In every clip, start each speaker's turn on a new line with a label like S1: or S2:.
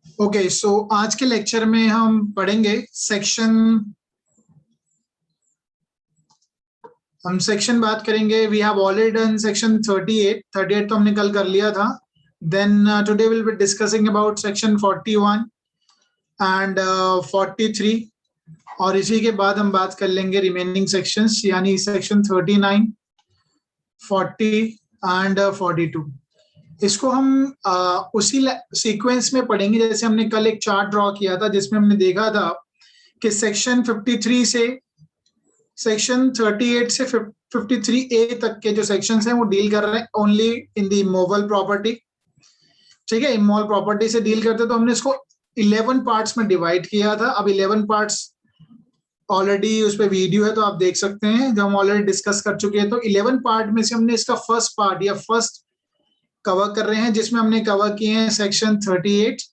S1: Okay, सो आज के lecture में हम पढ़ेंगे सेक्शन बात करेंगे। We have already done section 38 तो हमने कल कर लिया था। Then today will be discussing about section 41 and 43 और इसी के बाद हम बात कर लेंगे रिमेनिंग सेक्शंस यानी सेक्शन 39, 40 एंड 42। इसको हम उसी सीक्वेंस में पढ़ेंगे जैसे हमने कल एक चार्ट ड्रॉ किया था जिसमें हमने देखा था कि सेक्शन 53 से सेक्शन 38 से 53A तक के जो सेक्शंस हैं वो डील कर रहे हैं only in the immovable property. ठीक है, इमूवेबल प्रॉपर्टी से डील करते तो हमने इसको 11 पार्ट्स में डिवाइड किया था। अब 11 पार्ट्स ऑलरेडी उस पर वीडियो है तो आप देख सकते हैं, जो हम ऑलरेडी डिस्कस कर चुके हैं। तो 11 पार्ट में से हमने इसका फर्स्ट पार्ट या फर्स्ट कवर कर रहे हैं जिसमें हमने कवर किए हैं सेक्शन 38,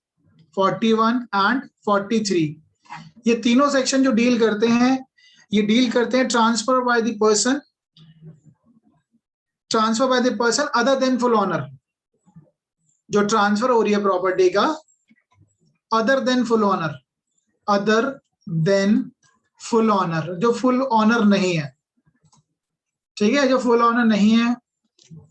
S1: 41 एंड 43। ये तीनों सेक्शन जो डील करते हैं ये डील करते हैं transfer by the person other than full owner. जो ट्रांसफर हो रही है प्रॉपर्टी का अदर देन फुल ऑनर, जो फुल ऑनर नहीं है। ठीक है, जो फुल ऑनर नहीं है,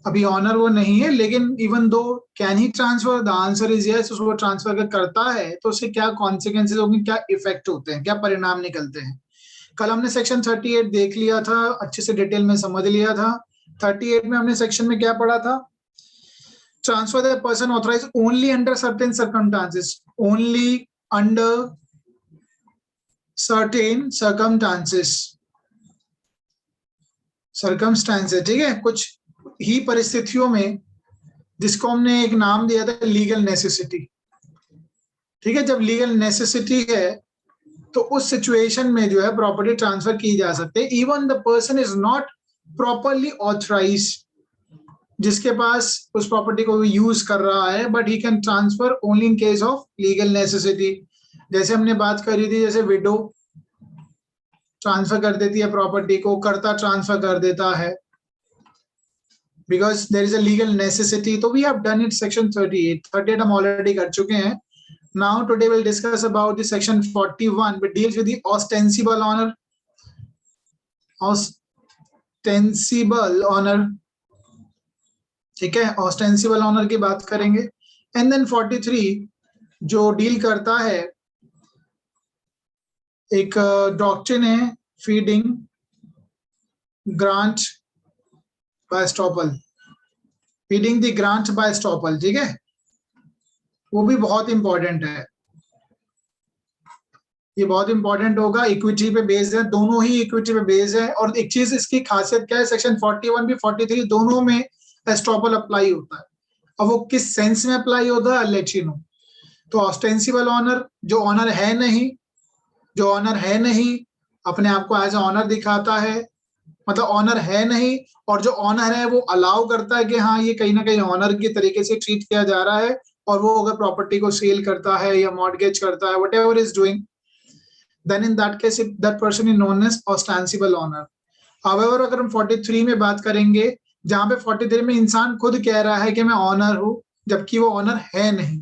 S1: अभी ऑनर वो नहीं है, लेकिन even though can he transfer, the answer is yes. उसको ट्रांसफर अगर करता है तो उससे क्या कॉन्सिक्वेंसेज होंगे, क्या इफेक्ट होते हैं, क्या परिणाम निकलते हैं। कल हमने सेक्शन 38 देख लिया था, अच्छे से डिटेल में समझ लिया था। 38 में हमने सेक्शन में क्या पढ़ा था? Transfer the person authorise only under certain circumstances, only under certain circumstances. ठीक है, कुछ ही परिस्थितियों में, जिसको हमने एक नाम दिया था लीगल नेसेसिटी। ठीक है, जब लीगल नेसेसिटी है तो उस सिचुएशन में जो है प्रॉपर्टी ट्रांसफर की जा सकती है। Even the person is not properly authorise, जिसके पास उस प्रॉपर्टी को यूज कर रहा है, but he can transfer only in case of legal necessity. जैसे हमने बात करी थी, जैसे विडो ट्रांसफर कर देती है प्रॉपर्टी को, कर्ता ट्रांसफर कर देता है, because there is a legal necessity. So we have done it section 38 हम already कर चुके हैं। Now today we'll discuss about the section 41 which deals with the ostensible honor। ठीक है, ostensible honor की बात करेंगे। and then 43 जो डील करता है, एक डॉक्ट्रिन है feeding grant by estoppel, feeding the grant by estoppel. ठीक है, वो भी बहुत इंपॉर्टेंट है, ये बहुत इंपॉर्टेंट होगा। इक्विटी पे बेस्ड है, दोनों ही इक्विटी पे बेस्ड है। और एक चीज इसकी खासियत क्या है, सेक्शन 41 भी 43 दोनों में एस्टॉपल अप्लाई होता है। अब वो किस सेंस में अप्लाई होता है, आई लेट यू नो। तो ऑस्टेंसिबल ऑनर, जो ऑनर है नहीं, अपने आप को एज ए ऑनर दिखाता है, मतलब ऑनर है नहीं, और जो ऑनर है वो अलाउ करता है कि हाँ ये कहीं ना कहीं ऑनर के तरीके से ट्रीट किया जा रहा है, और वो अगर प्रॉपर्टी को सेल करता है या मॉर्गेज करता है, whatever is doing, then in that case that person is known as ostensible owner. However अगर हम 43 में बात करेंगे, जहां पे 43 में इंसान खुद कह रहा है कि मैं ऑनर हूं, जबकि वो ऑनर है नहीं,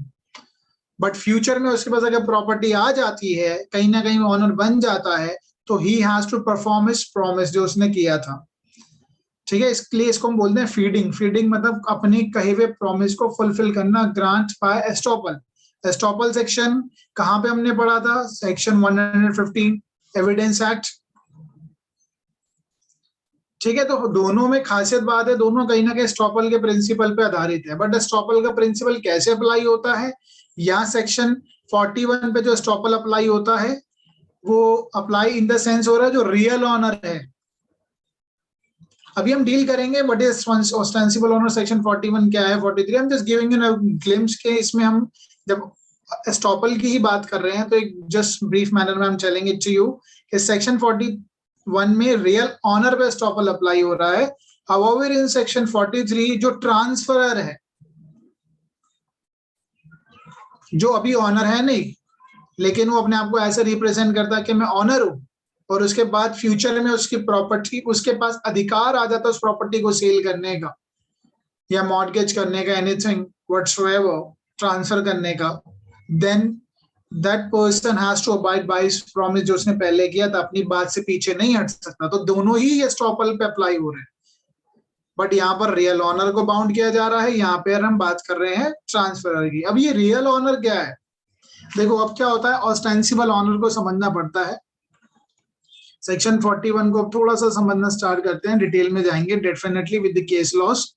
S1: बट फ्यूचर में उसके पास अगर प्रॉपर्टी आ जाती है, कहीं ना कहीं ऑनर बन जाता है, तो he has to perform his promise जो उसने किया था। ठीक है, इसलिए इसको हम बोलते हैं फीडिंग। फीडिंग मतलब अपने कहे हुए प्रॉमिस को फुलफिल करना, grant by estoppel. Estoppel section कहां पे हमने पढ़ा था? Section 115 evidence act. ठीक है, तो दोनों में खासियत बात है, दोनों कहीं ना कहीं एस्टॉपल के प्रिंसिपल पे आधारित है। बट एस्टॉपल का प्रिंसिपल कैसे अप्लाई होता है? या सेक्शन 41 पे जो एस्टॉपल अप्लाई होता है वो अप्लाई इन द सेंस हो रहा है जो रियल ऑनर है। अभी हम डील करेंगे what is ostensible owner, section 41 क्या है, 43। I am just giving you a glimpse के इसमें हम जब एस्टॉपल की ही बात कर रहे हैं तो एक जस्ट ब्रीफ मैनर में हम चलेंगे टू यू कि सेक्शन 41 में रियल ऑनर पे एस्टॉपल अप्लाई हो रहा है। हाउएवर इन सेक्शन 43 जो ट्रांसफरर है, जो अभी ऑनर है नहीं, लेकिन वो अपने आप को ऐसे रिप्रेजेंट करता है कि मैं ऑनर हूं, और उसके बाद फ्यूचर में उसकी प्रॉपर्टी, उसके पास अधिकार आ जाता है उस प्रॉपर्टी को सेल करने का या मॉर्गेज करने का, एनीथिंग व्हाटसोएवर ट्रांसफर करने का। then that person has to abide by his promise, जो उसने पहले किया था, अपनी बात से पीछे नहीं हट सकता। तो दोनों ही ये एस्टॉपल पे अप्लाई हो रहे हैं, बट यहाँ पर रियल ऑनर को बाउंड किया जा रहा है, यहाँ पे हम बात कर रहे हैं ट्रांसफर की। अब ये रियल ऑनर क्या है, देखो अब क्या होता है, ऑस्टेंसिबल ऑनर को समझना पड़ता है। सेक्शन 41 को थोड़ा सा समझना स्टार्ट करते हैं, डिटेल में जाएंगे definitely with the case laws.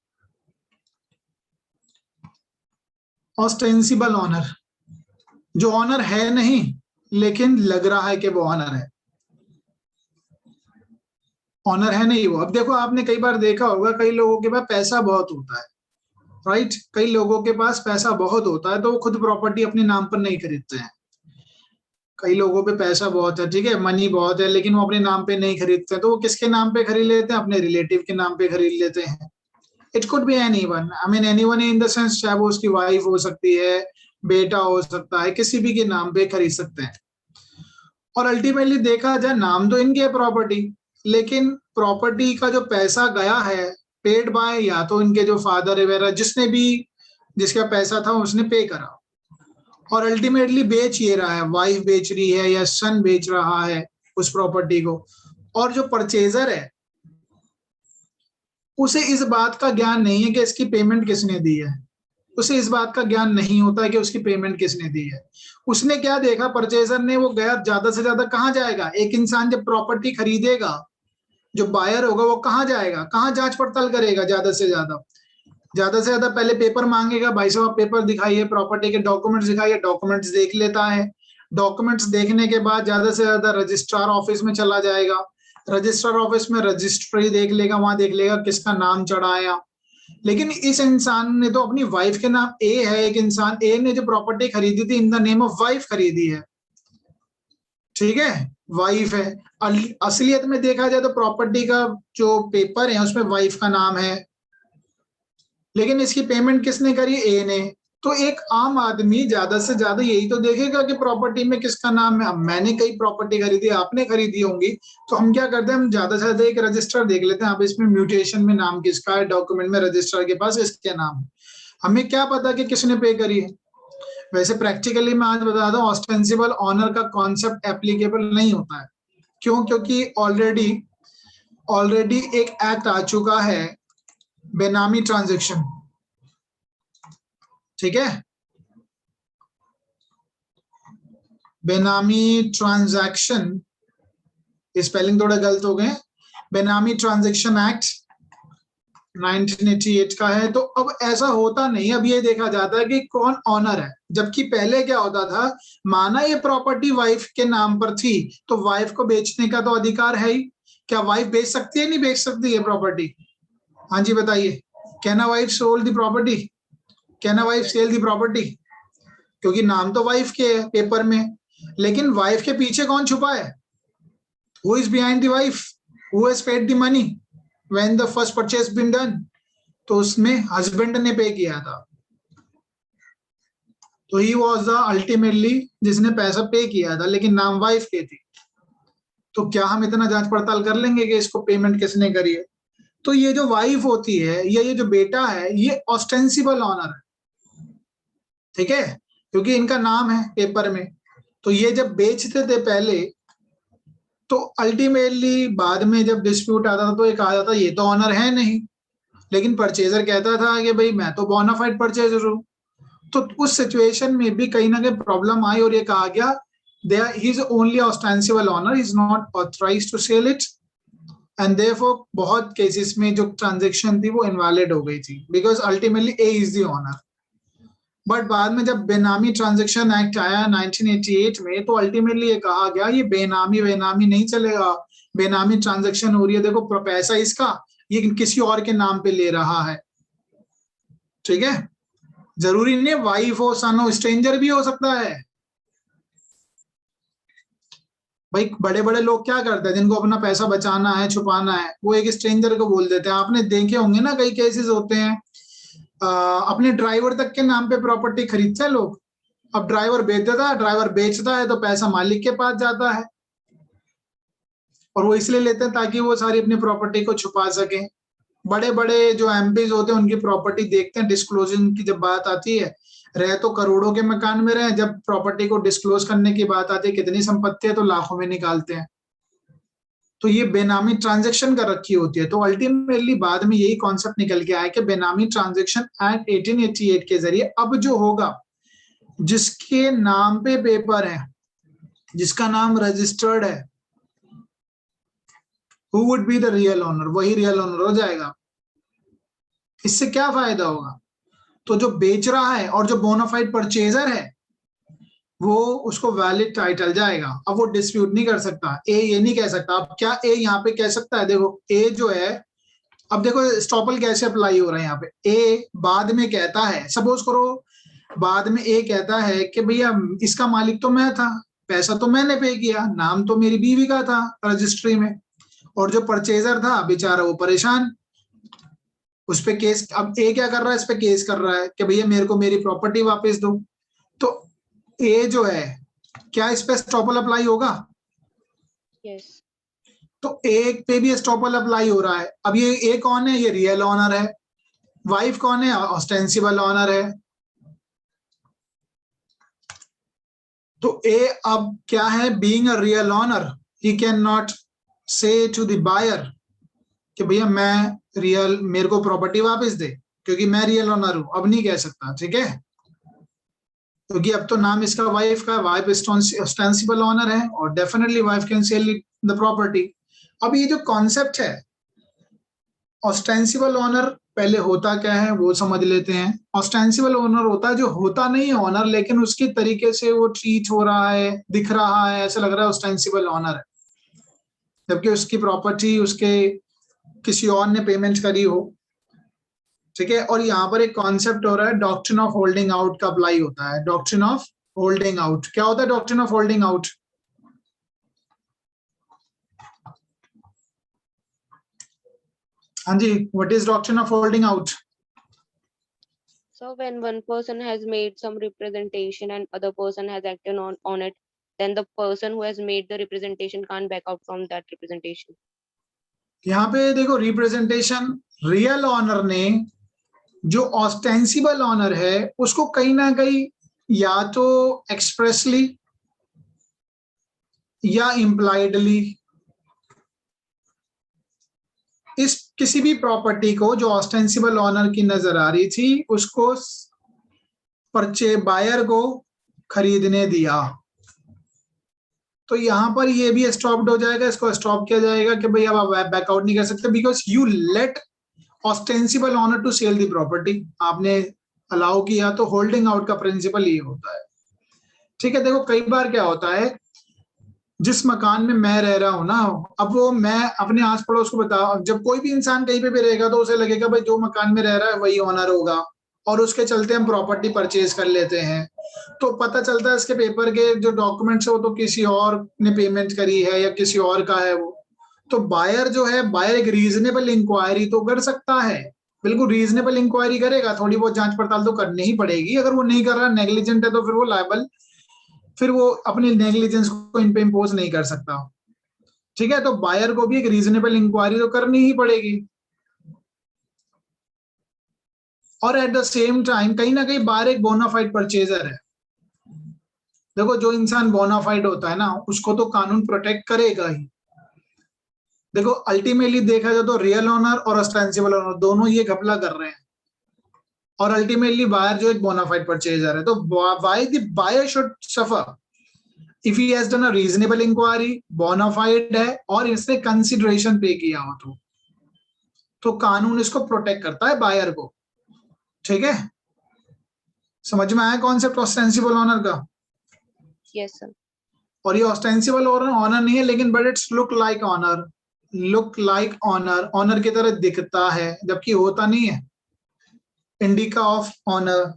S1: Ostensible owner, जो ऑनर है नहीं लेकिन लग रहा है कि वो ऑनर है, ऑनर है नहीं वो। अब देखो आपने कई बार देखा होगा, कई लोगों के पास पैसा बहुत होता है, राइट, कई लोगों के पास पैसा बहुत होता है तो वो खुद प्रॉपर्टी अपने नाम पर नहीं खरीदते हैं। कई लोगों पे पैसा बहुत है, ठीक है, मनी बहुत है, लेकिन वो अपने नाम पे नहीं खरीदते हैं, तो वो किसके नाम पे खरीद लेते हैं, अपने रिलेटिव के नाम पे खरीद लेते हैं। It could be anyone, I mean anyone in the sense, चाहे वो उसकी वाइफ हो सकती है, बेटा हो सकता है, किसी भी के नाम पे खरीद सकते हैं। और अल्टीमेटली देखा जाए, नाम तो इनके प्रॉपर्टी, लेकिन प्रॉपर्टी का जो पैसा गया है पेड बाय, या तो इनके जो फादर वगैरह, जिसने भी जिसका पैसा था उसने पे करा, और अल्टीमेटली बेच ये रहा है, वाइफ बेच रही है या सन बेच रहा है उस प्रॉपर्टी को। और जो परचेजर है उसे इस बात का ज्ञान नहीं है कि इसकी पेमेंट किसने दी है, उसे इस बात का ज्ञान नहीं होता है कि उसकी पेमेंट किसने दी है। उसने क्या देखा, परचेजर ने, वो गया ज्यादा से ज्यादा कहाँ जाएगा, एक इंसान जब प्रॉपर्टी खरीदेगा, जो बायर होगा वो कहाँ जाएगा, कहाँ जांच पड़ताल करेगा, ज्यादा से ज्यादा पहले पेपर मांगेगा, भाई साहब पेपर दिखाइए, प्रॉपर्टी के डॉक्यूमेंट्स दिखाइए, डॉक्यूमेंट्स देख लेता है। डॉक्यूमेंट्स देखने के बाद ज्यादा से ज्यादा रजिस्ट्रार ऑफिस में चला जाएगा, रजिस्ट्रार ऑफिस में रजिस्ट्री देख लेगा, वहां देख लेगा किसका नाम चढ़ाया। लेकिन इस इंसान ने तो अपनी वाइफ के नाम, ए है एक इंसान, ए ने जो प्रॉपर्टी खरीदी थी in the name of wife खरीदी है, ठीक है, वाइफ है। असलियत में देखा जाए तो प्रॉपर्टी का जो पेपर है उसमें वाइफ का नाम है, लेकिन इसकी पेमेंट किसने करी, ए ने। तो एक आम आदमी ज्यादा से ज्यादा यही तो देखेगा कि प्रॉपर्टी में किसका नाम है। अब मैंने कई प्रॉपर्टी खरीदी, आपने खरीदी होंगी, तो हम क्या करते हैं, हम ज्यादा से ज्यादा एक रजिस्टर देख लेते हैं, अब इसमें म्यूटेशन में नाम किसका है, डॉक्यूमेंट में रजिस्ट्रार के पास इसके नाम, हमें क्या पता कि किसने पे करी है। वैसे प्रैक्टिकली मैं आज बता दूं, ऑस्टेंसिबल ऑनर का कॉन्सेप्ट एप्लीकेबल नहीं होता है। क्यों? क्योंकि ऑलरेडी एक एक्ट आ चुका है, बेनामी ट्रांजैक्शन, ठीक है, बेनामी ट्रांजैक्शन, स्पेलिंग थोड़ा गलत हो गए, बेनामी ट्रांजैक्शन एक्ट 1988 का है। तो अब ऐसा होता नहीं, अब ये देखा जाता है कि कौन ऑनर है, जबकि पहले क्या होता था, माना ये प्रॉपर्टी वाइफ के नाम पर थी तो वाइफ को बेचने का तो अधिकार है ही। क्या वाइफ बेच सकती है, नहीं बेच सकती है प्रॉपर्टी? हाँ जी बताइए, can a wife sold the property, can a wife sell the property? क्योंकि नाम तो वाइफ के है पेपर में, लेकिन वाइफ के पीछे कौन छुपा है, who is behind the wife, who has paid the money when the first purchase been done? तो उसमें हस्बैंड ने पे किया था, तो ही वाज द अल्टीमेटली जिसने पैसा पे किया था, लेकिन नाम वाइफ के थी। तो क्या हम इतना जांच पड़ताल कर लेंगे कि इसको पेमेंट किसने करी है? तो ये जो वाइफ होती है या ये जो बेटा है, ये ऑस्टेंसिबल ऑनर है, ठीक है, क्योंकि इनका नाम है पेपर में। तो ये जब बेचते थे पहले, तो अल्टीमेटली बाद में जब डिस्प्यूट आता था तो एक आ जाता ये तो ऑनर है नहीं, लेकिन परचेजर कहता था कि भाई मैं तो बोनाफाइड परचेजर हूं। तो उस सिचुएशन में भी कहीं ना कहीं प्रॉब्लम आई और ये कहा गया he is only ostensible owner, he is not authorized to sell it, and therefore बहुत केसेस में जो ट्रांजेक्शन थी वो इनवैलिड हो गई थी, because ultimately A is the owner. But बाद में जब बेनामी ट्रांजैक्शन एक्ट आया 1988 में, तो अल्टीमेटली ये कहा गया ये बेनामी नहीं चलेगा, बेनामी ट्रांजैक्शन हो रही है, देखो पैसा इसका ये किसी और के नाम पे ले रहा है, ठीक है, जरूरी नहीं वाइफ हो, सन हो, स्ट्रेंजर भी हो सकता है। भाई बड़े बड़े लोग क्या करते हैं, जिनको अपना पैसा बचाना है, छुपाना है, वो एक स्ट्रेंजर को बोल देते हैं। आपने देखे होंगे ना, कई केसेस होते हैं, अपने ड्राइवर तक के नाम पे प्रॉपर्टी खरीदते हैं लोग। अब ड्राइवर बेचता है तो पैसा मालिक के पास जाता है, और वो इसलिए लेते हैं ताकि वो सारी अपनी प्रॉपर्टी को छुपा सके। बड़े बड़े जो एमपीज होते हैं उनकी प्रॉपर्टी देखते हैं, डिस्क्लोजिंग की जब बात आती है, रहे तो करोड़ों के मकान में रहे, जब प्रॉपर्टी को डिस्क्लोज करने की बात आती है कितनी संपत्ति है तो लाखों में निकालते हैं। तो ये बेनामी ट्रांजेक्शन कर रखी होती है। तो अल्टीमेटली बाद में यही कॉन्सेप्ट निकल के आया कि बेनामी ट्रांजेक्शन एक्ट 1888 के जरिए अब जो होगा, जिसके नाम पे पेपर है, जिसका नाम रजिस्टर्ड है, who would be the real owner, वही रियल ओनर हो जाएगा। इससे क्या फायदा होगा? तो जो बेच रहा है और जो बोनाफाइड परचेजर है वो, उसको वैलिड टाइटल जाएगा। अब वो डिस्प्यूट नहीं कर सकता। ए ये नहीं कह सकता। अब क्या ए यहाँ पे कह सकता है? देखो ए जो है, अब देखो स्टॉपल कैसे अप्लाई हो रहा है यहाँ पे। ए बाद में कहता है, सपोज करो बाद में ए कहता है कि भैया इसका मालिक तो मैं था, पैसा तो मैंने पे किया, नाम तो मेरी बीवी का था रजिस्ट्री में, और जो परचेजर था बेचारा वो परेशान, उस पे केस। अब ए क्या कर रहा है? इस पे केस कर रहा है कि भैया मेरे को मेरी प्रॉपर्टी वापस दो। तो ए जो है, क्या इस पे स्टॉपल अप्लाई होगा?
S2: यस।
S1: तो ए पे भी स्टॉपल अप्लाई हो रहा है। अब ये ए कौन है? ये रियल ऑनर है। वाइफ कौन है? ऑस्टेंसिबल ऑनर है। तो ए अब क्या है? Being a real owner, he can not say to the buyer कि भैया मैं रियल, मेरे को प्रॉपर्टी वापस दे, क्योंकि मैं रियल ऑनर हूं। अब नहीं कह सकता, ठीक है, क्योंकि अब तो नाम इसका वाइफ का है, वाइफ ऑस्टेंसिबल ऑनर है, और definitely wife can cell the property. अब ये जो कॉन्सेप्ट है ऑस्टेंसिबल ऑनर, पहले होता क्या है वो समझ लेते हैं। ऑस्टेंसिबल ऑनर होता है जो होता नहीं है ऑनर, लेकिन उसके तरीके से वो ट्रीट हो रहा है, दिख रहा है, ऐसा लग रहा है ऑस्टेंसिबल ऑनर है, जबकि उसकी प्रॉपर्टी उसके किसी और ने पेमेंट करी हो, ठीक है। और यहाँ पर एक कॉन्सेप्ट हो रहा है डॉक्ट्रिन ऑफ होल्डिंग आउट का अप्लाई होता है। डॉक्ट्रिन ऑफ होल्डिंग आउट क्या होता है? डॉक्ट्रिन ऑफ होल्डिंग आउट, हाँ जी, what is doctrine of holding out?
S2: So when one person has made some representation and other person has acted on it, then the person who has made the representation can't back out from that representation.
S1: यहाँ पे देखो, representation, real honour ने, जो ostensible owner है उसको कहीं ना कहीं या तो एक्सप्रेसली या इम्प्लाइडली इस किसी भी प्रॉपर्टी को जो ऑस्टेंसिबल ऑनर की नजर आ रही थी उसको परचे बायर को खरीदने दिया। तो यहां पर ये भी स्टॉप्ड हो जाएगा, इसको स्टॉप किया जाएगा कि भाई अब आप बैकआउट नहीं कर सकते, because you let ostensible owner to sell the property. आपने अलाउ किया, तो होल्डिंग आउट का प्रिंसिपल ये होता है, ठीक है। देखो कई बार क्या होता है, जिस मकान में मैं रह रहा हूं ना, अब वो मैं अपने आस पड़ोस को बताओ, जब कोई भी इंसान कहीं पे भी रहेगा तो उसे लगेगा भाई जो मकान में रह रहा है वही ओनर होगा, और उसके चलते हम प्रॉपर्टी परचेज कर लेते हैं। तो पता चलता है इसके पेपर के जो डॉक्यूमेंट्स है वो तो किसी और ने पेमेंट करी है या किसी और का है वो। तो बायर जो है, बायर एक रीजनेबल इंक्वायरी तो कर सकता है, बिल्कुल रीजनेबल इंक्वायरी करेगा, थोड़ी बहुत जांच पड़ताल तो करनी ही पड़ेगी। अगर वो नहीं कर रहा, नेग्लिजेंट है, तो फिर वो लायबल, फिर वो अपनी नेग्लिजेंस को इन पे इम्पोज नहीं कर सकता, ठीक है। तो बायर को भी एक रीजनेबल इंक्वायरी तो करनी ही पड़ेगी। और एट द सेम टाइम कहीं ना कहीं बायर एक बोनाफाइड परचेजर है। देखो जो इंसान बोनाफाइड होता है ना, उसको तो कानून प्रोटेक्ट करेगा ही। देखो अल्टीमेटली देखा जाए तो रियल ओनर और ऑस्टेंसिबल ओनर दोनों ये घपला कर रहे हैं, और अल्टीमेटली बायर जो एक बोनाफाइड परचेजर है। तो why the buyer should suffer if he has done a reasonable enquiry, bona fide है और इसने कंसिडरेशन पे किया हो, तो कानून इसको प्रोटेक्ट करता है बायर को, ठीक है। समझ में आया कॉन्सेप्ट ऑस्टेंसिबल ऑनर का?
S2: Yes, sir.
S1: और ये ऑस्टेंसिबल ऑनर नहीं है, लेकिन but it's look like owner, look like owner, owner की तरह दिखता है जबकि होता नहीं है। इंडिका ऑफ ऑनर,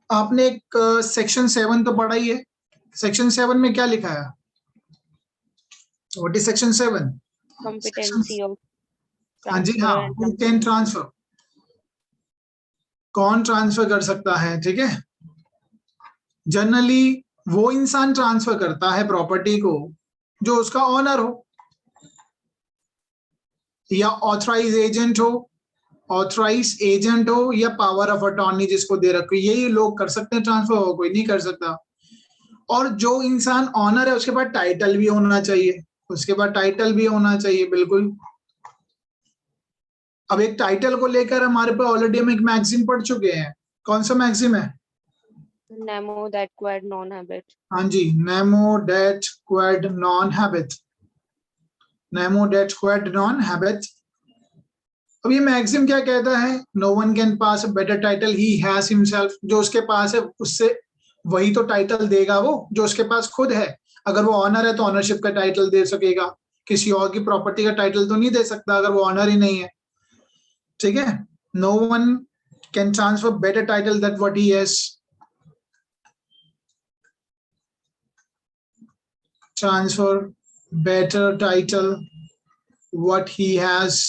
S1: आपने एक सेक्शन 7 तो पढ़ा ही है। सेक्शन 7 में क्या लिखा है? What is section 7?
S2: Competency of
S1: हाँ जी,
S2: transfer
S1: हाँ,
S2: and
S1: हु कैन ट्रांसफर, कौन ट्रांसफर कर सकता है, ठीक है। जनरली वो इंसान ट्रांसफर करता है प्रॉपर्टी को जो उसका ऑनर हो। या ऑथराइज एजेंट हो, ऑथराइज एजेंट हो, या पावर ऑफ अटॉर्नी जिसको दे रखो, यही लोग कर सकते हैं ट्रांसफर, हो कोई नहीं कर सकता। और जो इंसान ऑनर है उसके पास टाइटल भी होना चाहिए, उसके पास टाइटल भी होना चाहिए, बिल्कुल। अब एक टाइटल को लेकर हमारे पास ऑलरेडी हम एक मैगजीन पढ़ चुके हैं, कौन सा मैगजीन है?
S2: Nemo that quad non-habit.
S1: हाँ जी, nemo dat quod non habet, nemo dat quod non habet. अब ये मैक्सिम क्या कहता है? No one can pass a better title he has himself, जो उसके पास है उससे वही तो टाइटल देगा वो जो उसके पास खुद है। अगर वो ऑनर है तो ऑनरशिप का टाइटल दे सकेगा, किसी और की प्रॉपर्टी का टाइटल तो नहीं दे सकता अगर वो ऑनर ही नहीं है, ठीक है। No one can transfer better title that what he has, transfer better title what he has,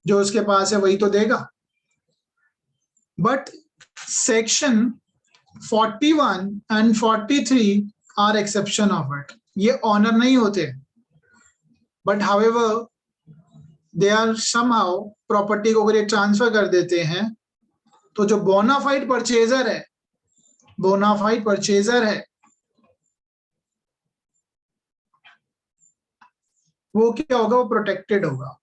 S1: जो उसके पास है वही तो देगा। But section 41 and 43 are exception of it, ये ऑनर नहीं होते, but however they are somehow, property को अगर ये ट्रांसफर कर देते हैं तो जो बोनाफाइड परचेजर है, बोनाफाइड परचेजर है, वो क्या होगा? वो प्रोटेक्टेड होगा।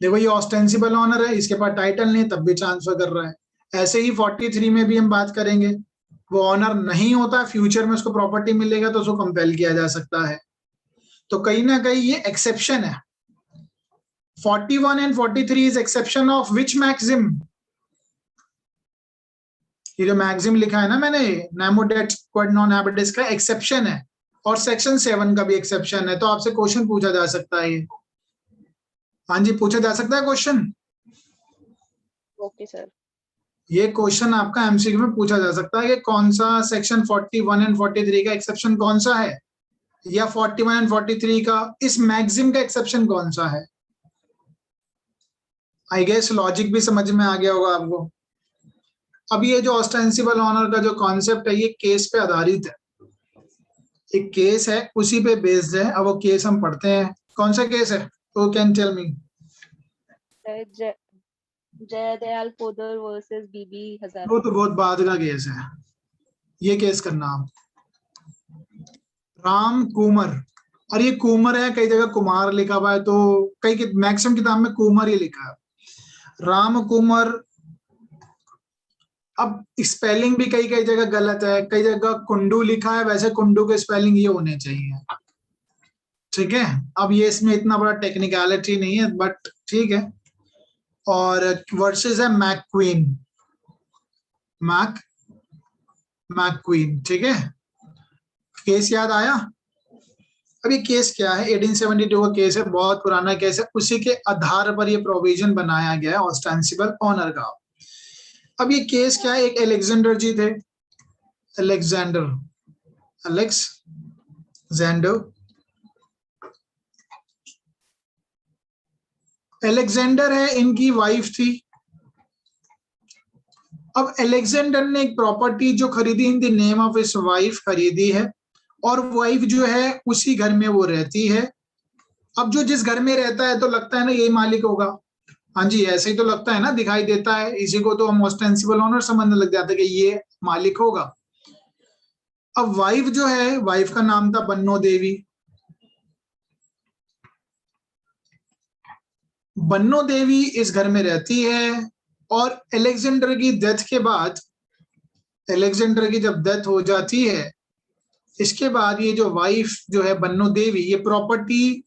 S1: देखो ये ऑस्टेंसिबल ऑनर है, इसके पास टाइटल नहीं तब भी ट्रांसफर कर रहा है। ऐसे ही 43 में भी हम बात करेंगे, वो ऑनर नहीं होता, फ्यूचर में उसको प्रॉपर्टी मिलेगा तो उसको कंपेल किया जा सकता है। तो कहीं ना कहीं ये एक्सेप्शन है। 41 and 43 is exception of which maxim? ये जो मैक्सिम लिखा है ना मैंने, nemo dat quod non habet, इसका एक्सेप्शन है, और सेक्शन 7 का भी एक्सेप्शन है। तो आपसे क्वेश्चन पूछा जा सकता है ये, हाँ जी पूछा जा सकता है क्वेश्चन।
S2: Okay sir.
S1: ये क्वेश्चन आपका एमसीक्यू में पूछा जा सकता है कि कौन सा सेक्शन 41 एंड 43 का एक्सेप्शन कौन सा है, या 41 एंड 43 का इस मैक्सिम का एक्सेप्शन कौन सा है। आई गेस लॉजिक भी समझ में आ गया होगा आपको। अब ये जो ऑस्टेंसिबल ऑनर का जो कॉन्सेप्ट है ये केस पे आधारित है, एक केस है उसी पे बेस्ड है। अब वो केस हम पढ़ते हैं, कौन सा केस है? तो can tell me.
S2: Jaidayal Poddar versus Bibi Hazara.
S1: वो तो बहुत बाद का केस है, ये केस करना आप। राम कुमार, और ये कुमार है, कई जगह कुमार लिखा हुआ है, तो कई मैक्सिमम किताब में कुमार ही लिखा है, राम कुमार। अब स्पेलिंग भी कई कई जगह गलत है, कई जगह कुंडू लिखा है, वैसे कुंडू के स्पेलिंग ये होने चाहिए, ठीक है। अब ये इसमें इतना बड़ा टेक्निकलिटी नहीं है, बट ठीक है। और वर्सेस है मैकक्वीन, मैकक्वीन, ठीक है। केस याद आया? अब ये केस क्या है? 1872 का केस है, बहुत पुराना केस है, उसी के आधार पर ये प्रोविजन बनाया गया है ऑस्टेंसिबल ऑनर का। अब ये केस क्या है? एक एलेक्जेंडर जी थे, एलेक्जेंडर है, इनकी वाइफ थी। अब एलेक्जेंडर ने एक प्रॉपर्टी जो खरीदी in the name of his wife खरीदी है, और वाइफ जो है उसी घर में वो रहती है। अब जो जिस घर में रहता है तो लगता है ना यही मालिक होगा, हाँ जी ऐसे ही तो लगता है ना, दिखाई देता है, इसी को तो हम ऑस्टेंसिबल ऑनर समझने लग जाते हैं कि ये मालिक होगा। अब वाइफ जो है, वाइफ का नाम था बन्नो देवी। बन्नो देवी इस घर में रहती है, और एलेक्जेंडर की डेथ के बाद, एलेक्जेंडर की जब डेथ हो जाती है, इसके बाद ये जो वाइफ जो है बन्नो देवी, ये प्रॉपर्टी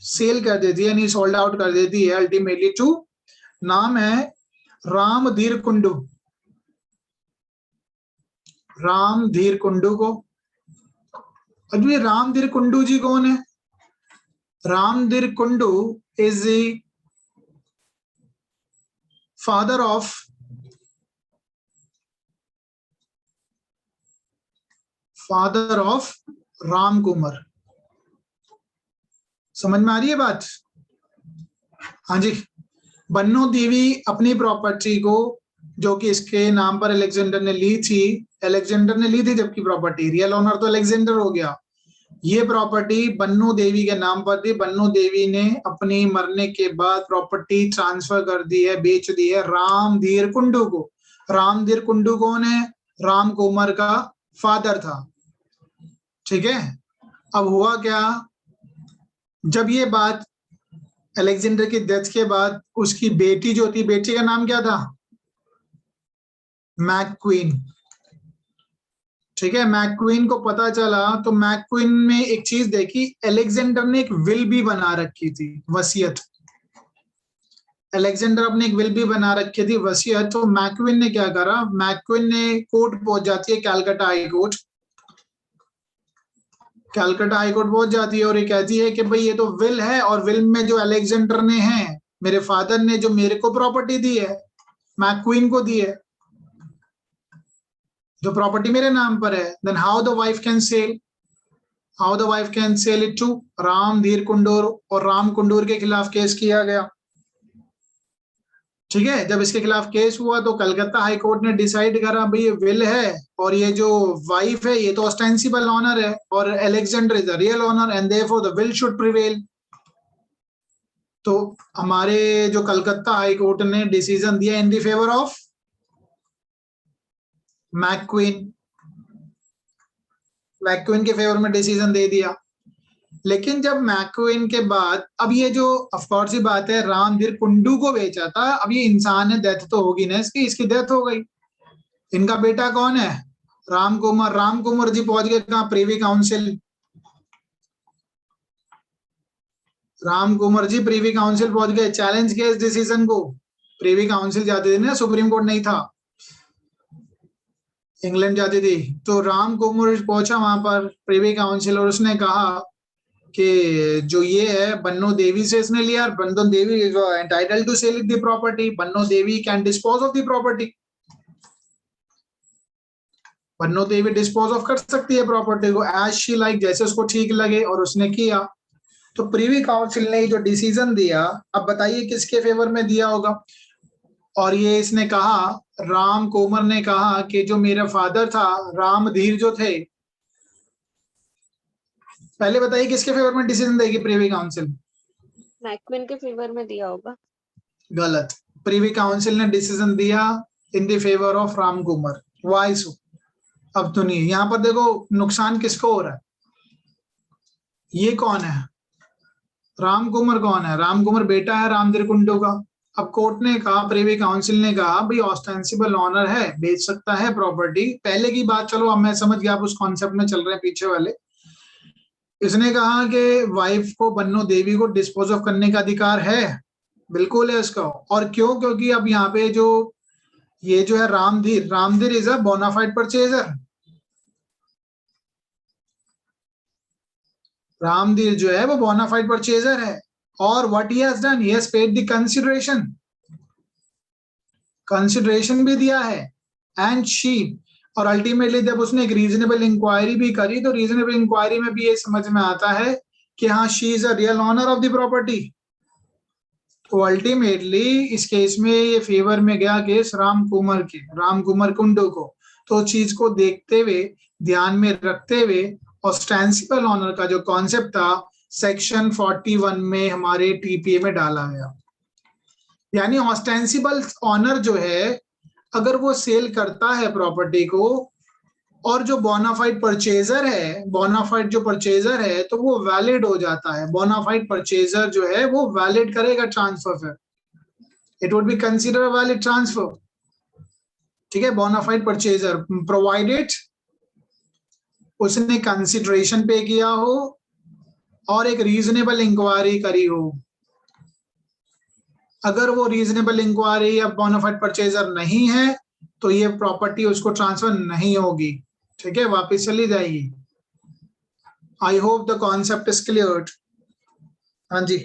S1: सेल कर देती है, यानी सोल्ड आउट कर देती है अल्टीमेटली टू, नाम है रामधीर कुंडू, रामधीर कुंडू को। अब ये रामधीर कुंडू जी कौन है? Ramdhir Kundu is the father of Ram Kumar. समझ में आ रही है बात? हाँ जी। बन्नो देवी अपनी प्रॉपर्टी को, जो कि इसके नाम पर एलेक्जेंडर ने ली थी, जबकि प्रॉपर्टी, रियल ओनर तो एलेक्जेंडर हो गया, ये प्रॉपर्टी बन्नू देवी के नाम पर थी। बन्नू देवी ने अपनी मरने के बाद प्रॉपर्टी ट्रांसफर कर दी है, बेच दी है रामधीर कुंडू को। रामधीर कुंडू कौन है? राम कुमार का फादर था। ठीक है, अब हुआ क्या, जब ये बात अलेक्जेंडर की डेथ के बाद उसकी बेटी जो थी, बेटी का नाम क्या था? मैकक्वीन। ठीक है, मैकक्वीन को पता चला तो मैकक्वीन में एक चीज देखी, अलेक्जेंडर ने एक विल भी बना रखी थी, वसीयत। अलेक्जेंडर अपने एक विल भी बना रखी थी, वसीयत। तो मैकक्वीन ने क्या करा, मैकक्वीन ने कोर्ट पहुंच जाती है, Calcutta high court. Calcutta high court पहुंच जाती है और ये कहती है कि भाई ये तो विल है, और विल में जो अलेक्जेंडर ने है, मेरे फादर ने जो मेरे को प्रॉपर्टी दी है, मैकक्वीन को दी है, जो प्रॉपर्टी मेरे नाम पर है, then how the wife can sell, how the wife can sell it to Ramdhir Kundur, और राम कुंडूर के खिलाफ केस किया गया। ठीक है, जब इसके खिलाफ केस हुआ तो कलकत्ता हाई कोर्ट ने डिसाइड करा भाई ये विल है और ये जो वाइफ है ये तो ऑस्टेंसिबल ऑनर है और Alexander is the real owner and therefore the will should prevail. तो हमारे जो कलकत्ता हाई कोर्ट ने डिसीजन दिया in the favour of McQueen, McQueen के फेवर में डिसीजन दे दिया। लेकिन जब मैकक्वीन के बाद, अब ये जो ऑफकोर्स ही बात है, रामधीर कुंडू को बेचा था, अब ये इंसान है, डेथ तो होगी ना इसकी, इसकी डेथ हो गई। इनका बेटा कौन है? राम कुमार। राम कुमार जी पहुंच गए कहाँ? Privy council. Ram Kumar ji privy council पहुंच गए, चैलेंज किया इस डिसीजन को। प्रिवी काउंसिल जाती थी ना, सुप्रीम कोर्ट नहीं था, इंग्लैंड जाती थी। तो राम कुमार पहुंचा वहां पर प्रिवी काउंसिल और उसने कहा कि जो ये है बन्नो देवी से इसने लिया, Banno Devi is entitled to sell the property, Banno Devi can dispose of the property, Banno Devi dispose of कर सकती है प्रॉपर्टी को एज शी लाइक, जैसे उसको ठीक लगे, और उसने किया। तो प्रिवी काउंसिल ने जो डिसीजन दिया, अब बताइए किसके फेवर में दिया होगा? और ये इसने कहा, राम कुमार ने कहा कि जो मेरा फादर था रामधीर जो थे, पहले बताइए किसके फेवर में डिसीजन देगी प्रिवी काउंसिल?
S2: मैकक्वीन के फेवर में दिया होगा।
S1: गलत, प्रिवी काउंसिल ने डिसीजन दिया in the favour of Ram Kumar. Why so? अब तो नहीं, यहां पर देखो नुकसान किसको हो रहा है, ये कौन है? राम कुमार कौन है? राम कुमार बेटा है रामधीर कुंडू का। अब कोर्ट ने कहा, प्रिवी काउंसिल ने कहा भाई ऑस्टेंसिबल ऑनर है, बेच सकता है प्रॉपर्टी। पहले की बात चलो, अब मैं समझ गया आप उस कॉन्सेप्ट में चल रहे हैं पीछे वाले। इसने कहा कि वाइफ को, बन्नो देवी को डिस्पोज ऑफ करने का अधिकार है, बिल्कुल है उसका। और क्यों? क्योंकि अब यहाँ पे जो ये जो है Ramdhir, Ramdhir is a bona fide purchaser. Ramdhir जो है वो बोनाफाइड परचेजर है, और what he has done, he has paid the consideration, consideration भी दिया है, एंड शी, और अल्टीमेटली जब उसने एक रीजनेबल इंक्वायरी भी करी तो रीजनेबल इंक्वायरी में भी ये समझ में आता है कि हाँ she is a real owner of the property. तो अल्टीमेटली इस केस में ये फेवर में गया केस राम कुमार के, राम कुमार कुंडू को। तो चीज को देखते हुए, ध्यान में रखते हुए, ऑस्टेंसिबल ऑनर का जो कॉन्सेप्ट था सेक्शन 41 में हमारे टीपीए में डाला गया। यानी ऑस्टेंसिबल ऑनर जो है, अगर वो सेल करता है प्रॉपर्टी को, और जो बोनाफाइड परचेजर है, बोनाफाइड जो परचेजर है, तो वो वैलिड हो जाता है। बोनाफाइड परचेजर जो है वो वैलिड करेगा ट्रांसफर, फिर it would be consider a valid transfer. ठीक है, बोनाफाइड परचेजर प्रोवाइडेड उसने कंसिडरेशन पे किया हो और एक रीजनेबल इंक्वायरी करी हो। अगर वो रीजनेबल इंक्वायरी या बोनाफाइड परचेजर नहीं है तो ये प्रॉपर्टी उसको ट्रांसफर नहीं होगी। ठीक है, वापस चली जाएगी। I hope the concept is clear. हाँ जी,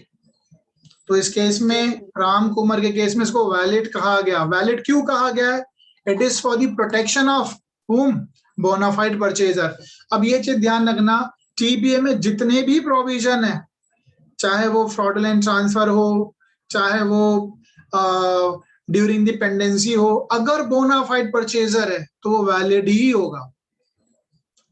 S1: तो इस केस में, राम कुमार के केस में इसको वैलिड कहा गया। वैलिड क्यों कहा गया है? It is for the protection of whom? Bona fide purchaser. अब ये चीज ध्यान रखना, टीबीए में जितने भी प्रोविजन है, चाहे वो फ्रॉडुलेंट ट्रांसफर हो, चाहे वो ड्यूरिंग द पेंडेंसी हो, अगर बोनाफाइड परचेजर है तो वो वैलिड ही होगा।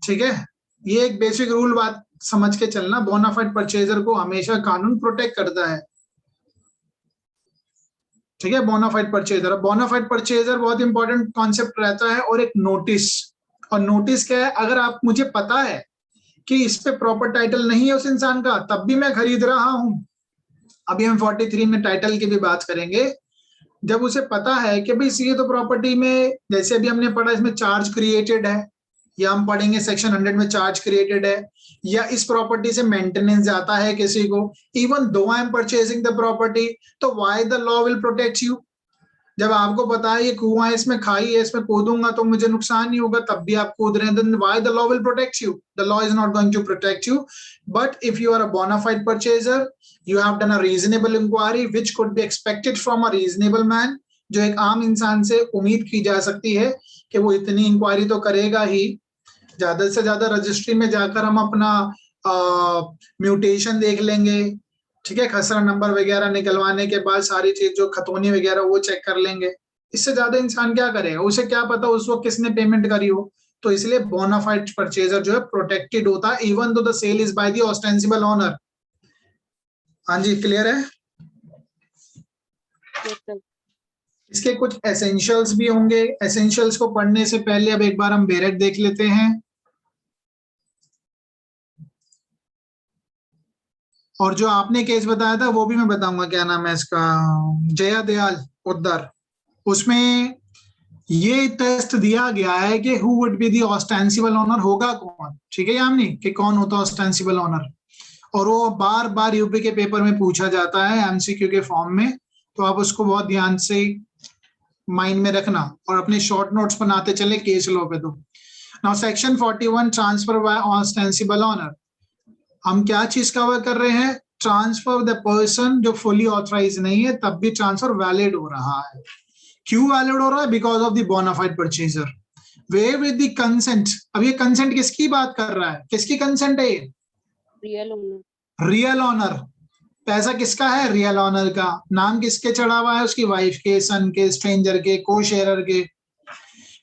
S1: ठीक है, ये एक बेसिक रूल बात समझ के चलना, बोनाफाइड परचेजर को हमेशा कानून प्रोटेक्ट करता है, ठीक है। बोनाफाइड परचेजर, बोनाफाइड परचेजर बहुत इंपॉर्टेंट कॉन्सेप्ट रहता है। और एक नोटिस, और नोटिस क्या है, अगर आप, मुझे पता है कि इस पे प्रॉपर टाइटल नहीं है उस इंसान का, तब भी मैं खरीद रहा हूं, अभी हम 43 में टाइटल की भी बात करेंगे, जब उसे पता है कि भाई ये तो प्रॉपर्टी में, जैसे अभी हमने पढ़ा इसमें चार्ज क्रिएटेड है, या हम पढ़ेंगे सेक्शन 100 में चार्ज क्रिएटेड है, या इस प्रॉपर्टी से मेंटेनेंस जाता है किसी को, even though I am purchasing the property, तो why the law will protect you. जब आपको पता है ये कुआं है, इसमें खाई है, इसमें कूदूंगा तो मुझे नुकसान नहीं होगा, तब भी आप कूद रहे हैं, then why the law will protect you? The law is not going to protect you. But if you are a bona fide purchaser, you have done a reasonable inquiry which could be expected from a reasonable man, जो एक आम इंसान से उम्मीद की जा सकती है कि वो इतनी इंक्वायरी तो करेगा ही। ज्यादा से ज्यादा रजिस्ट्री में जाकर हम अपना म्यूटेशन देख लेंगे, ठीक है, खसरा नंबर वगैरह निकलवाने के बाद सारी चीज जो खतौनी वगैरह वो चेक कर लेंगे। इससे ज्यादा इंसान क्या करेगा, उसे क्या पता उस वक्त किसने पेमेंट करी हो। तो इसलिए बोनाफाइड परचेजर जो है प्रोटेक्टेड होता है, even though the sale is by the ostensible owner. हाँ जी, क्लियर है।
S2: Yes, sir.
S1: इसके कुछ एसेंशियल्स भी होंगे, एसेंशियल्स को पढ़ने से पहले अब एक बार हम बेरेट देख लेते हैं। और जो आपने केस बताया था वो भी मैं बताऊंगा, क्या नाम है इसका, जया दयाल उद्धर, उसमें ये टेस्ट दिया गया है कि who would be the ostensible owner, होगा कौन, ठीक है यानी कि कौन होता है ऑस्टेंसिबल ओनर। और वो बार बार यूपी के पेपर में पूछा जाता है एमसीक्यू के फॉर्म में, तो आप उसको बहुत ध्यान से माइंड में रखना और अपने शॉर्ट नोट्स बनाते चले केस लॉ पे। तो now section 41 transfer by ostensible owner, हम क्या चीज कवर कर रहे हैं, ट्रांसफर द पर्सन जो फुली ऑथराइज नहीं है तब भी ट्रांसफर वैलिड हो रहा है। क्यों वैलिड हो रहा है, because of the bona fide purchaser way with the consent. अब ये कंसेंट किसकी बात कर रहा है, किसकी कंसेंट है ये,
S2: Real owner.
S1: Real honour. पैसा किसका है, रियल ऑनर का। नाम किसके चढ़ा हुआ है, उसकी वाइफ के, सन के, स्ट्रेंजर के, को शेयरर के।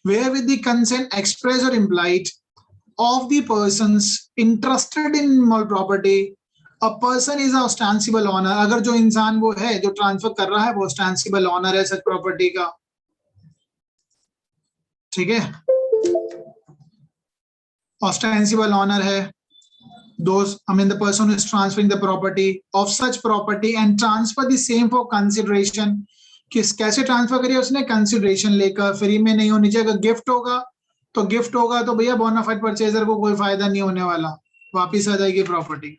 S1: Where with the consent express और implied of the persons interested in small property, a person is a ostensible owner। अगर जो इंसान वो है जो ट्रांसफर कर रहा है वो ostensible owner है सच प्रॉपर्टी का, ठीक है, ostensible owner है। Those, I mean the person who is transferring the property of such property and transfer the same for consideration। किस कैसे ट्रांसफर करिए उसने, कंसिडरेशन लेकर, फ्री में नहीं होनी चाहिए। अगर गिफ्ट होगा तो भैया बोनाफाइड परचेजर को कोई फायदा नहीं होने वाला, वापिस आ जाएगी property.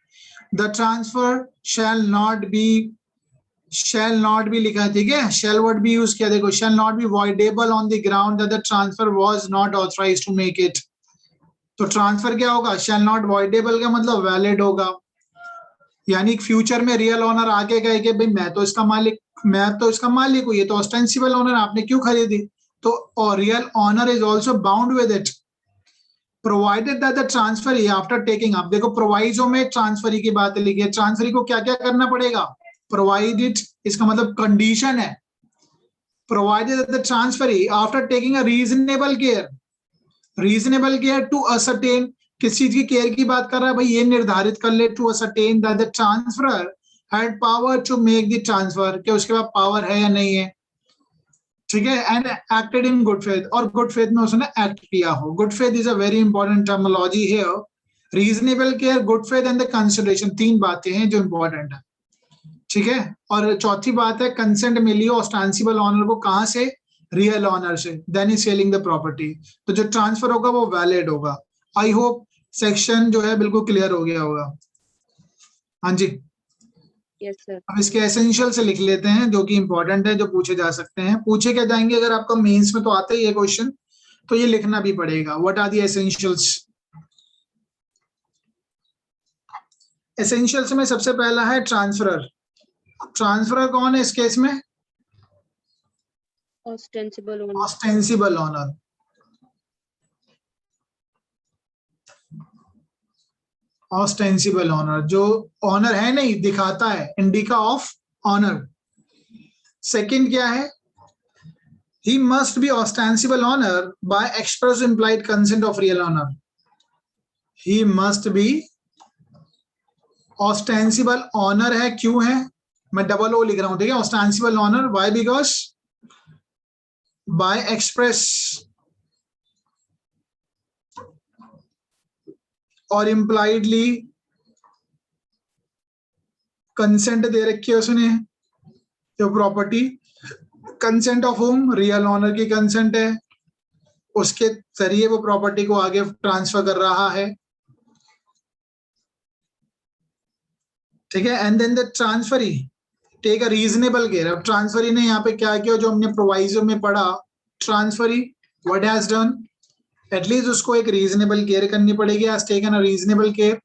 S1: The transfer shell not B लिखा है, ठीक है, शैल वर्ड भी यूज किया, देखो, shall not be voidable on the ground that the transfer was not authorised to make it. तो ट्रांसफर क्या होगा, शैल नॉट वॉइडेबल का मतलब वैलिड होगा, यानी फ्यूचर में रियल ओनर आके कहे कि भाई मैं तो इसका मालिक हूँ, ये तो ऑस्टेंसिबल ओनर, आपने क्यों खरीदी, तो real owner is also bound with it provided that the transferee after taking up. देखो प्रोवाइजो में ट्रांसफरी की बात लिखी है, ट्रांसफरी को क्या क्या करना पड़ेगा, प्रोवाइडेड, इसका मतलब कंडीशन है, provided that the transferee after taking a reasonable care to ascertain. किस चीज की केयर की बात कर रहा है भाई, ये निर्धारित कर ले, to ascertain that the transferor had power to make the transfer, कि उसके पास पावर है या नहीं है, ठीक है, and acted in good faith, और गुड फेथ में उसने एक्ट किया हो। Good faith is a very important terminology here. Reasonable care, good faith and the consideration, तीन बातें हैं जो इंपॉर्टेंट है, ठीक है। और चौथी बात है कंसेंट मिली ऑस्टेंसिबल ऑनर को, कहां से, रियल ऑनर से, then is selling the property. तो जो ट्रांसफर होगा वो वैलिड होगा। आई होप सेक्शन जो है बिल्कुल क्लियर हो गया होगा। हाँ जी,
S2: Yes, sir.
S1: अब इसके एसेंशियल से लिख लेते हैं जो कि इंपॉर्टेंट है, जो पूछे जा सकते हैं। पूछे क्या जाएंगे, अगर आपका मेंस में तो आते ही ये क्वेश्चन, तो ये लिखना भी पड़ेगा, what are the essentials. Essentials में सबसे पहला है ट्रांसफरर। ट्रांसफरर कौन है इस केस में,
S2: Ostensible owner.
S1: Ostensible owner. Ostensible owner जो ऑनर है नहीं, दिखाता है, इंडिका ऑफ ऑनर। सेकंड क्या है, he must be ostensible owner by express implied consent of real owner। he must be ostensible owner है, क्यों है, मैं डबल ओ लिख रहा हूं, ठीक है, ostensible owner, why, because by express और इम्प्लाइडली कंसेंट दे रखी है उसने, जो property, consent of whom, real owner की कंसेंट है, उसके जरिए वो प्रॉपर्टी को आगे ट्रांसफर कर रहा है, ठीक है। And then the transferee take a reasonable care. अब ट्रांसफरी ने यहाँ पे क्या किया, जो हमने प्रोवाइजो में पढ़ा, transferee what has done, at least उसको एक रीजनेबल केयर करनी पड़ेगी, has taken a reasonable care,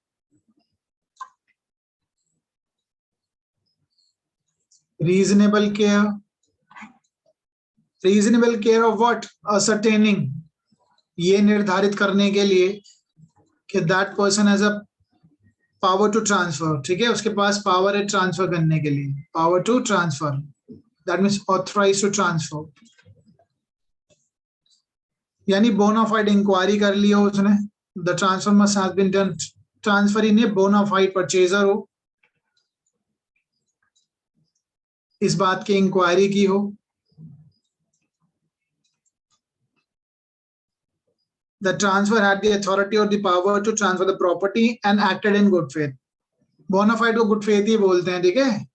S1: reasonable care, reasonable care of what, ascertaining, ये निर्धारित करने के लिए कि that person has a power to transfer, ठीक है, उसके पास पावर है ट्रांसफर करने के लिए, power to transfer, that means authorise to transfer, यानी बोनाफाइड इंक्वायरी कर ली हो उसने, the transfer must have been done, transferee ने बोनाफाइड परचेजर हो, इस बात की इंक्वायरी की हो, the transfer had the authority or the power to transfer the property and acted in good faith. Bonafide को good faith ही बोलते हैं, ठीक है,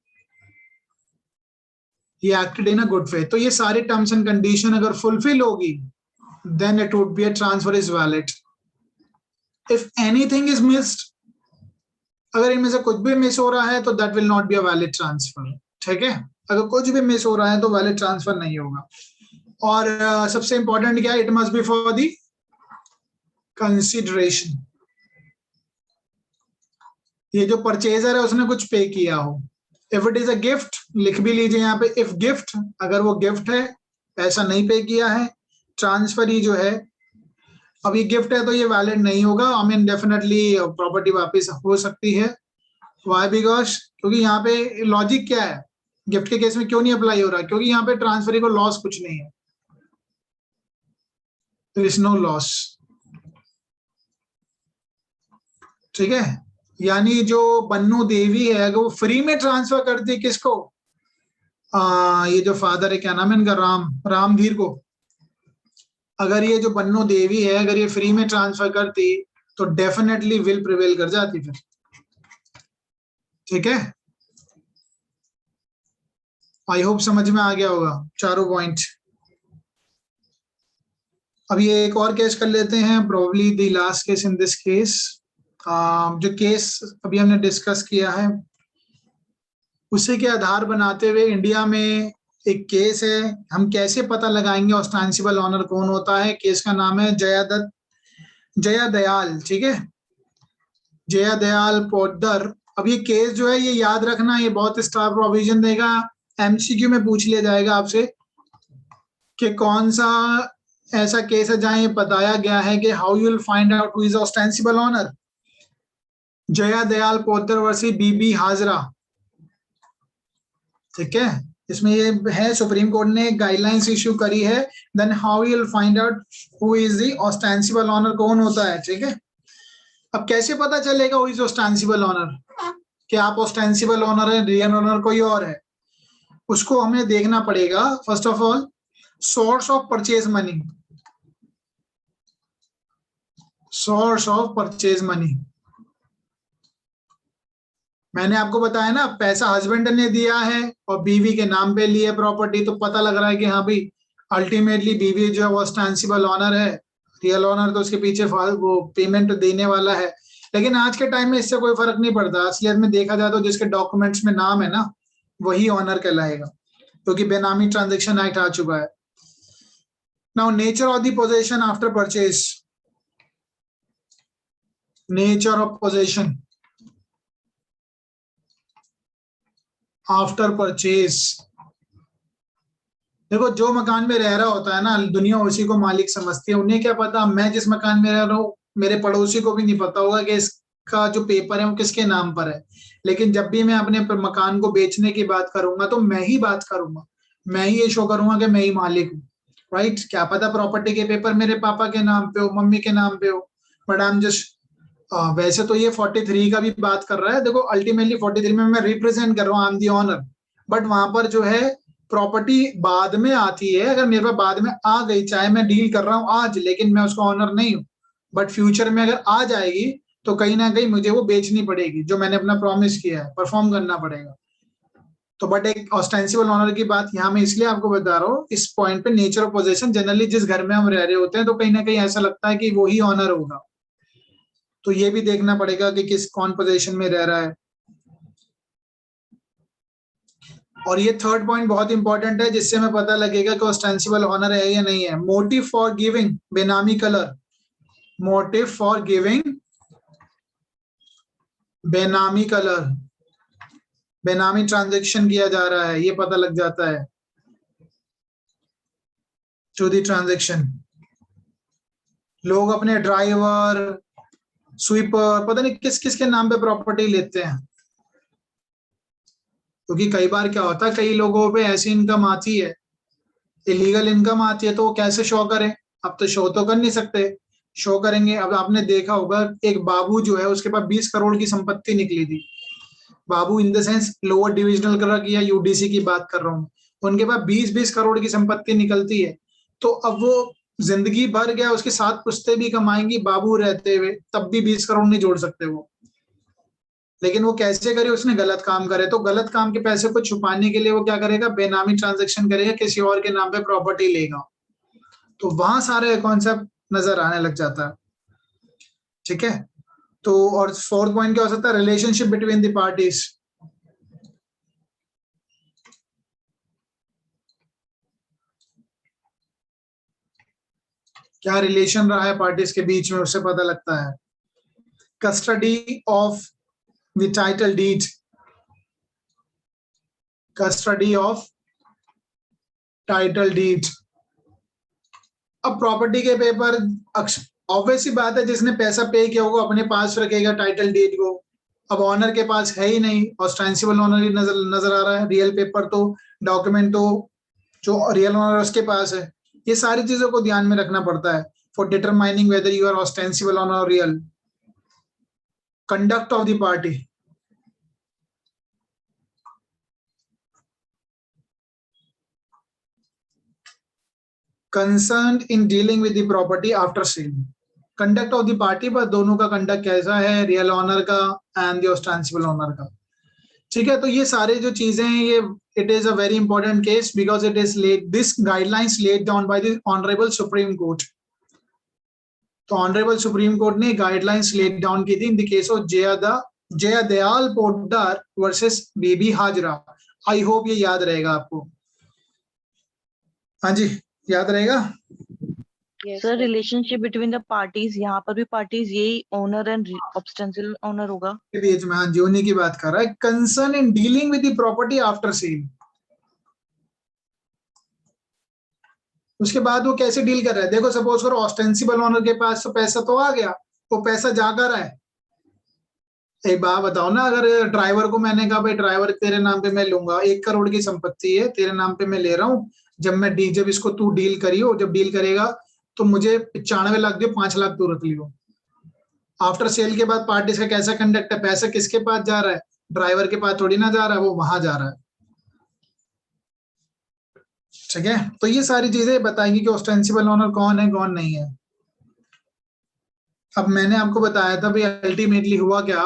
S1: he acted in a good faith. तो ये सारे terms and condition अगर fulfill होगी, then it would be a transfer is valid. If anything is missed, अगर इनमें से कुछ भी मिस हो रहा है तो that will not be a valid transfer, ठीक है, अगर कुछ भी मिस हो रहा है तो valid transfer नहीं होगा। और सबसे important क्या है, it must be for the consideration, ये जो परचेजर है उसने कुछ पे किया हो, if it is a gift, लिख भी लीजिए यहाँ पे, इफ गिफ्ट, अगर वो गिफ्ट है, पैसा नहीं पे किया है, ट्रांसफर ही जो है, अब ये गिफ्ट है तो ये वैलिड नहीं होगा, आई मीन डेफिनेटली प्रॉपर्टी वापस हो सकती है, व्हाई, बिकॉज, क्योंकि यहाँ पे लॉजिक क्या है, गिफ्ट के केस में क्यों नहीं अप्लाई हो रहा, क्योंकि यहाँ पे ट्रांसफरी को लॉस कुछ नहीं है, देयर इज नो लॉस, ठीक है, यानी जो बन्नू देवी है अगर वो फ्री में ट्रांसफर करती किसको, ये जो फादर है, क्या नाम है इनका, रामधीर को, अगर ये जो बन्नू देवी है अगर ये फ्री में ट्रांसफर करती तो डेफिनेटली विल प्रिवेल कर जाती फिर, ठीक है, आई होप समझ में आ गया होगा चारों पॉइंट। अब ये एक और केस कर लेते हैं, probably the last case in this case, जो केस अभी हमने डिस्कस किया है उसी के आधार बनाते हुए इंडिया में एक केस है, हम कैसे पता लगाएंगे ऑस्टेंसिबल ऑनर कौन होता है, केस का नाम है जया दयाल, ठीक है, जया दयाल पोद्दार। अब ये केस जो है ये याद रखना, ये बहुत स्टार प्रोविजन देगा, एमसीक्यू में पूछ लिया जाएगा आपसे कि कौन सा ऐसा केस है जहां ये बताया गया है कि how you will find out who is ostensible owner, Jaya Dayal Poddar versus Bibi Hajra, ठीक है, इसमें ये है सुप्रीम कोर्ट ने गाइडलाइंस इश्यू करी है, then how you will find out who is the ostensible owner, कौन होता है, ठीक है। अब कैसे पता चलेगा हु इज ऑस्टेंसिबल ऑनर, कि आप ऑस्टेंसिबल ऑनर है, रियल ऑनर कोई और है, उसको हमें देखना पड़ेगा। First of all source of purchase money, source of purchase money, मैंने आपको बताया ना, पैसा हस्बैंड ने दिया है और बीवी के नाम पे ली है प्रॉपर्टी, तो पता लग रहा है कि हाँ भाई अल्टीमेटली बीवी जो है वो ऑस्टेंसिबल ऑनर है, रियल ऑनर तो उसके पीछे वो पेमेंट देने वाला है। लेकिन आज के टाइम में इससे कोई फर्क नहीं पड़ता, असलियत में देखा जाए तो जिसके डॉक्यूमेंट्स में नाम है ना वही ऑनर कहलाएगा, क्योंकि बेनामी ट्रांजेक्शन एक्ट आ चुका है। Now nature of the possession after purchase, nature of possession after purchase, देखो जो मकान में रह रहा होता है ना, दुनिया उसी को मालिक समझती है, उन्हें क्या पता मैं जिस मकान में रह रहा हूँ मेरे पड़ोसी को भी नहीं पता होगा कि इसका जो पेपर है वो किसके नाम पर है, लेकिन जब भी मैं अपने मकान को बेचने की बात करूंगा तो मैं ही बात करूंगा, मैं ही ये शो करूंगा कि मैं ही मालिक हूँ, राइट। क्या पता प्रॉपर्टी के पेपर मेरे पापा के नाम पे हो, मम्मी के नाम पे हो, बट आई एम जस्ट वैसे तो ये 43 का भी बात कर रहा है। देखो अल्टीमेटली 43 में मैं रिप्रेजेंट कर रहा हूँ, I am the owner, but वहां पर जो है प्रॉपर्टी बाद में आती है। अगर मेरे पास बाद में आ गई, चाहे मैं डील कर रहा हूँ आज लेकिन मैं उसका ऑनर नहीं हूँ, बट फ्यूचर में अगर आ जाएगी तो कहीं ना कहीं मुझे वो बेचनी पड़ेगी, जो मैंने अपना प्रॉमिस किया है परफॉर्म करना पड़ेगा। तो बट एक ऑस्टेंसिबल ऑनर की बात यहाँ मैं इसलिए आपको बता रहा हूँ, इस पॉइंट पे नेचर ऑफ पोजेशन, जनरली जिस घर में हम रह रहे होते हैं तो कहीं ना कहीं ऐसा लगता है कि वो ही ऑनर होगा। तो ये भी देखना पड़ेगा कि किस कौन पोजीशन में रह रहा है। और ये थर्ड पॉइंट बहुत इंपॉर्टेंट है, जिससे हमें पता लगेगा कि ऑस्टेंसिबल ऑनर है या नहीं है। मोटिव फॉर गिविंग बेनामी कलर, मोटिव फॉर गिविंग बेनामी कलर, बेनामी ट्रांजैक्शन किया जा रहा है, ये पता लग जाता है टू दी ट्रांजैक्शन। लोग अपने ड्राइवर, स्वीपर, पता नहीं किस किस के नाम पे प्रॉपर्टी लेते हैं, क्योंकि कई बार क्या होता है, कई लोगों पे ऐसी इनकम आती है, इलीगल इनकम आती है, तो वो कैसे शो करें? अब तो शो तो कर नहीं सकते, शो करेंगे। अब आपने देखा होगा एक बाबू जो है उसके पास 20 करोड़ की संपत्ति निकली थी। Babu in the sense lower divisional clerk या यूडीसी की बात कर रहा हूँ, उनके पास 20-20 करोड़ की संपत्ति निकलती है। तो अब वो जिंदगी भर गया, उसके 7 पुश्ते भी कमाएंगी बाबू रहते हुए, तब भी 20 करोड़ नहीं जोड़ सकते वो। लेकिन वो कैसे करे? उसने गलत काम करे, तो गलत काम के पैसे को छुपाने के लिए वो क्या करेगा? बेनामी ट्रांजैक्शन करेगा, किसी और के नाम पे प्रॉपर्टी लेगा। तो वहां सारे कॉन्सेप्ट नजर आने लग जाता है। ठीक है, तो और फोर्थ पॉइंट क्या हो सकता है? Relationship between the parties. क्या रिलेशन रहा है पार्टीज के बीच में, उससे पता लगता है। Custody of the title deed, custody of title deed. अब प्रॉपर्टी के पेपर, ऑब्वियस सी बात है, जिसने पैसा पे किया होगा अपने पास रखेगा टाइटल डीड को। अब ऑनर के पास है ही नहीं, ऑस्टेंसिबल ऑनर ही नजर नजर आ रहा है, रियल पेपर तो, डॉक्यूमेंट तो जो रियल ऑनर उसके पास है। ये सारी चीजों को ध्यान में रखना पड़ता है for determining whether you are ostensible owner और real. Conduct of the party, concern in dealing with the property after sale. Conduct of the party, पर दोनों का कंडक्ट कैसा है, रियल ऑनर का एंड द ऑस्टेंसिबल ऑनर का। ठीक है, तो ये सारे जो चीजें हैं, ये it is a very important case because it is laid, this guidelines laid down by the honourable Supreme Court. तो ऑनरेबल सुप्रीम कोर्ट ने गाइडलाइंस लेड डाउन की थी in the case of Jaidayal Poddar versus Baby Hazra. I hope ये याद रहेगा आपको। हाँ जी, याद रहेगा।
S2: Yes,
S3: sir
S2: sir.
S3: Relationship between the parties, यहाँ पर भी पार्टीज यही ओनर एंड ऑब्स्टेंशियल ओनर होगा।
S1: के बीच में, हाँ जी, उन्हीं की बात कर रहा है। Concern in dealing with the property after cell, उसके बाद वो कैसे डील कर रहा है। देखो सपोज करो ऑस्टेंसिबल ओनर के पास तो पैसा तो आ गया, वो पैसा जा कर है। एक बात बताओ ना, अगर ड्राइवर को मैंने कहा भाई ड्राइवर तेरे नाम पे मैं लूंगा, 1 करोड़ की संपत्ति है तेरे नाम पे मैं ले रहा हूँ, जब इसको तू डील करियो, जब डील करेगा तो मुझे 95 लाख दे, 5 लाख तू रख लियो। आफ्टर सेल के बाद पार्टीज का कैसा कंडक्ट है? पैसा किसके पास जा रहा है? ड्राइवर के पास थोड़ी ना जा रहा है, वो वहां जा रहा है। ठीक है, तो ये सारी चीजें बताएंगी कि ऑस्टेंसिबल ओनर कौन है कौन नहीं है। अब मैंने आपको बताया था भाई अल्टीमेटली हुआ क्या,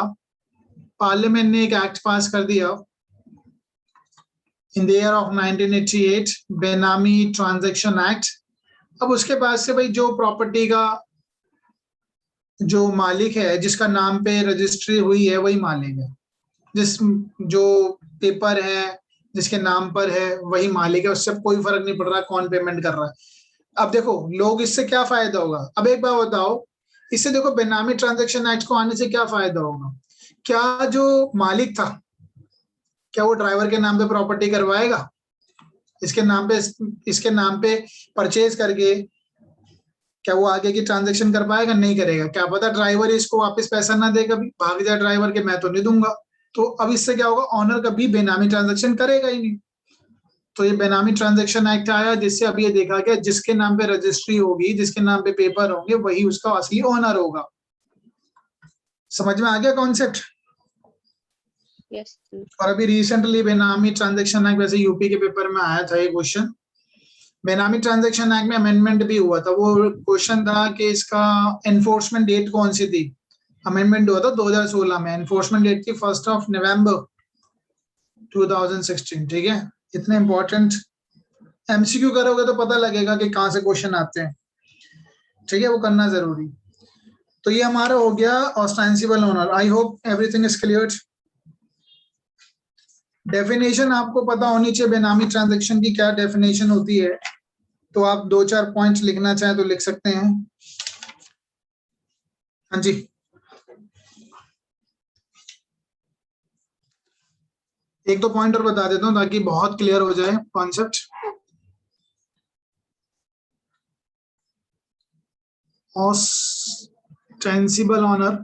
S1: पार्लियामेंट ने एक एक्ट पास कर दिया इन द ईयर ऑफ 1988, बेनामी ट्रांजैक्शन एक्ट। अब उसके बाद से भाई जो प्रॉपर्टी का जो मालिक है, जिसका नाम पे रजिस्ट्री हुई है, वही मालिक है। जिस जो पेपर है जिसके नाम पर है वही मालिक है, उससे कोई फर्क नहीं पड़ रहा कौन पेमेंट कर रहा है। अब देखो लोग, इससे क्या फायदा होगा? अब एक बात बताओ, इससे देखो बेनामी ट्रांजैक्शन एक्ट को आने से क्या फायदा होगा? क्या जो मालिक था, क्या वो ड्राइवर के नाम पे प्रॉपर्टी करवाएगा? इसके नाम पे परचेज करके क्या वो आगे की ट्रांजैक्शन कर पाएगा? नहीं करेगा। क्या पता ड्राइवर इसको वापस पैसा ना दे, कभी भाग जाए ड्राइवर के, मैं तो नहीं दूंगा। तो अब इससे क्या होगा? ऑनर कभी बेनामी ट्रांजैक्शन करेगा ही नहीं। तो ये बेनामी ट्रांजैक्शन एक्ट आया, जिससे अब ये देखा गया जिसके नाम पे रजिस्ट्री होगी, जिसके नाम पे पेपर होंगे, वही उसका असली ओनर होगा। समझ में आ गया कॉन्सेप्ट?
S2: Yes, sir.
S1: और अभी रिसेंटली बेनामी ट्रांजैक्शन एक्ट, वैसे यूपी के पेपर में आया था ये क्वेश्चन, बेनामी ट्रांजैक्शन एक्ट में अमेंडमेंट भी हुआ था। वो क्वेश्चन था कि इसका एनफोर्समेंट डेट कौन सी थी। अमेंडमेंट हुआ था 2016 में, एनफोर्समेंट डेट थी 1 नवंबर 2016। ठीक है, इतने इंपॉर्टेंट एमसीक्यू करोगे तो पता लगेगा कि कहाँ से क्वेश्चन आते हैं। ठीक है, वो करना जरूरी। तो ये हमारा हो गया ostensible owner. I hope everything is clear. Definition आपको पता होनी चाहिए बेनामी ट्रांजैक्शन की, क्या डेफिनेशन होती है। तो आप 2-4 पॉइंट्स लिखना चाहें तो लिख सकते हैं। हाँ जी, एक दो पॉइंट और बता देता हूँ ताकि बहुत क्लियर हो जाए कॉन्सेप्ट। ऑस्टेंसिबल ऑनर,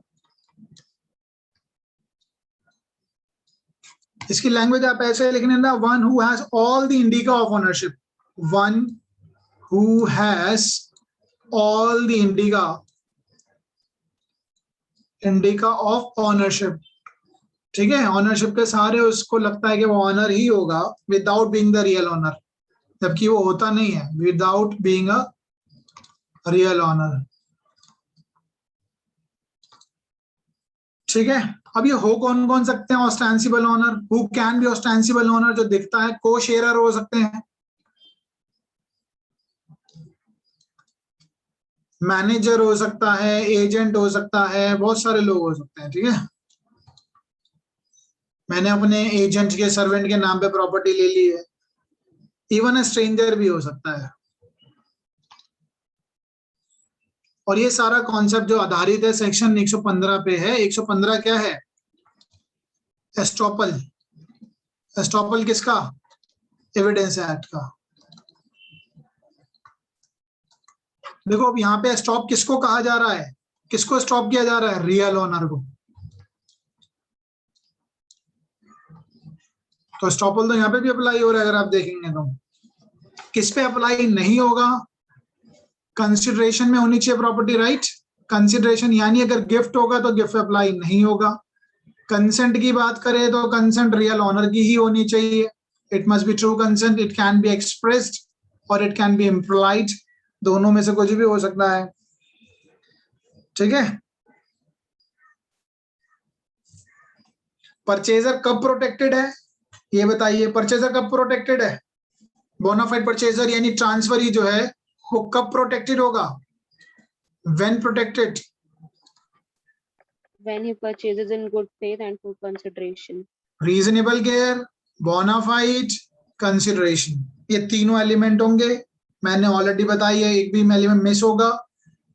S1: इसकी लैंग्वेज आप ऐसे लिखने ना, one who has all the indica of ownership, one who has all the indica of ownership. ठीक है, ऑनरशिप के सारे उसको लगता है कि वो ऑनर ही होगा without being the real owner, जबकि वो होता नहीं है without being a real owner. ठीक है, अब ये हो कौन कौन सकते हैं ostensible owner? Who can be ostensible owner? जो दिखता है, को शेयरर हो सकते हैं, मैनेजर हो सकता है, एजेंट हो सकता है, बहुत सारे लोग हो सकते हैं। ठीक है, मैंने अपने एजेंट के, सर्वेंट के नाम पे प्रॉपर्टी ले ली है। इवन अ स्ट्रेंजर भी हो सकता है। और ये सारा कॉन्सेप्ट जो आधारित है सेक्शन 115 पे है। 115 क्या है? एस्टॉपल। एस्टॉपल किसका? एविडेंस एक्ट का। देखो अब यहाँ पे स्टॉप किसको कहा जा रहा है? किसको स्टॉप किया जा रहा है? रियल ओनर को। तो स्टॉपल तो यहाँ पे भी अप्लाई हो रहा है। अगर आप देखेंगे तो किस पे अप्लाई नहीं होगा? कंसिडरेशन में होनी चाहिए प्रॉपर्टी, राइट? कंसिडरेशन यानी अगर गिफ्ट होगा तो गिफ्ट अप्लाई नहीं होगा। कंसेंट की बात करें तो कंसेंट रियल ओनर की ही होनी चाहिए। It must be true consent, it can be expressed और इट कैन बी इम्प्लाइड, दोनों में से कुछ भी हो सकता है। ठीक है, परचेजर कब प्रोटेक्टेड है ये बताइए? परचेजर कब प्रोटेक्टेड है? बोनाफाइड परचेजर यानी ट्रांसफरी जो है वो कब प्रोटेक्टेड होगा? When protected?
S2: When he purchases in good faith and full consideration.
S1: Reasonable care, bona fide, consideration, ये तीनों एलिमेंट होंगे। मैंने ऑलरेडी बताई है, एक भी एलिमेंट मिस होगा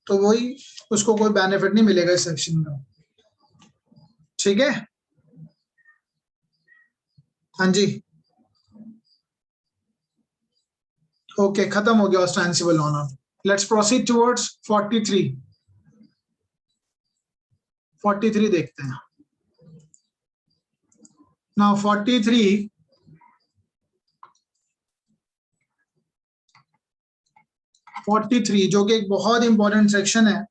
S1: तो वही, उसको कोई बेनिफिट नहीं मिलेगा इस सेक्शन का। ठीक है, हाँ जी, ओके, खत्म हो गया ostensible owner. Let's proceed towards 43। 43 देखते हैं। नाउ 43 जो कि एक बहुत इंपॉर्टेंट सेक्शन है।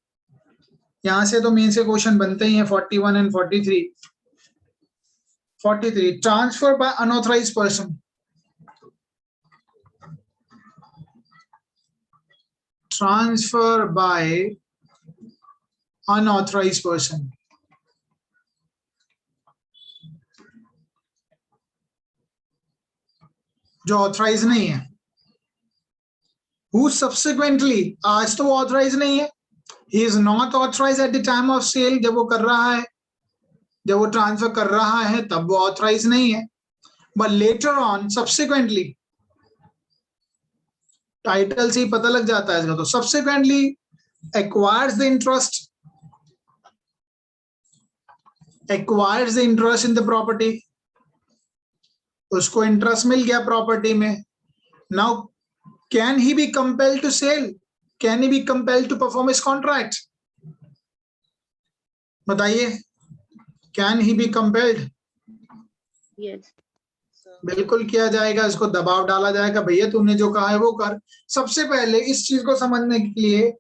S1: यहां से तो मेन से क्वेश्चन बनते ही हैं 41 and 43। 43 transfer by unauthorised person. Transfer by unauthorised person, जो ऑथराइज नहीं है। Who subsequently, आज तो वो ऑथराइज नहीं है, he is not authorized at the time of sale, जब वो कर रहा है, जब वो ट्रांसफर कर रहा है तब वो ऑथराइज नहीं है, but later on subsequently, title से ही पता लग जाता है इसका। तो subsequently acquires the interest in the property, उसको इंटरेस्ट मिल गया प्रॉपर्टी में। Now can he be compelled to sell? Can he be compelled to perform his contract? बताइए, can he be compelled?
S2: Yes.
S1: बिल्कुल किया जाएगा, इसको दबाव डाला जाएगा, भैया तूने जो कहा है वो कर। सबसे पहले इस चीज को समझने के लिए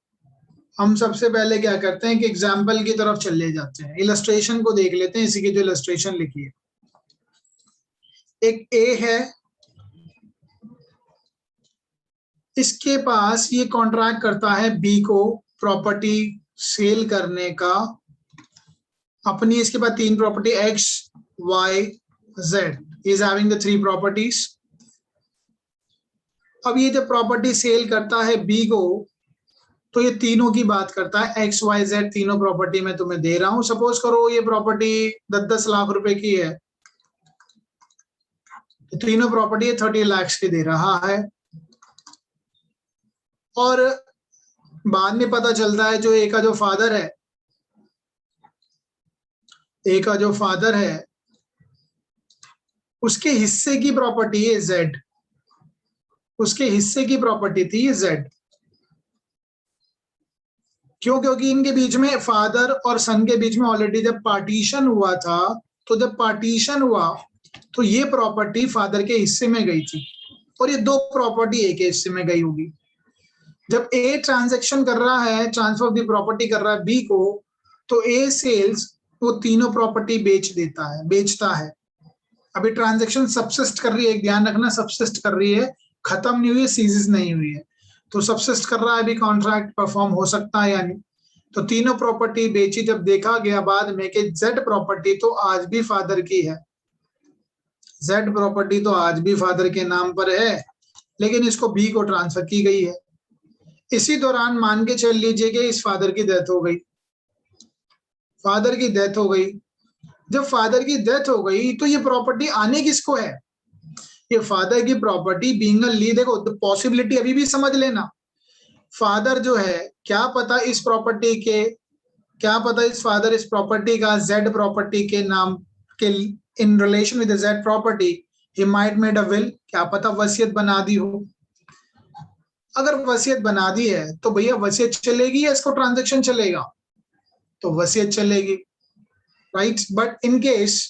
S1: हम सबसे पहले क्या करते हैं कि एग्जाम्पल की तरफ चले जाते हैं, इलस्ट्रेशन को देख लेते हैं, इसी की जो इलस्ट्रेशन लिखी है। एक ए है, इसके पास ये कॉन्ट्रैक्ट करता है बी को प्रॉपर्टी सेल करने का, अपनी इसके पास 3 property X Y Z, is having the 3 properties. अब ये जब प्रॉपर्टी सेल करता है बी को, तो ये तीनों की बात करता है, एक्स वाई जेड तीनों प्रॉपर्टी मैं तुम्हें दे रहा हूं। सपोज करो ये प्रॉपर्टी 10-10 लाख रुपए की है, तो तीनों प्रॉपर्टी 30 लाख की दे रहा है। और बाद में पता चलता है जो ए का जो फादर है, ए का जो फादर है उसके हिस्से की प्रॉपर्टी है जेड, उसके हिस्से की प्रॉपर्टी थी जेड। क्यों? क्योंकि इनके बीच में, फादर और सन के बीच में ऑलरेडी जब पार्टीशन हुआ था, तो जब पार्टीशन हुआ तो ये प्रॉपर्टी फादर के हिस्से में गई थी, और ये 2 प्रॉपर्टी ए के हिस्से में गई होगी। जब ए ट्रांजैक्शन कर रहा है, ट्रांसफर ऑफ द प्रॉपर्टी कर रहा है बी को, तो ए सेल्स वो तीनों प्रॉपर्टी बेचता है। अभी ट्रांजैक्शन सबसिस्ट कर रही है, एक ध्यान रखना, सबसिस्ट कर रही है, खत्म नहीं हुई है, सीजेस नहीं हुई है, तो सबसिस्ट कर रहा है, अभी कॉन्ट्रैक्ट परफॉर्म हो सकता है या नहीं। तो तीनों प्रॉपर्टी बेची, जब देखा गया बाद में कि जेड प्रॉपर्टी तो आज भी फादर की है, जेड प्रॉपर्टी तो आज भी फादर के नाम पर है, लेकिन इसको बी को ट्रांसफर की गई है। इसी दौरान मान के चल लीजिए कि इस फादर की डेथ हो गई, फादर की डेथ हो गई। जब फादर की डेथ हो गई तो ये प्रॉपर्टी आने किसको है? ये फादर की प्रॉपर्टी बीइंग अ ली, देखो पॉसिबिलिटी अभी भी समझ लेना, फादर जो है, क्या पता इस प्रॉपर्टी के, क्या पता इस फादर इस प्रॉपर्टी का जेड प्रॉपर्टी के नाम के, in relation with Z property he might made a will, क्या पता वसीयत बना दी हो। अगर वसीयत बना दी है तो भैया वसीयत चलेगी या इसको ट्रांजैक्शन चलेगा? तो वसीयत चलेगी, right. But in case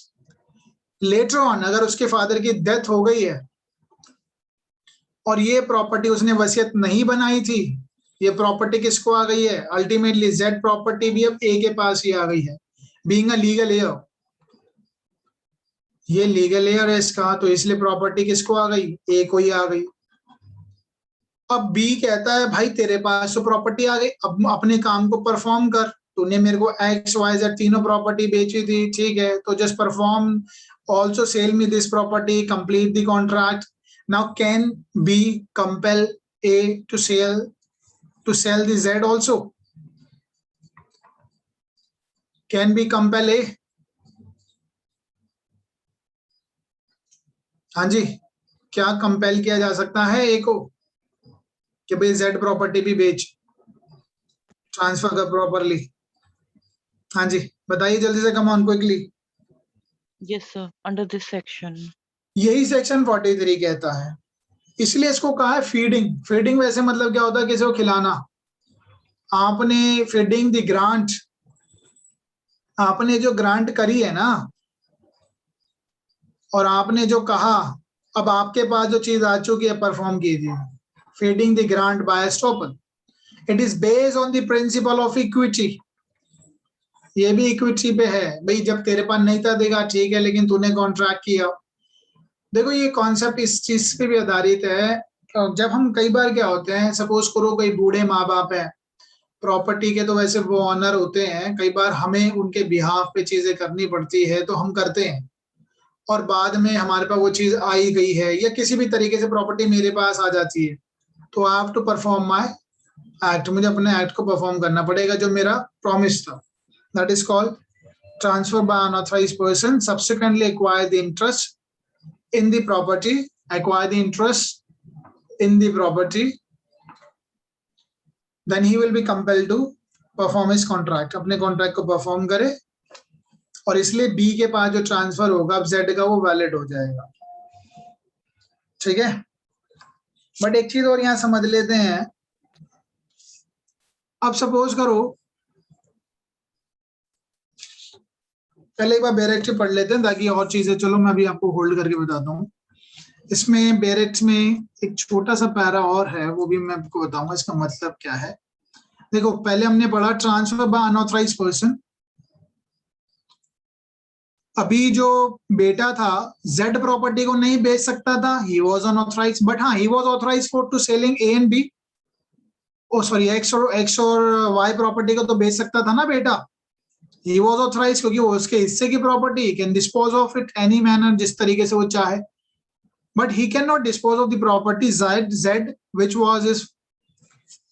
S1: later on अगर उसके फादर की डेथ हो गई है और ये प्रॉपर्टी उसने वसीयत नहीं बनाई थी, ये प्रॉपर्टी किसको आ गई है? अल्टीमेटली जेड प्रॉपर्टी भी अब ए के पास ही आ गई है, बीइंग अ लीगल एयर। ये लीगल एयर है इसका, तो इसलिए प्रॉपर्टी किसको आ गई? ए को ही आ गई। अब बी कहता है भाई तेरे पास तो प्रॉपर्टी आ गई, अब अपने काम को परफॉर्म कर, तूने मेरे को एक्स वाई जेड तीनों प्रॉपर्टी बेची थी, ठीक है, तो just perform, also sell me this property, complete the contract. Now can be compel A to sell the Z also? Can be compel A? हाँ जी, क्या कंपेल किया जा सकता है ए को कि भाई Z प्रॉपर्टी भी बेच, ट्रांसफर कर प्रॉपरली? हाँ जी बताइए जल्दी से, come on quickly.
S3: Yes, sir. Under this section.
S1: यही सेक्शन 43 कहता है, इसलिए इसको कहा है फीडिंग। फीडिंग वैसे मतलब क्या होता है? किसी को खिलाना। आपने फीडिंग द ग्रांट, आपने जो ग्रांट करी है ना, और आपने जो कहा, अब आपके पास जो चीज आ चुकी है परफॉर्म कीजिए। Feeding the grant by estoppel, it is based on the principle of equity. ये भी इक्विटी पे है भाई, जब तेरे पास नहीं था देगा ठीक है, लेकिन तूने कॉन्ट्रैक्ट किया। देखो ये कॉन्सेप्ट इस चीज पे भी आधारित है, जब हम कई बार क्या होते हैं, सपोज करो कोई बूढ़े माँ बाप है, प्रॉपर्टी के तो वैसे वो ऑनर होते हैं, कई बार हमें उनके बिहाफ पे चीजें करनी पड़ती है तो हम करते हैं, और बाद में हमारे पास वो चीज आई गई है, या किसी भी तरीके से प्रॉपर्टी मेरे पास आ जाती है, तो I have to perform my act, मुझे अपने एक्ट को परफॉर्म करना पड़ेगा जो मेरा प्रॉमिस था। That is called transfer by unauthorised person subsequently acquire the interest in the property, acquire the interest in the property, then he will be compelled to perform his contract, अपने contract को perform करे, और इसलिए B के पास जो transfer होगा अब Z का, वो वैलिड हो जाएगा, ठीक है। बट एक चीज और यहाँ समझ लेते हैं, अब सपोज करो, पहले एक बार बैरेक्ट पढ़ लेते हैं ताकि और चीजें, चलो मैं अभी आपको होल्ड करके बताता हूँ। इसमें बैरेक्ट में एक छोटा सा पैरा और है, वो भी मैं आपको बताऊंगा इसका मतलब क्या है। देखो पहले हमने पढ़ा ट्रांसफर बाय अनऑथराइज पर्सन। अभी जो बेटा था जेड प्रॉपर्टी को नहीं बेच सकता था, ही वॉज अनऑथराइज, बट हाँ he was authorise for to selling A and B, oh sorry X और वाई प्रॉपर्टी को तो बेच सकता था ना बेटा। ही वॉज ऑथराइज क्योंकि वो उसके हिस्से की property, can dispose of it any manner, जिस तरीके से वो चाहे, but he can not dispose of the property Z which was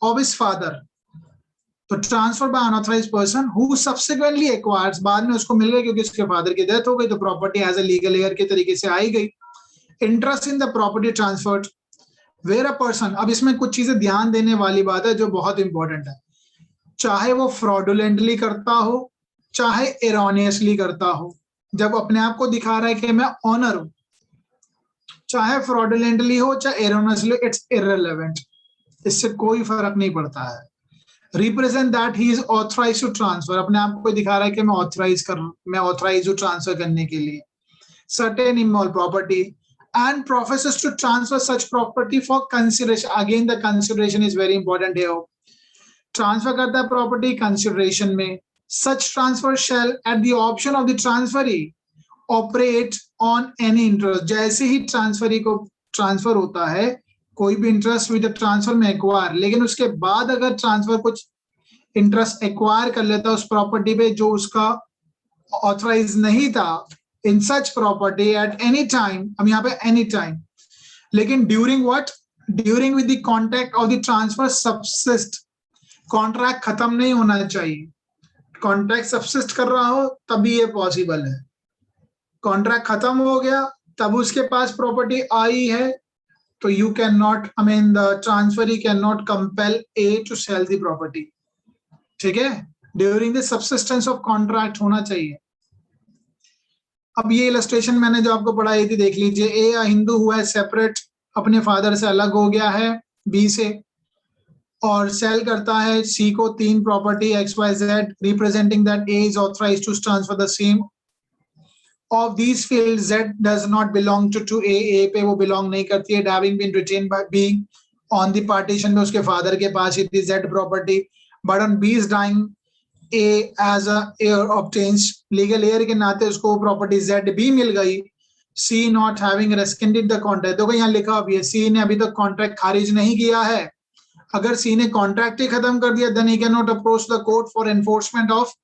S1: of his father. तो transfer by unauthorised person who subsequently acquires, बाद में उसको मिल गई क्योंकि उसके फादर की डेथ हो गई, तो property as a legal heir के तरीके से आई गई। Interest in the property transferred where a person, अब इसमें कुछ चीजें ध्यान देने वाली बात है जो बहुत इंपॉर्टेंट है, चाहे वो फ्रॉडुलेंटली करता हो चाहे एरोनियसली करता हो, जब अपने आप को दिखा रहा है कि मैं ऑनर हूं, चाहे फ्रॉडुलेंटली हो चाहे एरोनियसली, इट्स इररिलेवेंट, इससे कोई फर्क नहीं पड़ता है। Represent that he is authorise to transfer, अपने आप को दिखा रहा है कि मैं ऑथराइज हूं ट्रांसफर करने के लिए certain immovable property and professes to transfer such property for consideration, again the consideration is very important here, transfer करता है प्रॉपर्टी कंसिडरेशन में, such transfer shall at the option of the transferee operate on any interest, जैसे ही transferee को transfer होता है कोई भी इंटरेस्ट विद ट्रांसफर में एक्वायर, लेकिन उसके बाद अगर ट्रांसफर कुछ इंटरेस्ट एक्वायर कर लेता है उस प्रॉपर्टी पे जो उसका ऑथराइज नहीं था, in such property at any time, हम यहाँ पे एनी टाइम, लेकिन during what, during with the contract of the transfer subsist, contract खत्म नहीं होना चाहिए, कॉन्ट्रैक्ट सबसिस्ट कर रहा हो तभी ये पॉसिबल है। कॉन्ट्रैक्ट खत्म हो गया तब उसके पास प्रॉपर्टी आई है, तो you cannot, I mean the transferee cannot compel A to sell the property, ठीक है, during the subsistence of contract होना चाहिए। अब ये इलस्ट्रेशन मैंने जो आपको पढ़ाई थी देख लीजिए, ए हिंदू हुआ है सेपरेट, अपने फादर से अलग हो गया है बी से, और सेल करता है सी को 3 property X Y Z, representing that A is authorised to transfer the same of these fields Z does not belong to A, A पे वो belong नहीं करती है, having been retained by B on the partition में उसके father के पास ही थी Z property, but on B's dying A as a heir obtains, legal heir के नाते उसको property Z भी मिल गई, C not having rescinded the contract, देखो यहाँ लिखा अभी है C ने अभी तक contract खारिज नहीं किया है, अगर C ने contract ही खत्म कर दिया then he cannot approach the court for enforcement of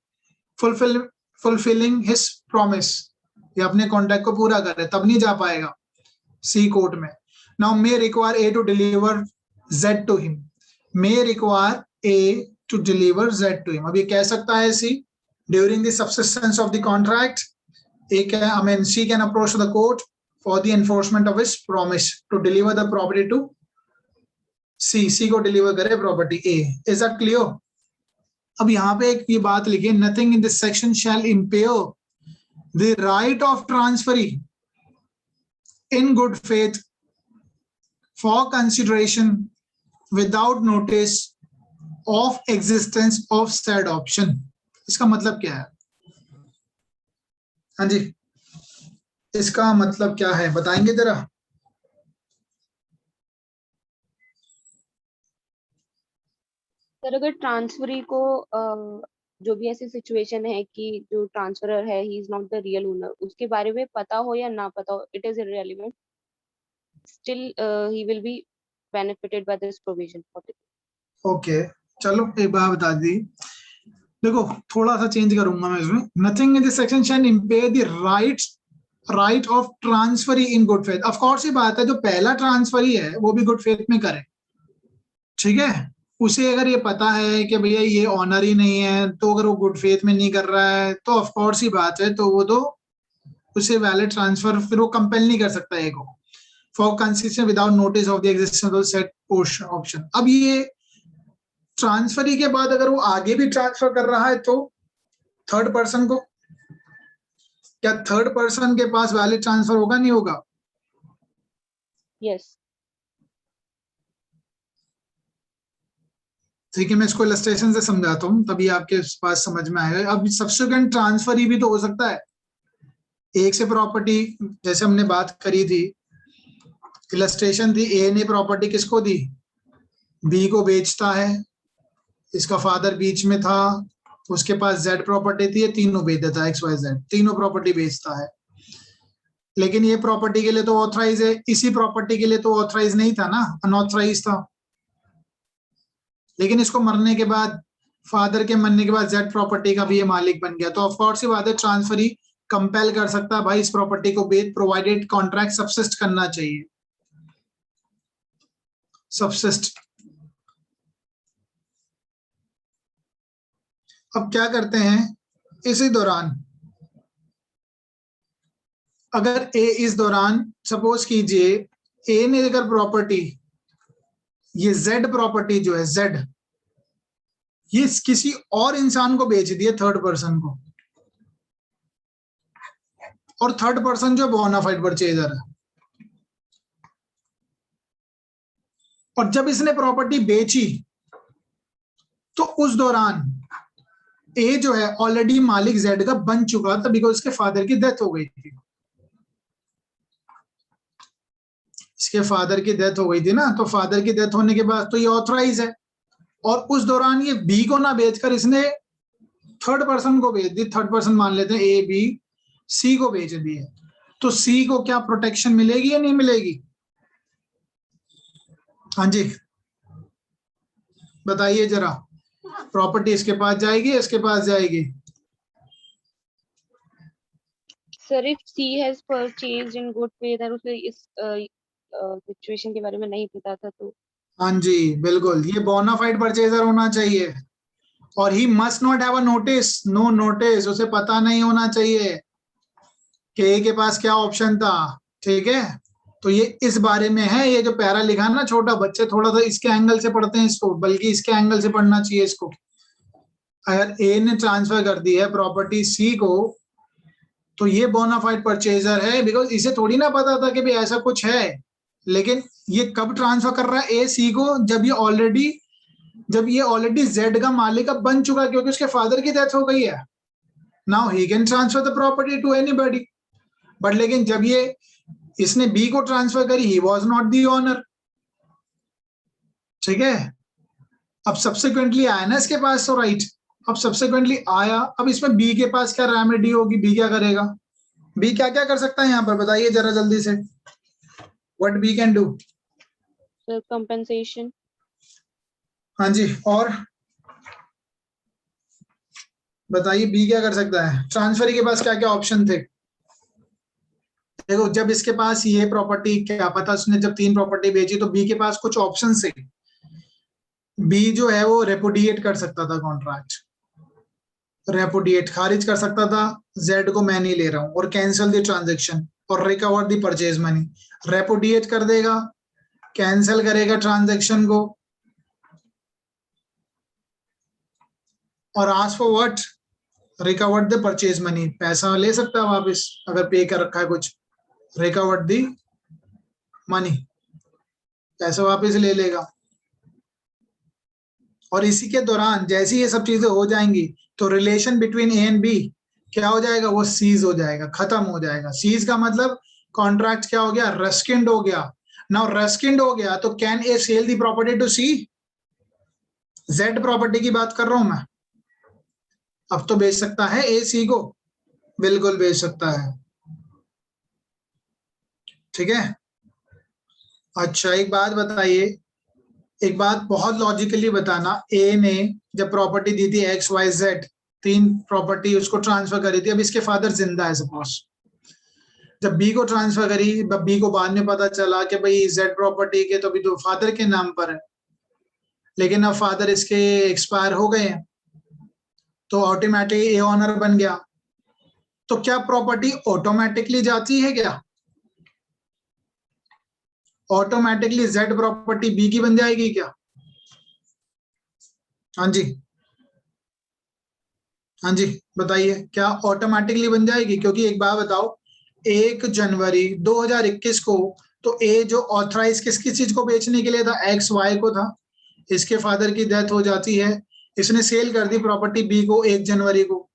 S1: fulfilling his promise, ये अपने कॉन्ट्रैक्ट को पूरा करे तब नहीं जा पाएगा सी कोर्ट में। Now may require A to deliver Z to him, may require A to deliver Z to him, अब ये कह सकता है C during the subsistence of the contract, A can, I mean C can approach the court for the enforcement of his promise to deliver the property to C, C को deliver करे property A. Is that clear? अब यहाँ पे एक ये बात लिखिए, nothing in this section shall empire the right of transferee in good faith for consideration without notice of existence of said option, इसका मतलब क्या है? हाँ जी, इसका मतलब क्या है बताएंगे जरा?
S2: सर अगर ट्रांसफरी को जो भी ऐसी सिचुएशन है कि जो ट्रांसफरर है he is not the real owner, उसके बारे में पता हो या ना पता हो, it is irrelevant, still he will be benefited by this provision.
S1: Okay चलो एक बात बता दी, देखो थोड़ा सा चेंज करूंगा मैं इसमें, nothing in this section shall impair the right of transferee in good faith. Of course ये बात है जो पहला ट्रांसफरी है वो भी गुड फेथ में करे, ठीक है, उसे अगर ये पता है कि भैया ये ऑनर ही नहीं है, तो अगर वो गुड फेथ में नहीं कर रहा है तो ऑफ कोर्स ही बात है, तो वो तो उसे वैलिड ट्रांसफर फिर वो कंपेल नहीं कर सकता है को for consistent without notice of the existence of set option. अब ये ट्रांसफरी के बाद अगर वो आगे भी ट्रांसफर कर रहा है तो थर्ड पर्सन को, क्या थर्ड पर्सन के पास वैलिड ट्रांसफर होगा नहीं होगा?
S2: यस।
S1: ठीक है, मैं इसको इलस्ट्रेशन से समझाता हूँ तभी आपके पास समझ में आएगा। अब सब्सिक्वेंट ट्रांसफर ही भी तो हो सकता है, एक से प्रॉपर्टी, जैसे हमने बात करी थी, इलस्ट्रेशन थी, ए ने प्रॉपर्टी किसको दी, बी को बेचता है, इसका फादर बीच में था, उसके पास जेड प्रॉपर्टी थी, ये तीनों बेच देता है, XYZ तीनों प्रॉपर्टी बेचता है। लेकिन ये प्रॉपर्टी के लिए तो ऑथराइज है, इसी प्रॉपर्टी के लिए तो ऑथराइज नहीं था ना, अनऑथराइज था। लेकिन इसको मरने के बाद, फादर के मरने के बाद जेड प्रॉपर्टी का भी ये मालिक बन गया, तो ऑफ कोर्स ये बात है ट्रांसफर ही कंपेल कर सकता है भाई इस प्रॉपर्टी को बेच, प्रोवाइडेड कॉन्ट्रैक्ट सबसिस्ट करना चाहिए, सबसिस्ट। अब क्या करते हैं, इसी दौरान अगर ए इस दौरान सपोज कीजिए ए ने अगर प्रॉपर्टी, ये जेड प्रॉपर्टी जो है जेड, ये किसी और इंसान को बेच दिए, थर्ड पर्सन को, और थर्ड पर्सन जो बोनाफाइड परचेजर है, और जब इसने प्रॉपर्टी बेची तो उस दौरान ए जो है ऑलरेडी मालिक जेड का बन चुका था, बिकॉज इसके फादर की डेथ हो गई थी, इसके फादर की डेथ हो गई थी ना, तो फादर की डेथ होने के बाद तो ये ऑथराइज है, और उस दौरान ये बी को ना बेचकर इसने थर्ड पर्सन को बेच दी, थर्ड पर्सन मान लेते हैं ए बी, सी को बेच दिए, तो सी को क्या प्रोटेक्शन मिलेगी या नहीं मिलेगी? हाँ जी बताइए जरा, प्रॉपर्टी इसके पास जाएगी, इसके पास जाएगी?
S2: Sir if C has purchased in good faith, और उसे इस सिचुएशन के बारे में नहीं पता था तो।
S1: हाँ जी बिल्कुल, ये बोनाफाइड परचेजर होना चाहिए, और he must not have a notice, no notice, उसे पता नहीं होना चाहिए कि ए के पास क्या ऑप्शन था, ठीक है? तो ये इस बारे में है, ये जो पैरा लिखा ना, छोटा बच्चे थोड़ा सा इसके एंगल से पढ़ते हैं इसको, बल्कि इसके एंगल से पढ़ना चाहिए इसको। अगर ए ने ट्रांसफर कर दी है प्रॉपर्टी सी को, तो ये बोनाफाइड परचेजर है, बिकॉज इसे थोड़ी ना पता था कि भाई ऐसा कुछ है। लेकिन ये कब ट्रांसफर कर रहा है ए सी को? जब ये ऑलरेडी जेड का मालिक अब बन चुका है, क्योंकि उसके फादर की डेथ हो गई है। Now he can transfer the property to anybody, but लेकिन जब ये इसने बी को ट्रांसफर करी, he was not the owner, ठीक है? अब सब्सिक्वेंटली आया ना इसके पास तो राइट, अब सब्सिक्वेंटली आया, अब इसमें बी के पास क्या रेमेडी होगी? बी क्या करेगा? बी क्या क्या कर सकता है यहाँ पर बताइए जरा जल्दी से, what B can do?
S2: Sir compensation.
S1: हाँ जी, और बताइए बी क्या कर सकता है? ट्रांसफर के पास क्या क्या ऑप्शन थे? देखो जब इसके पास ये प्रॉपर्टी, क्या पता उसने जब 3 प्रॉपर्टी बेची तो बी के पास कुछ ऑप्शन थे। बी जो है वो रेपुडिएट कर सकता था कॉन्ट्रैक्ट, रेपुडिएट खारिज कर सकता था, जेड को मैं नहीं ले रहा हूं, और कैंसिल द ट्रांजैक्शन और recover the purchase money. Repudiate कर देगा, कैंसिल करेगा ट्रांजैक्शन को, और ask for what? Recover the purchase money, पैसा ले सकता है वापस अगर पे कर रखा है कुछ, रिकवर द मनी, पैसा वापस ले लेगा। और इसी के दौरान जैसे ये सब चीजें हो जाएंगी तो relation between A and B क्या हो जाएगा? वो सीज हो जाएगा, खत्म हो जाएगा। सीज का मतलब कॉन्ट्रैक्ट क्या हो गया? रेस्किंड हो गया। नाउ रेस्किंड हो गया तो can A sell the property to C? Z property की बात कर रहा हूं मैं, अब तो बेच सकता है ए सी को, बिल्कुल बेच सकता है, ठीक है? अच्छा एक बात बताइए, एक बात बहुत लॉजिकली बताना, ए ने जब प्रॉपर्टी दी थी XYZ, 3 प्रॉपर्टी उसको ट्रांसफर करी थी, अब इसके फादर जिंदा है सपोज, जब बी को ट्रांसफर करी, बी को बाद में पता चला कि भाई जेड प्रॉपर्टी के तो अभी तो फादर के नाम पर है, लेकिन अब फादर इसके एक्सपायर हो गए हैं, तो ऑटोमेटिकली ए ऑनर बन गया, तो क्या प्रॉपर्टी ऑटोमेटिकली जाती है? क्या ऑटोमेटिकली जेड प्रॉपर्टी बी की बन जाएगी क्या? हाँ जी, हाँ जी बताइए, क्या ऑटोमेटिकली बन जाएगी? क्योंकि एक बात बताओ, 1 जनवरी 2021 को तो ए जो ऑथराइज किसकी चीज को बेचने के लिए था? XY को था, इसके फादर की डेथ हो जाती है, इसने सेल कर दी प्रॉपर्टी बी को 1 जनवरी को,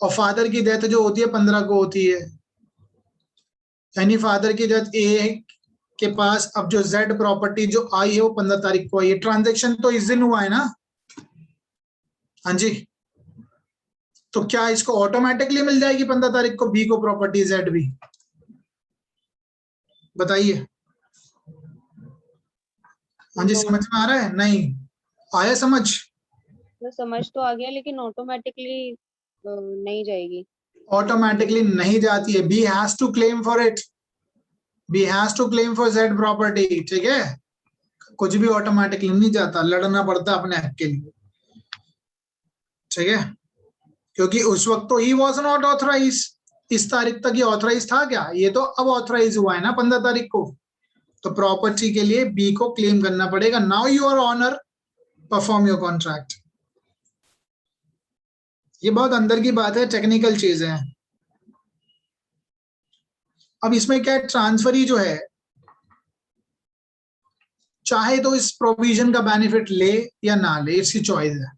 S1: और फादर की डेथ जो होती है 15 को होती है, यानी फादर की डेथ ए के पास अब जो जेड प्रॉपर्टी जो आई है वो 15 तारीख को आई है। ट्रांजेक्शन तो इस दिन हुआ है ना, हाँ जी, तो क्या इसको ऑटोमेटिकली मिल जाएगी 15 तारीख को बी को प्रॉपर्टी जेड भी? बताइए। हाँ जी,
S2: No.
S1: समझ में आ रहा है? नहीं आया समझ?
S2: तो समझ तो आ गया, लेकिन ऑटोमेटिकली नहीं जाएगी।
S1: ऑटोमेटिकली नहीं जाती है, B has to claim for it, B has to claim for Z property, ठीक है? कुछ भी ऑटोमेटिकली नहीं जाता, लड़ना पड़ता अपने हक के लिए, ठीक है? क्योंकि उस वक्त तो ही वॉज नॉट ऑथराइज, इस तारीख तक ये ऑथराइज था क्या? ये तो अब ऑथराइज हुआ है ना 15 तारीख को, तो प्रॉपर्टी के लिए बी को क्लेम करना पड़ेगा। Now you are owner, perform your contract. ये बहुत अंदर की बात है, टेक्निकल चीज है। अब इसमें क्या है, ट्रांसफरी जो है चाहे तो इस प्रोविजन का बेनिफिट ले या ना ले, इसकी चॉइस है।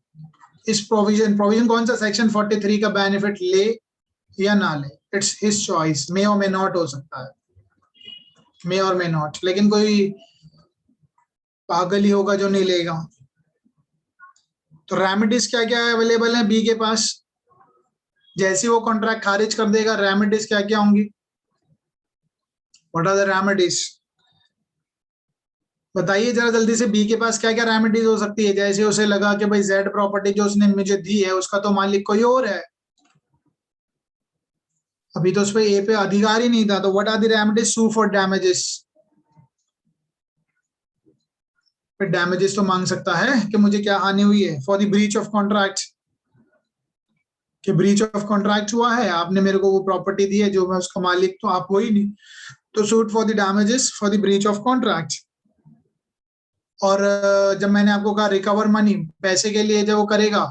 S1: इस प्रोविजन कौन सा, सेक्शन 43 का बेनिफिट ले या ना ले, इट्स हिज चॉइस, मे और मे नॉट हो सकता है, मे और मे नॉट, लेकिन कोई पागल ही होगा जो नहीं लेगा। तो रेमेडीज क्या क्या अवेलेबल है बी के पास? जैसे वो कॉन्ट्रैक्ट खारिज कर देगा, रेमेडीज क्या क्या होंगी? What are the remedies? बताइए जरा जल्दी से, बी के पास क्या क्या रेमेडीज हो सकती है? जैसे उसे लगा कि भाई जेड प्रॉपर्टी जो उसने मुझे दी है उसका तो मालिक कोई और है, अभी तो उस पे ए पे अधिकार ही नहीं था, तो what are the remedies? Sue for damages, फिर डैमेजेस तो मांग सकता है कि मुझे क्या हानि हुई है। For the breach of contract, कि ब्रीच ऑफ कॉन्ट्रैक्ट हुआ है, आपने मेरे को वो प्रॉपर्टी दी है जो मैं उसका मालिक तो आप हो ही नहीं, तो suit for the damages for the breach of contract. और जब मैंने आपको कहा रिकवर मनी, पैसे के लिए जब वो करेगा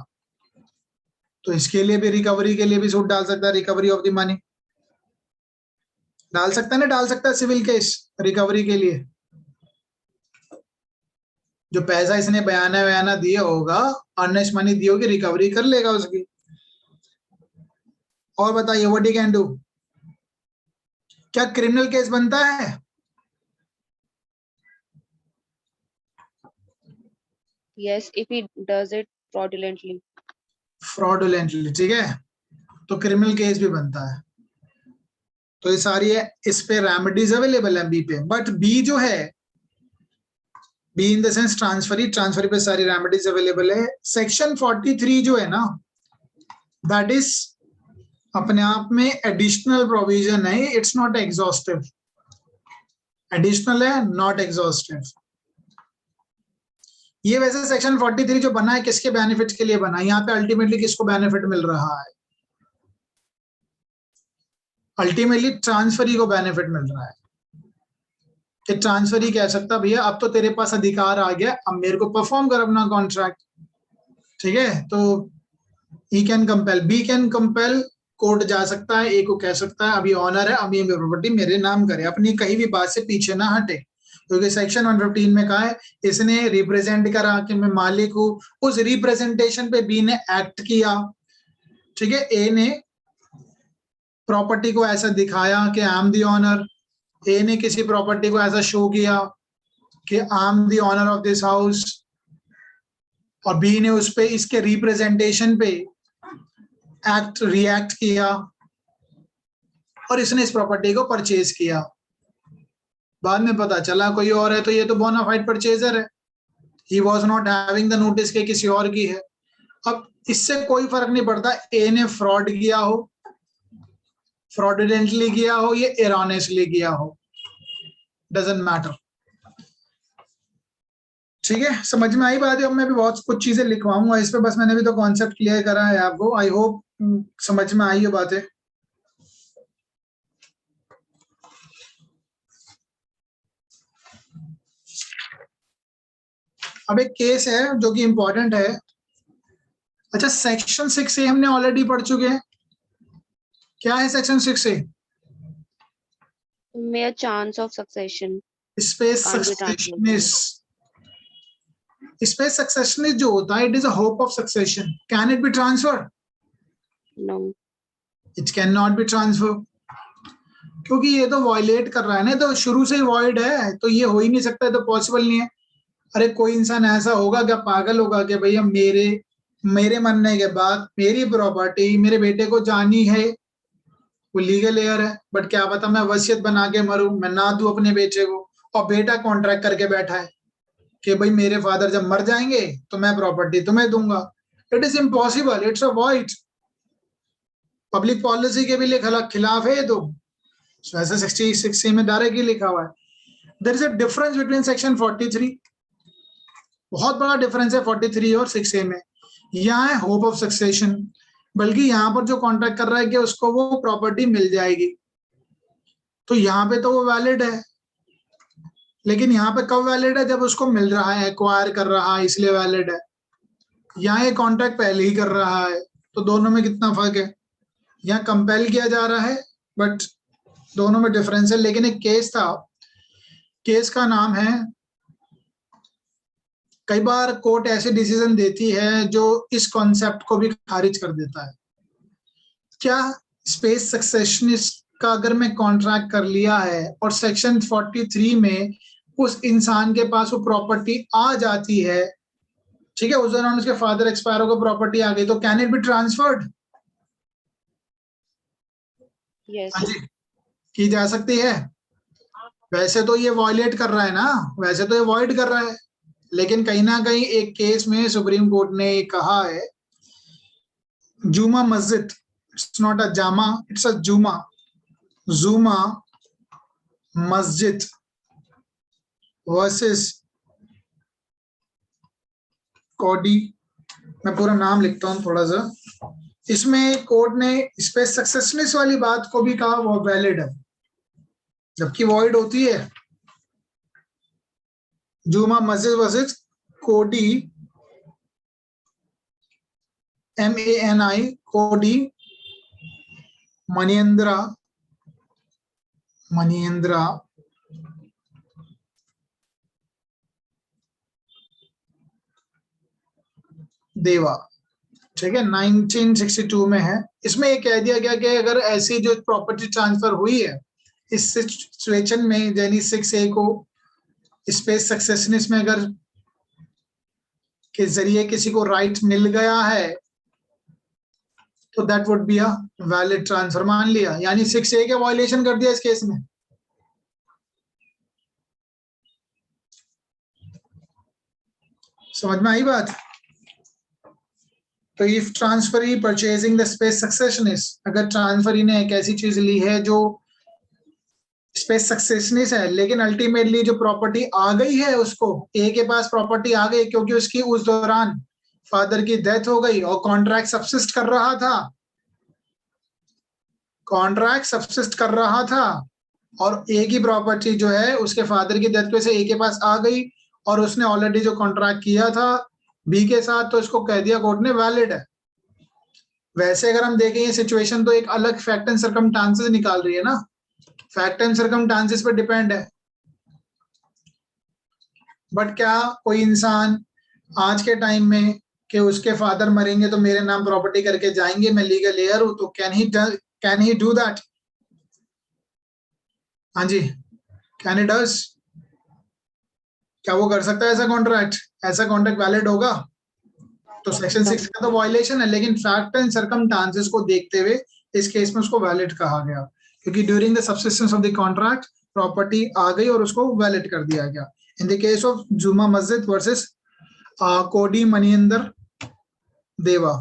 S1: तो इसके लिए भी, रिकवरी के लिए भी सूट डाल सकता है, रिकवरी ऑफ द मनी डाल सकता है ना, डाल सकता है सिविल केस रिकवरी के लिए। जो पैसा इसने बयाना दिया होगा, अर्नेस्ट मनी दी होगी, रिकवरी कर लेगा उसकी। और बताइए व्हाट ही कैन डू? क्या क्रिमिनल केस बनता है?
S2: Yes, if he does it fraudulently.
S1: Fraudulently, ठीक है, तो क्रिमिनल केस भी बनता है। तो ये सारी है, इस पे रेमेडीज अवेलेबल है बी पे। बट बी जो है, be in the sense transferee पे सारी रेमेडीज अवेलेबल है। सेक्शन 43 जो है ना, दैट इज अपने आप में एडिशनल प्रोविजन है, इट्स नॉट एग्जॉस्टिव, एडिशनल है, नॉट एग्जॉस्टिव। ये वैसे सेक्शन 43 जो बना है किसके बेनिफिट के लिए बना है? यहाँ पे अल्टीमेटली किसको बेनिफिट मिल रहा है? अल्टीमेटली ट्रांसफरी को बेनिफिट मिल रहा है, कि ट्रांसफरी कह सकता भैया अब तो तेरे पास अधिकार आ गया, अब मेरे को परफॉर्म कर अपना कॉन्ट्रैक्ट, ठीक है? तो he can compel, B can compel, court जा सकता है, ए को कह सकता है अभी ऑनर है, अब ये प्रॉपर्टी मेरे नाम करे, अपनी कहीं भी बात से पीछे ना हटे, क्योंकि सेक्शन 115 में कहा है इसने रिप्रेजेंट करा कि मैं मालिक हूं, उस रिप्रेजेंटेशन पे बी ने एक्ट किया, ठीक है? ए ने प्रॉपर्टी को ऐसा दिखाया कि आई एम दी ऑनर, ए ने किसी प्रॉपर्टी को ऐसा शो किया कि I am the owner of this house, और बी ने उस पे इसके रिप्रेजेंटेशन पे एक्ट रिएक्ट किया और इसने इस प्रॉपर्टी को परचेज किया। बाद में पता चला कोई और है, तो ये तो बोनाफाइड परचेजर है, ही was not having the notice के किसी और की है। अब इससे कोई फर्क नहीं पड़ता ए ने फ्रॉड किया हो, फ्रॉडुलेंटली किया हो, ये एरॉनियसली किया हो, डजंट मैटर, ठीक है? समझ में आई बात है? अब मैं भी बहुत कुछ चीजें लिखवाऊंगा इस पे, बस मैंने भी तो कॉन्सेप्ट क्लियर करा है आपको, आई होप समझ में आई है बातें। अब एक केस है जो कि इंपॉर्टेंट है। अच्छा, सेक्शन 6A हमने ऑलरेडी पढ़ चुके हैं। क्या है section 6A?
S2: Mere chance of succession
S1: spes
S2: can't be transmitted.
S1: Spes successionis जो होता है, it is a hope of succession, can it be transfer?
S2: No.
S1: It can not be transfer, क्योंकि ये तो वायलेट कर रहा है ना, तो शुरू से ही वॉइड है, तो ये हो ही नहीं सकता, तो पॉसिबल नहीं है। अरे कोई इंसान ऐसा होगा क्या, पागल होगा कि भैया मेरे मरने के बाद मेरी प्रॉपर्टी मेरे बेटे को जानी है, वो लीगल एयर है, बट क्या पता मैं वसीयत बना के मरूं, मैं ना दूं अपने बेटे को, और बेटा कॉन्ट्रैक्ट करके बैठा है कि भाई मेरे फादर जब मर जाएंगे तो मैं प्रॉपर्टी तुम्हें दूंगा। It is impossible, it's a void, public policy के भी खिलाफ है ये तो। ऐसे 66 में डायरेक्टली लिखा हुआ है। There is a difference between section 43, बहुत बड़ा डिफरेंस है 43 और 6A में। यहाँ है होप ऑफ सक्सेशन, बल्कि यहाँ पर जो कॉन्ट्रैक्ट कर रहा है कि उसको वो प्रॉपर्टी मिल जाएगी, तो यहाँ पे तो वो वैलिड है, लेकिन यहाँ पे कब वैलिड है? जब उसको मिल रहा है, एक्वायर कर रहा है, इसलिए वैलिड है। यहाँ ये कॉन्ट्रैक्ट पहले ही कर रहा है, तो दोनों में कितना फर्क है? यहाँ कंपेल किया जा रहा है, बट दोनों में डिफरेंस है। लेकिन एक केस था, केस का नाम है, कई बार कोर्ट ऐसे डिसीजन देती है जो इस कॉन्सेप्ट को भी खारिज कर देता है। क्या स्पेस सक्सेशनिस्ट का अगर मैं कॉन्ट्रैक्ट कर लिया है और सेक्शन 43 में उस इंसान के पास वो प्रॉपर्टी आ जाती है, ठीक है, उस दौरान उसके फादर एक्सपायर हो गए, प्रॉपर्टी आ गई, तो can it be transferred?
S2: Yes,
S1: हाँ जी, की जा सकती है। वैसे तो ये वॉयलेट कर रहा है ना, वैसे तो ये वॉइड कर रहा है, लेकिन कहीं ना कहीं एक केस में सुप्रीम कोर्ट ने कहा है, जुमा मस्जिद, it's not a Jama, it's a जुमा, जुमा मस्जिद वर्सेस कोडी, मैं पूरा नाम लिखता हूँ थोड़ा सा। इसमें कोर्ट ने स्पेस सक्सेसनेस वाली बात को भी कहा वो वैलिड है, जबकि वॉइड होती है। जुमा मस्जिद वर्सेस कोडी, MANI, कोडी मनिंद्रा देवा, ठीक है, 1962 में है। इसमें ये कह दिया गया कि अगर ऐसी जो प्रॉपर्टी ट्रांसफर हुई है इस सिचुएशन में, यानी 6A को स्पेस सक्सेशनिस्ट में अगर के जरिए किसी को राइट मिल गया है, तो that would be a valid transfer. मान लिया, यानी 6A के वायलेशन कर दिया इस केस में। समझ में आई बात? तो if transferee purchasing the spes successionis, अगर ट्रांसफरी ने एक ऐसी चीज ली है जो स्पेस सक्सेशनिस्ट है, लेकिन अल्टीमेटली जो प्रॉपर्टी आ गई है उसको, ए के पास प्रॉपर्टी आ गई क्योंकि उसकी उस दौरान फादर की डेथ हो गई और कॉन्ट्रैक्ट सबसिस्ट कर रहा था, कॉन्ट्रैक्ट सबसिस्ट कर रहा था, और ए की प्रॉपर्टी जो है उसके फादर की डेथ पे से ए के पास आ गई, और उसने ऑलरेडी जो कॉन्ट्रैक्ट किया था बी के साथ, तो इसको कह दिया कोर्ट ने वैलिड है। वैसे अगर हम देखें ये सिचुएशन तो एक अलग फैक्ट एंड सर्कमस्टांसेस निकाल रही है ना, फैक्ट एंड सर्कमस्टांसेस पर डिपेंड है। बट क्या कोई इंसान आज के टाइम में कि उसके फादर मरेंगे तो मेरे नाम प्रॉपर्टी करके जाएंगे, मैं लीगल एयर हूं, तो कैन ही डू दैट? हाँ जी, कैन इट डज? क्या वो कर सकता है ऐसा कॉन्ट्रैक्ट? ऐसा कॉन्ट्रैक्ट वैलिड होगा? तो सेक्शन 6 का तो वायलेशन है, लेकिन फैक्ट एंड सर्कमस्टांसेस को देखते हुए इस केस में उसको वैलिड कहा गया, क्योंकि during the subsistence of the contract property आ गई और उसको वैलिड कर दिया गया। इन द केस ऑफ जुमा मस्जिद वर्सेस कोडी मनिंदर देवा।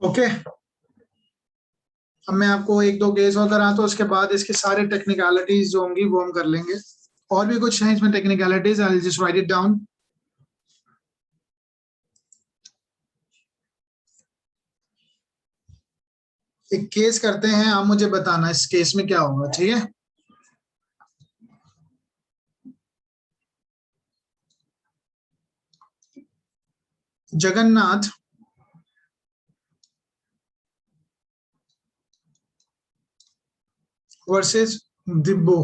S1: ओके, अब मैं आपको एक दो केस और करा, तो उसके बाद इसके सारे टेक्निकलिटीज जो होंगी वो हम कर लेंगे। और भी कुछ है इसमें technicalities, I will just right it down. एक केस करते हैं, आप मुझे बताना इस केस में क्या होगा, ठीक है? जगन्नाथ वर्सेस दिब्बू,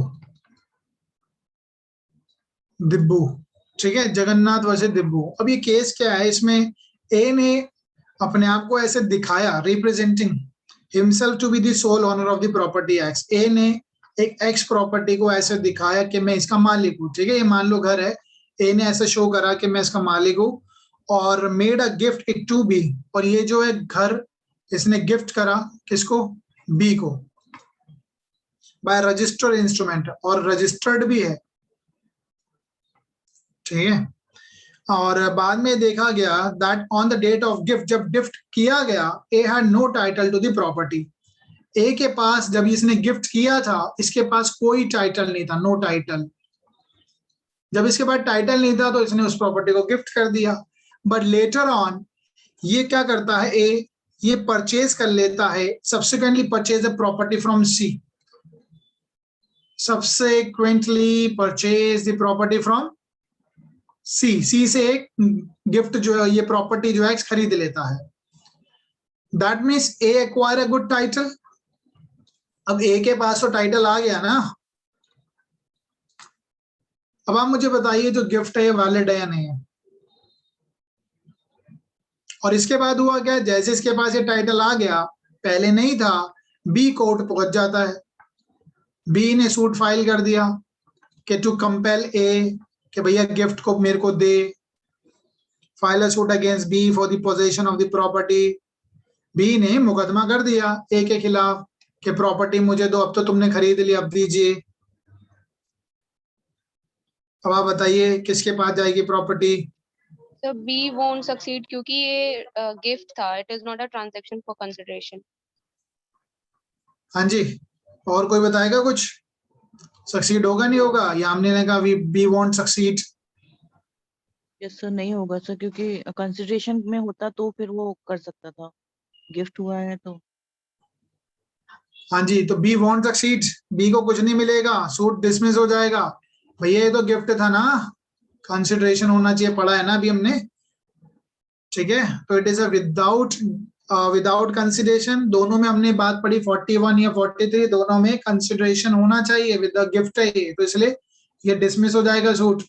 S1: ठीक है, जगन्नाथ वर्सेस दिब्बू। अब ये केस क्या है, इसमें ए ने अपने आप को ऐसे दिखाया, representing himself to be the sole owner of the property X. A ने एक एक्स प्रॉपर्टी को ऐसे दिखाया कि मैं इसका मालिक हूँ, ठीक है, ये मान लो घर है, ए ने ऐसे शो करा कि मैं इसका मालिक हूँ, और made a gift it to B, और ये जो है घर इसने गिफ्ट करा किसको, बी को, बाय रजिस्टर्ड इंस्ट्रूमेंट, और रजिस्टर्ड भी है, ठीक है। और बाद में देखा गया that on the date of gift, जब गिफ्ट किया गया, A had no title to the property, A के पास जब इसने गिफ्ट किया था इसके पास कोई टाइटल नहीं था, नो टाइटल। जब इसके पास टाइटल नहीं था तो इसने उस प्रॉपर्टी को गिफ्ट कर दिया। बट लेटर ऑन ये क्या करता है, ए ये परचेज कर लेता है, subsequently purchase the property from C, subsequently purchase the property from C, C से एक गिफ्ट जो है, ये प्रॉपर्टी जो है खरीद लेता है। That means A acquire a good title. अब ए के पास तो टाइटल आ गया ना, अब आप मुझे बताइए जो गिफ्ट है वैलिड है या नहीं है। और इसके बाद हुआ क्या, जैसे इसके पास ये टाइटल आ गया, पहले नहीं था, बी कोर्ट पहुंच जाता है, बी ने सूट फाइल कर दिया कि टू कंपेल ए कि भैया गिफ्ट को मेरे को दे, file a suit against B for the position of the property. B ने मुकदमा कर दिया ए के खिलाफ कि प्रॉपर्टी मुझे दो, अब तो तुमने खरीद ली, अब दीजिए। अब आप बताइए किसके पास जाएगी property.
S2: So B won't succeed क्योंकि ये गिफ्ट था, it is not a transaction for consideration.
S1: हाँ जी, और कोई बताएगा कुछ, सक्सीड होगा नहीं होगा, या हमने ने कहा B won't succeed.
S3: Yes sir, नहीं होगा सर, क्योंकि कंसिडरेशन में होता तो फिर वो कर सकता था, गिफ्ट हुआ है तो।
S1: हाँ जी, तो बी वॉन्ट सक्सीड, बी को कुछ नहीं मिलेगा, सूट डिसमिस हो जाएगा। भैया ये तो गिफ्ट था ना, कंसिडरेशन होना चाहिए, पढ़ा है ना अभी हमने, ठीक है। तो it is a without consideration, दोनों में हमने बात पढ़ी 41 या 43, दोनों में कंसिडरेशन होना चाहिए, विद द गिफ्ट है ये, तो इसलिए ये डिसमिस हो जाएगा सूट।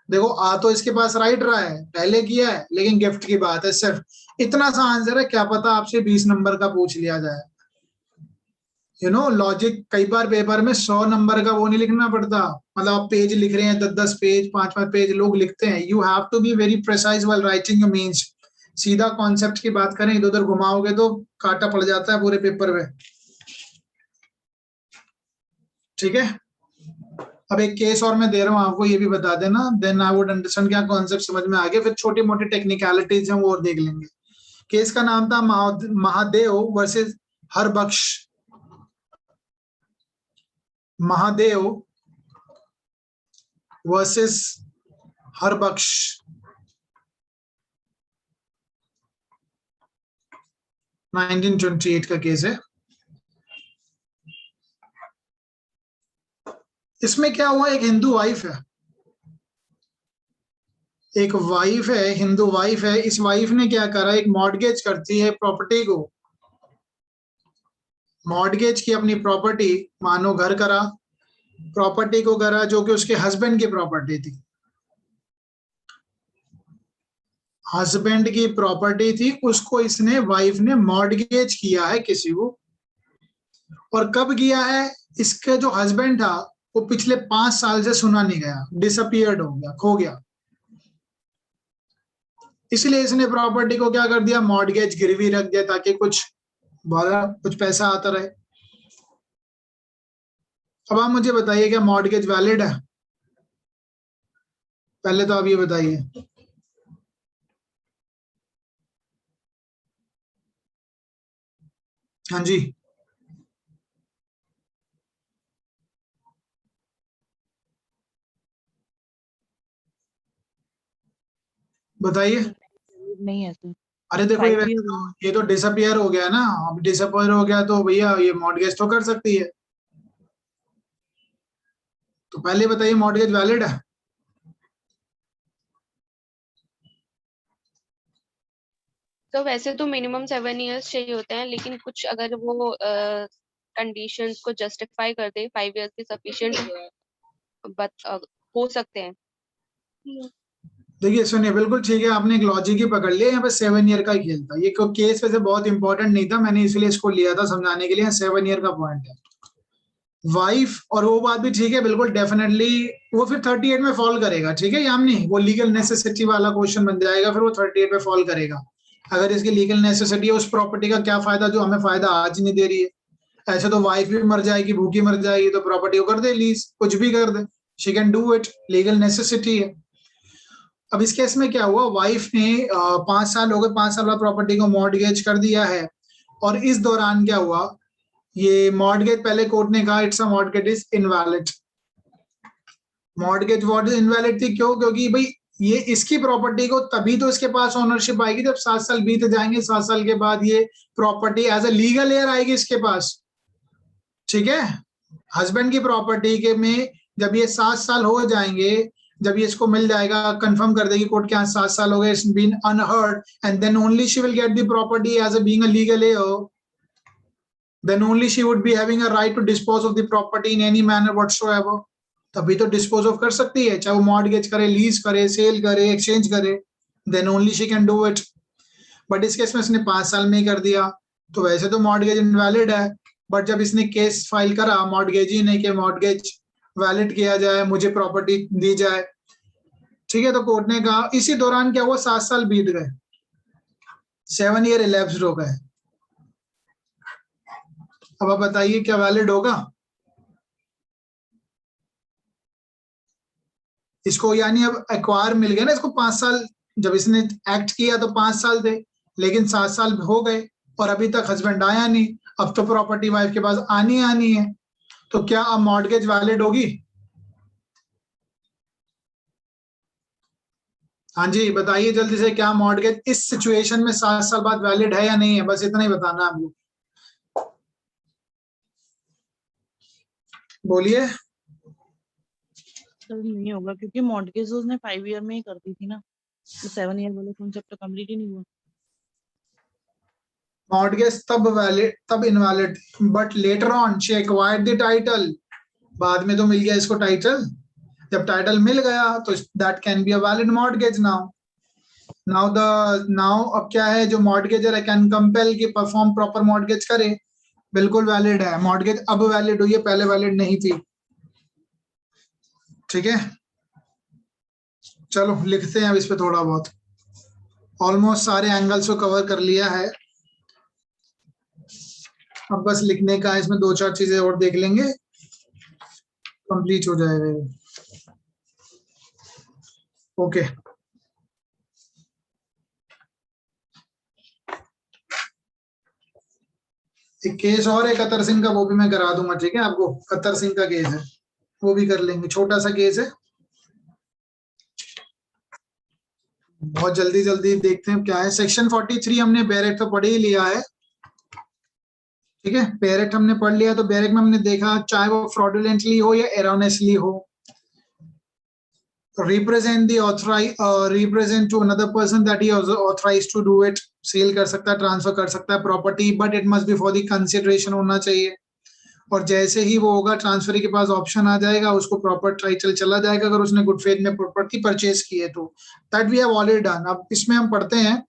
S1: देखो आ तो इसके पास राइट रहा है, पहले किया है, लेकिन गिफ्ट की बात है, सिर्फ इतना सा आंसर है, क्या पता आपसे 20 नंबर का पूछ लिया जाए। यू नो लॉजिक, कई बार पेपर में 100 नंबर का वो नहीं लिखना पड़ता, मतलब आप पेज लिख रहे हैं 10-10 पेज 5-5 पेज लोग लिखते हैं, you have to be very precise while writing your means. सीधा कॉन्सेप्ट की बात करें, इधर उधर घुमाओगे तो काटा पड़ जाता है पूरे पेपर में, ठीक है। अब एक केस और मैं दे रहा हूं आपको, ये भी बता देना, देन आई वुड अंडरस्टैंड क्या कॉन्सेप्ट समझ में आ गया, फिर छोटी मोटी टेक्निकलिटीज हैं वो और देख लेंगे। केस का नाम था महादेव वर्सेस हरबख्श, महादेव वर्सेस हरबख्श, 1928 का केस है। इसमें क्या हुआ, एक हिंदू वाइफ है, एक वाइफ है, हिंदू वाइफ है, इस वाइफ ने क्या करा, एक मॉर्गेज करती है प्रॉपर्टी को, मॉर्गेज की अपनी प्रॉपर्टी, मानो घर करा, प्रॉपर्टी को करा जो कि उसके हस्बैंड की प्रॉपर्टी थी, हस्बैंड की प्रॉपर्टी थी, उसको इसने वाइफ ने मॉर्गेज किया है किसी को। और कब किया है, इसका जो हस्बैंड था वो पिछले 5 साल से सुना नहीं गया, डिसअपियर्ड हो गया, खो गया, इसलिए इसने प्रॉपर्टी को क्या कर दिया, मॉर्गेज गिरवी रख दिया ताकि कुछ पैसा आता रहे। अब आप मुझे बताइए क्या मॉर्गेज वैलिड है, पहले तो आप ये बताइए। हाँ जी बताइए।
S3: नहीं है सर।
S1: अरे देखो ये तो डिसअपियर हो गया ना, अब डिसअपियर हो गया तो भैया ये मॉर्गेज तो कर सकती है, तो पहले बताइए मॉर्गेज वैलिड है।
S2: तो वैसे तो मिनिमम 7 years चाहिए होते हैं, लेकिन कुछ अगर वो कंडीशंस को जस्टिफाई कर दे, 5 years भी सफिशिएंट हो सकते हैं।
S1: देखिए सुनिए, बिल्कुल ठीक है, आपने एक लॉजिक ही पकड़ लिया, यहाँ पे 7 ईयर का ही खेल था, ये केस वैसे बहुत इंपॉर्टेंट नहीं था, मैंने इसलिए इसको लिया था समझाने के लिए, 7 ईयर का पॉइंट है, वाइफ, और वो बात भी ठीक है बिल्कुल डेफिनेटली, वो फिर 38 में फॉल करेगा, ठीक है यामनी, वो लीगल नेसेसिटी वाला क्वेश्चन बन जाएगा, फिर वो 38 में फॉल करेगा। अगर इसकी लीगल नेसेसिटी है, उस प्रॉपर्टी का क्या फायदा जो हमें फायदा आज नहीं दे रही है। ऐसे तो वाइफ भी मर जाएगी, भूखी मर जाएगी, तो प्रॉपर्टी को कर दे लीज, कुछ भी कर दे, she can do it, legal necessity है। अब इस केस में क्या हुआ, वाइफ ने 5 साल हो गए, 5 साल बाद प्रॉपर्टी को मॉर्टगेज कर दिया है, और इस दौरान क्या हुआ, ये मॉर्टगेज पहले कोर्ट ने कहा it's a mortgage is invalid. Mortgage what is invalid थी, क्यों? क्योंकि भाई ये इसकी प्रॉपर्टी को तभी तो इसके पास ओनरशिप आएगी जब 7 साल बीत जाएंगे, 7 साल के बाद ये property as a legal heir आएगी इसके पास, ठीक है। हस्बैंड की प्रॉपर्टी के में जब ये 7 साल हो जाएंगे, जब ये इसको मिल जाएगा, कंफर्म कर देगी कोर्ट के यहाँ 7 साल हो गए, it's been unheard, and then only she will get the property as a being a legal heir, then only she would be having a right to dispose of the property in any manner whatsoever. तभी तो dispose of कर सकती है, चाहे वो mortgage करे, lease करे, cell करे, एक्सचेंज करे, then only she can do it. But इस केस में इसने 5 साल में ही कर दिया, तो वैसे तो मॉर्टगेज इनवैलिड है, बट जब इसने केस फाइल करा मॉर्टगेजी ने कि मॉर्टगेज वैलिड किया जाए, मुझे प्रॉपर्टी दी जाए, ठीक है, तो कोर्ट ने कहा, इसी दौरान क्या हुआ, 7 साल बीत गए, 7 ईयर इलेप्स्ड हो गए। अब आप बताइए क्या वैलिड होगा इसको, यानी अब एक्वायर मिल गया ना इसको 5 साल, जब इसने एक्ट किया तो 5 साल थे, लेकिन 7 साल हो गए और अभी तक हस्बैंड आया नहीं, अब तो प्रॉपर्टी वाइफ के पास आनी है, तो क्या अब मॉर्टगेज वैलिड होगी? हाँ जी बताइए जल्दी से, क्या मॉर्टगेज इस सिचुएशन में 7 साल बाद वैलिड है या नहीं है, बस इतना ही बताना है आपको, बोलिए।
S3: सर नहीं होगा क्योंकि मॉर्टगेज उसने 5 ईयर में ही कर दी थी ना, तो 7 ईयर वाला कॉन्सेप्ट तो कंप्लीट ही नहीं हुआ।
S1: मॉर्टगेज तब वैलिड, तब invalid, but later on she acquired the title, बाद में तो मिल गया इसको टाइटल, जब टाइटल मिल गया तो that can be a valid mortgage. Now अब क्या है, जो मॉर्टगेजर है कैन कंपेल कि परफॉर्म प्रॉपर मॉर्टगेज करे, बिल्कुल वैलिड है मॉर्टगेज, अब वैलिड हुई है, पहले वैलिड नहीं थी, ठीक है। चलो लिखते हैं अब इस पे थोड़ा बहुत, ऑलमोस्ट सारे एंगल्स को कवर कर लिया है, अब बस लिखने का, इसमें 2-4 चीजें और देख लेंगे, कंप्लीट हो जाएगा। ओके एक केस और है कतर सिंह का, वो भी मैं करा दूंगा, ठीक है आपको, कतर सिंह का केस है, वो भी कर लेंगे, छोटा सा केस है, बहुत जल्दी जल्दी देखते हैं क्या है। सेक्शन 43 हमने बैरेक तो पढ़ ही लिया है, ठीक है, बैरेक हमने पढ़ लिया, तो बैरेक में हमने देखा चाहे वो फ्रॉडुलेंटली हो या एरोनेसली हो, represent the authorize represent to another person that he is authorized to do it, sell कर सकता है, ट्रांसफर कर सकता है property, but it must be for the consideration होना चाहिए, और जैसे ही वो होगा ट्रांसफर के पास ऑप्शन आ जाएगा, उसको प्रॉपर टाइटल चला जाएगा अगर उसने गुड फेथ में प्रॉपर्टी परचेज की है, तो that we have already done. अब इसमें हम पढ़ते हैं,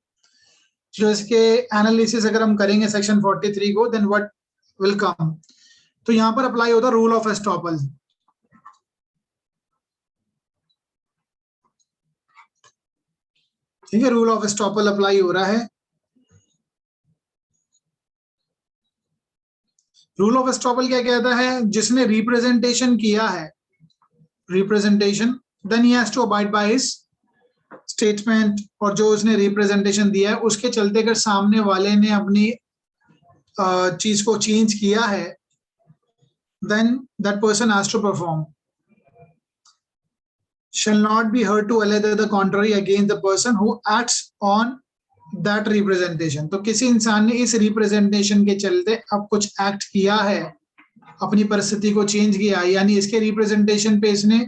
S1: जो इसके एनालिसिस अगर हम करेंगे सेक्शन 43 को, देन व्हाट विल कम, तो यहाँ पर अप्लाई होता है रूल ऑफ एस्टॉपल, ठीक है, रूल ऑफ एस्टॉपल अप्लाई हो रहा है। रूल ऑफ एस्टॉपल क्या कहता है, जिसने रिप्रेजेंटेशन किया है, representation, then he has to abide by his statement, और जो उसने रिप्रेजेंटेशन दिया है उसके चलते अगर सामने वाले ने अपनी चीज को चेंज किया है, then that person has to perform, shall not be heard to allege the contrary against the person who acts on that representation। तो किसी इंसान ने इस रिप्रेजेंटेशन के चलते अब कुछ एक्ट किया है, अपनी परिस्थिति को चेंज किया, यानी इसके रिप्रेजेंटेशन पे इसने,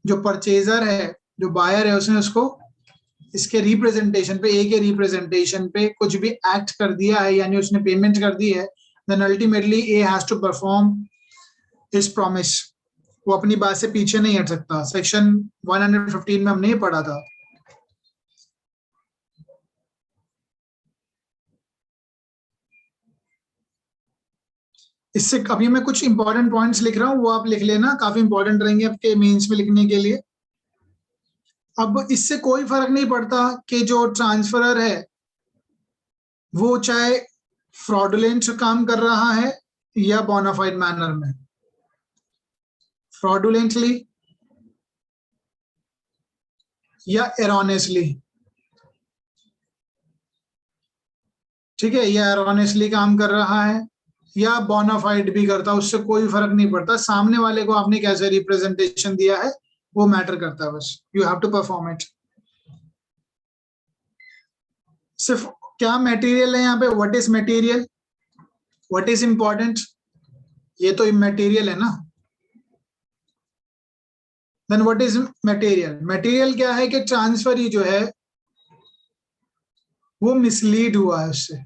S1: जो परचेजर है, जो बायर है, उसने उसको इसके रिप्रेजेंटेशन पे, ए के रिप्रेजेंटेशन पे कुछ भी एक्ट कर दिया है, यानी उसने पेमेंट कर दी है, then ultimately A has to perform his promise, वो अपनी बात से पीछे नहीं हट सकता। सेक्शन 115 में हमने ये पढ़ा था। इससे अभी मैं कुछ इंपॉर्टेंट पॉइंट्स लिख रहा हूँ, वो आप लिख लेना, काफी इंपॉर्टेंट रहेंगे आपके मेंस में लिखने के लिए। अब इससे कोई फर्क नहीं पड़ता कि जो ट्रांसफरर है वो चाहे फ्रॉडुलेंट काम कर रहा है या बोनाफाइड मैनर में। फ्रॉडुलेंटली या एरोनेसली, ठीक है, या एरोनेसली काम कर रहा है या बोनाफाइड भी करता है, उससे कोई फर्क नहीं पड़ता। सामने वाले को आपने कैसे रिप्रेजेंटेशन दिया है वो मैटर करता है बस। You have to perform it. सिर्फ क्या मटेरियल है यहाँ पे, what is material, what is important, ये तो इमटेरियल है ना। Then what is material, material क्या है कि ट्रांसफरी जो है वो मिसलीड हुआ है उससे,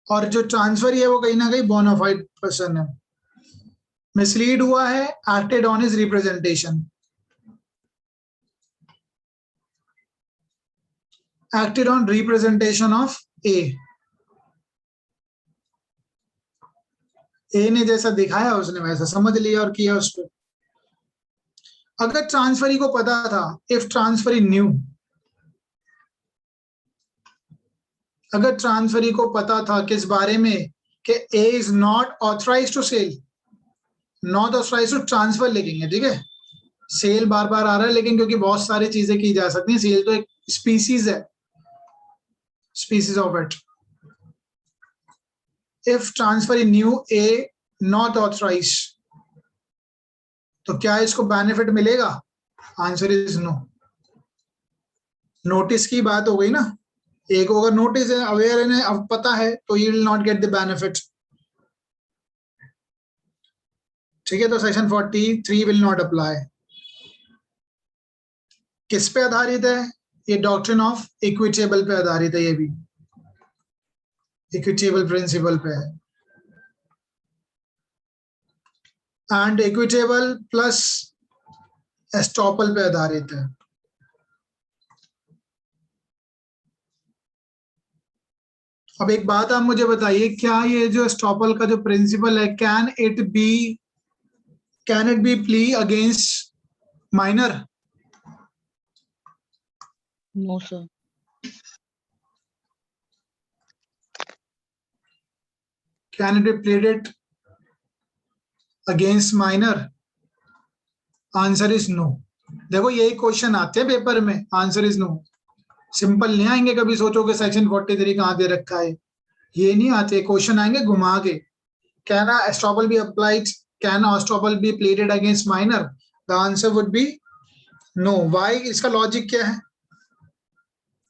S1: और जो ट्रांसफरी है वो कहीं ना कहीं बोनाफाइड पर्सन है। मिसलीड हुआ है, acted on his representation, acted on representation of A. A ने जैसा दिखाया उसने वैसा समझ लिया और किया उस पर। अगर ट्रांसफरी को पता था, if ट्रांसफरी न्यू, अगर ट्रांसफरी को पता था किस बारे में कि A is not authorized to sell, not authorized to transfer लिखेंगे, ठीक है। सेल बार बार आ रहा है लेकिन क्योंकि बहुत सारी चीजें की जा सकती हैं, सेल तो एक स्पीसीज है, species of it. If transfer in new A not authorized, तो क्या इसको बेनिफिट मिलेगा? Answer is no. नोटिस की बात हो गई ना, एक अगर नोटिस है, अवेयर है, अब पता है, तो you will not get the benefit. ठीक है, तो सेक्शन 43 विल नॉट अप्लाई। किस पे आधारित है? ये डॉक्ट्रिन ऑफ इक्विटेबल पे आधारित है, ये भी इक्विटेबल प्रिंसिपल पे है। एंड इक्विटेबल प्लस एस्टॉपल पे आधारित है। अब एक बात आप मुझे बताइए, क्या ये जो एस्टॉपल का जो प्रिंसिपल है, can it be plea against minor?
S3: No sir.
S1: Can it be pleaded against minor? Answer is no. देखो यही क्वेश्चन आते हैं पेपर में, आंसर इज नो। सिंपल नहीं आएंगे, कभी सोचोगे सेक्शन 43 कहाँ दे रखा है, ये नहीं आते क्वेश्चन, आएंगे घुमा के। Can estoppel be applied, can estoppel be pleaded against minor? The answer would be no. Why? इसका लॉजिक क्या है,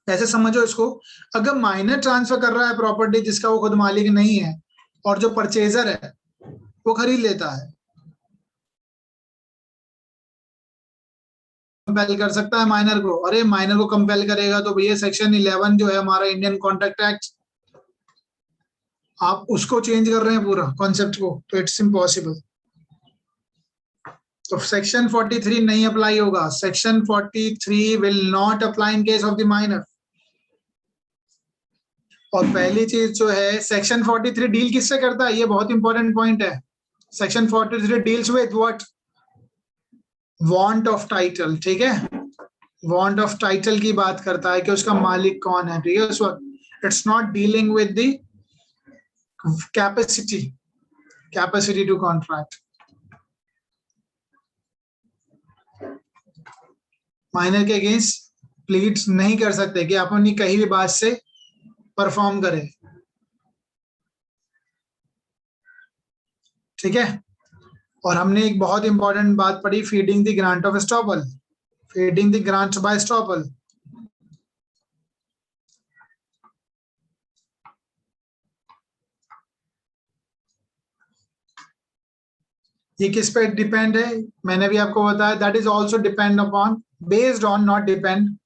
S1: ऐसे समझो इसको। अगर माइनर ट्रांसफर कर रहा है प्रॉपर्टी जिसका वो खुद मालिक नहीं है, और जो परचेजर है वो खरीद लेता है, कंपेल कर सकता है माइनर को। अरे माइनर को कंपेल करेगा तो भैया सेक्शन 11 जो है हमारा इंडियन कॉन्ट्रैक्ट एक्ट, आप उसको चेंज कर रहे हैं पूरा कॉन्सेप्ट को, तो इट्स इम्पॉसिबल। तो सेक्शन 43 नहीं अप्लाई होगा। Section 43 will not apply in case of the minor. और पहली चीज जो है, सेक्शन 43 डील किससे करता है, ये बहुत इंपॉर्टेंट पॉइंट है। Section 43 deals with what? Want of title, ठीक है, वांट ऑफ टाइटल की बात करता है कि उसका मालिक कौन है, ठीक है उस वक्त। It's not dealing with the capacity to contract. Minor के अगेंस्ट प्लीड नहीं कर सकते कि आप अपनी कहीं भी बात से परफॉर्म करें, ठीक है। और हमने एक बहुत इंपॉर्टेंट बात पढ़ी, feeding the grant of estoppel, feeding the grant by estoppel. ये किस पे डिपेंड है, मैंने भी आपको बताया, that is also depend upon, based on, not depend,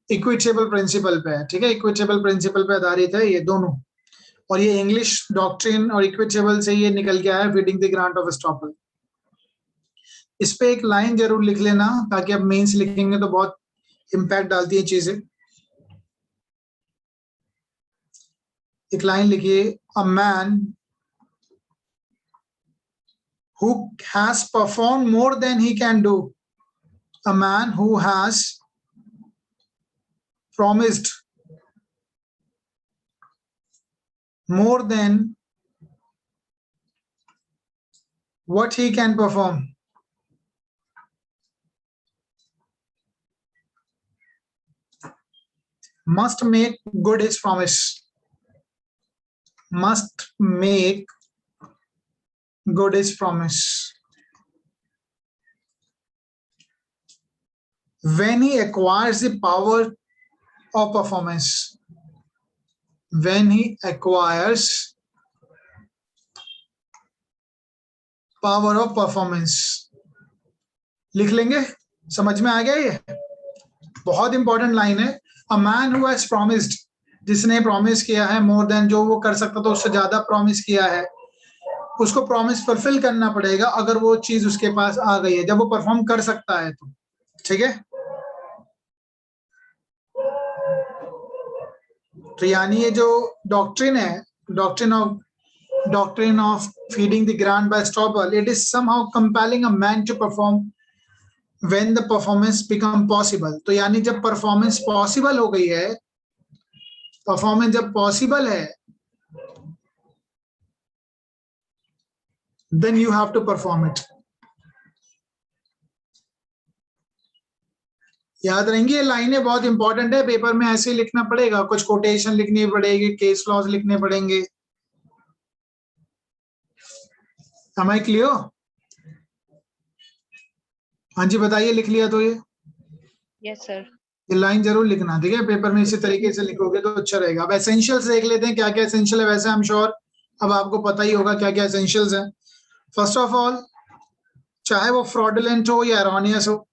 S1: equitable principle पे है, ठीक है। इक्विटेबल प्रिंसिपल पे आधारित है ये दोनों, और ये इंग्लिश डॉक्ट्रिन और इक्विटेबल से ये निकल के आया, feeding the grant of estoppel. इस पे एक लाइन जरूर लिख लेना, ताकि आप मेंस लिखेंगे तो बहुत इम्पैक्ट डालती है चीजें। एक लाइन लिखिए, a man who has performed more than he can do. A man who has promised more than what he can perform. Must make good his promise. Must make good his promise. When he acquires the power of performance. When he acquires power of performance. लिख लेंगे, समझ में आ गया ये? बहुत important line है. A man who has promised, जिसने promise किया है more than जो वो कर सकता था उससे ज्यादा प्रॉमिस किया है, उसको प्रॉमिस फुलफिल करना पड़ेगा अगर वो चीज उसके पास आ गई है, जब वो परफॉर्म कर सकता है तो. ठीक है, तो यानी ये जो डॉक्ट्रिन है, doctrine of feeding the grant by stopper, it is somehow compelling a man to perform when the performance become possible. तो यानी जब परफॉर्मेंस पॉसिबल हो गई है, परफॉर्मेंस जब पॉसिबल है, then you have to perform it. याद रहेंगी ये लाइनें, बहुत इंपॉर्टेंट है. पेपर में ऐसे ही लिखना पड़ेगा, कुछ कोटेशन लिखनी पड़ेगी, केस लॉज लिखने पड़ेंगे. Am I clear? हाँ जी बताइए, लिख लिया तो ये?
S2: Yes sir.
S1: ये लाइन जरूर लिखना, ठीक है? पेपर में इसी तरीके से लिखोगे तो अच्छा रहेगा. अब एसेंशियल्स देख लेते हैं, क्या क्या एसेंशियल है. वैसे आई एम श्योर अब आपको पता ही होगा क्या क्या एसेंशियल्स है. फर्स्ट ऑफ ऑल, चाहे वो फ्रॉडुलेंट हो या एरोनियस हो,